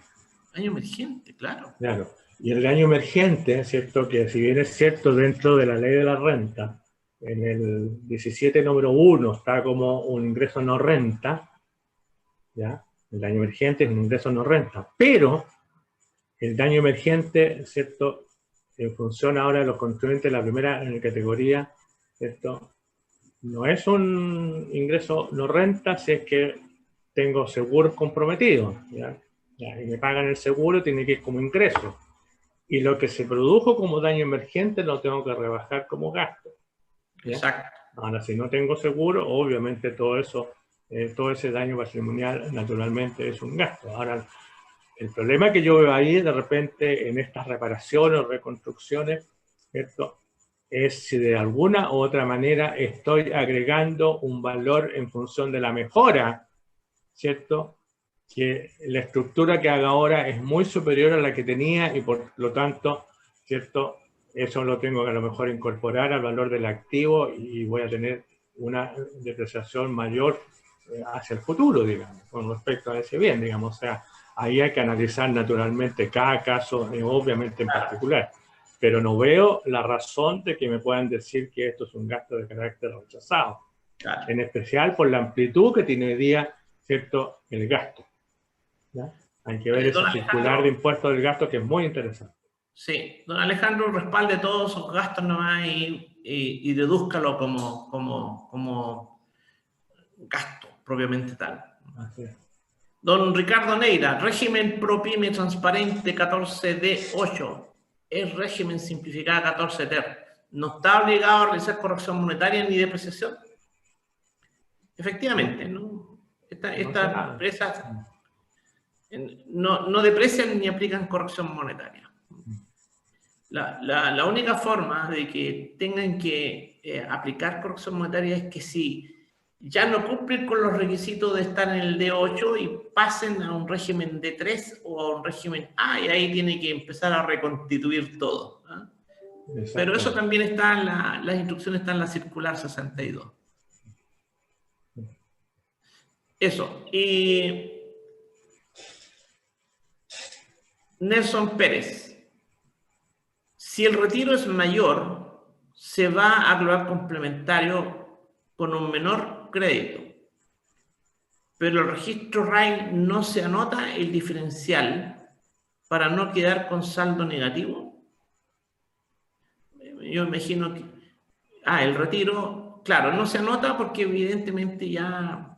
S2: daño emergente, claro.
S1: Claro. Y el daño emergente, ¿cierto? Que si bien es cierto dentro de la ley de la renta, en el 17 número 1 está como un ingreso no renta, ¿ya? El daño emergente es un ingreso no renta, pero el daño emergente, ¿cierto? En función ahora de los contribuyentes de la primera categoría, ¿cierto? No es un ingreso no renta si es que tengo seguros comprometidos, ¿ya? Ya, y me pagan el seguro, tiene que ir como ingreso. Y lo que se produjo como daño emergente lo tengo que rebajar como gasto, ¿ya?
S2: Exacto.
S1: Ahora, si no tengo seguro, obviamente todo eso, todo ese daño patrimonial naturalmente es un gasto. Ahora, el problema que yo veo ahí de repente en estas reparaciones o reconstrucciones, ¿cierto? Es si de alguna u otra manera estoy agregando un valor en función de la mejora, ¿cierto? Que la estructura que haga ahora es muy superior a la que tenía y por lo tanto, ¿cierto? Eso lo tengo que a lo mejor incorporar al valor del activo y voy a tener una depreciación mayor hacia el futuro, digamos, con respecto a ese bien, digamos. O sea, ahí hay que analizar naturalmente cada caso, obviamente en particular. Pero no veo la razón de que me puedan decir que esto es un gasto de carácter rechazado. Claro. En especial por la amplitud que tiene hoy día, ¿cierto?, el gasto. ¿Ya? Hay que ver ese circular de impuestos del gasto que es muy interesante.
S2: Sí, don Alejandro, respalde todos esos gastos nomás y dedúzcalo como gasto propiamente tal.
S1: Así es.
S2: Don Ricardo Neira, régimen ProPyme transparente 14D8, es régimen simplificado 14TER. ¿No está obligado a realizar corrección monetaria ni depreciación? Efectivamente, ¿no? Estas empresas no deprecian ni aplican corrección monetaria. La única forma de que tengan que aplicar corrección monetaria es que si ya no cumplen con los requisitos de estar en el D8 y pasen a un régimen D3 o a un régimen A, y ahí tiene que empezar a reconstituir todo, ¿eh? Pero eso también está en las instrucciones, está en la circular 62. Eso. Y Nelson Pérez. Si el retiro es mayor, se va a global complementario con un menor crédito. Pero el registro RAI no se anota el diferencial para no quedar con saldo negativo. Yo imagino que... el retiro, claro, no se anota porque evidentemente ya...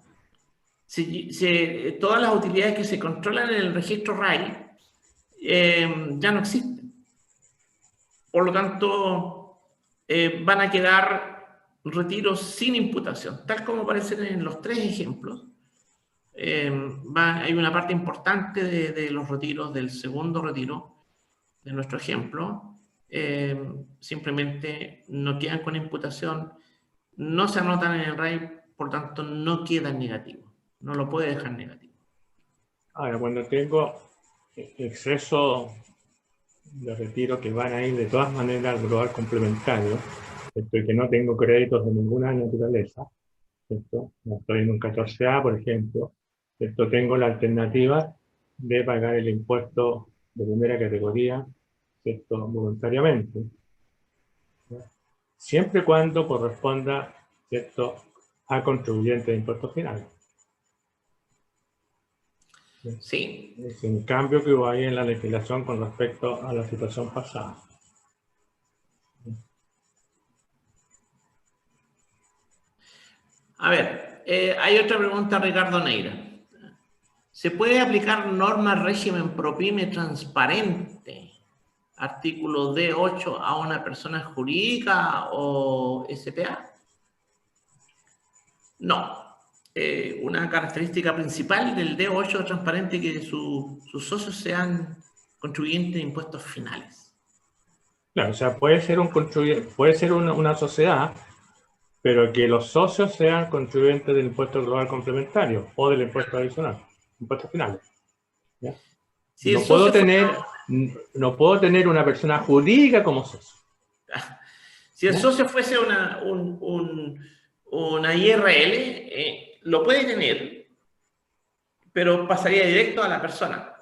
S2: todas las utilidades que se controlan en el registro RAI ya no existen. Por lo tanto, van a quedar retiros sin imputación, tal como aparecen en los tres ejemplos. Hay una parte importante de los retiros del segundo retiro de nuestro ejemplo simplemente no quedan con imputación, no se anotan en el RAI, por tanto no quedan negativos, no lo puede dejar negativo.
S1: Ahora, cuando tengo exceso de retiro que van a ir de todas maneras al global complementario, y que no tengo créditos de ninguna naturaleza, ¿cierto? No estoy en un 14A, por ejemplo, ¿cierto? Tengo la alternativa de pagar el impuesto de primera categoría, ¿cierto? Voluntariamente, ¿ya? Siempre y cuando corresponda, ¿cierto?, a contribuyente de impuestos finales.
S2: Sí.
S1: Es un cambio que hubo ahí en la legislación con respecto a la situación pasada.
S2: A ver, hay otra pregunta, Ricardo Neira. ¿Se puede aplicar norma régimen ProPyme transparente, artículo D8, a una persona jurídica o SPA? No. Una característica principal del D8 transparente es que sus socios sean contribuyentes de impuestos finales.
S1: Claro, o sea, puede ser puede ser una sociedad, pero que los socios sean contribuyentes del impuesto global complementario o del impuesto adicional, impuestos finales, ¿ya?
S2: Si el
S1: No
S2: socio
S1: puedo tener una persona jurídica como socio.
S2: Si el
S1: ¿Ya?
S2: socio fuese una IRL, lo puede tener, pero pasaría directo a la persona.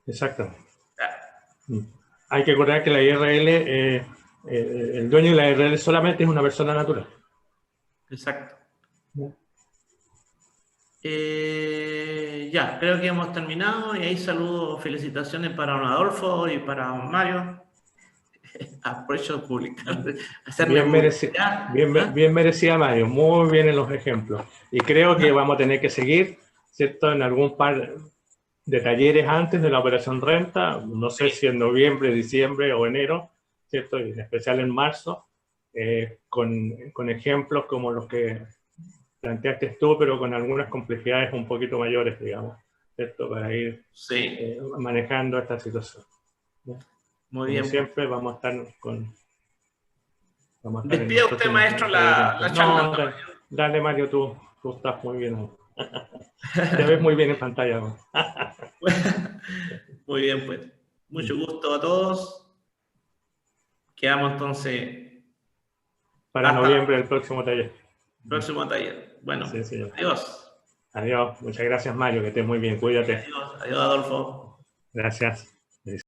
S1: Exactamente.
S2: Ah,
S1: Hay que acordar que la IRL, el dueño de la IRL solamente es una persona natural.
S2: exacto.
S1: ¿Ya?
S2: Ya, creo que hemos terminado y ahí saludos, felicitaciones para don Adolfo y para don Mario. Aprovecho de publicar, hacerme publicidad.
S1: Bien merecida, Mario. Muy bien en los ejemplos. Y creo que vamos a tener que seguir, ¿cierto?, en algún par de talleres antes de la operación renta. No sé si en noviembre, diciembre o enero, ¿cierto? Y en especial en marzo, con ejemplos como los que planteaste tú, pero con algunas complejidades un poquito mayores, digamos, ¿cierto? Para ir manejando esta situación, ¿no?
S2: Muy
S1: Como
S2: bien.
S1: siempre, vamos a estar en
S2: Despide
S1: los
S2: usted,
S1: próximos
S2: maestro, la charla.
S1: No, dale, Mario, tú estás muy bien. Te ves muy bien en pantalla, ¿no?
S2: Muy bien, pues. Mucho gusto a todos. Quedamos entonces
S1: Para
S2: hasta
S1: noviembre el próximo taller.
S2: el próximo taller. Bueno,
S1: Sí, señor.
S2: adiós.
S1: Adiós. Muchas gracias, Mario. Que estés muy bien. Cuídate.
S2: Adiós, Adolfo.
S1: Gracias.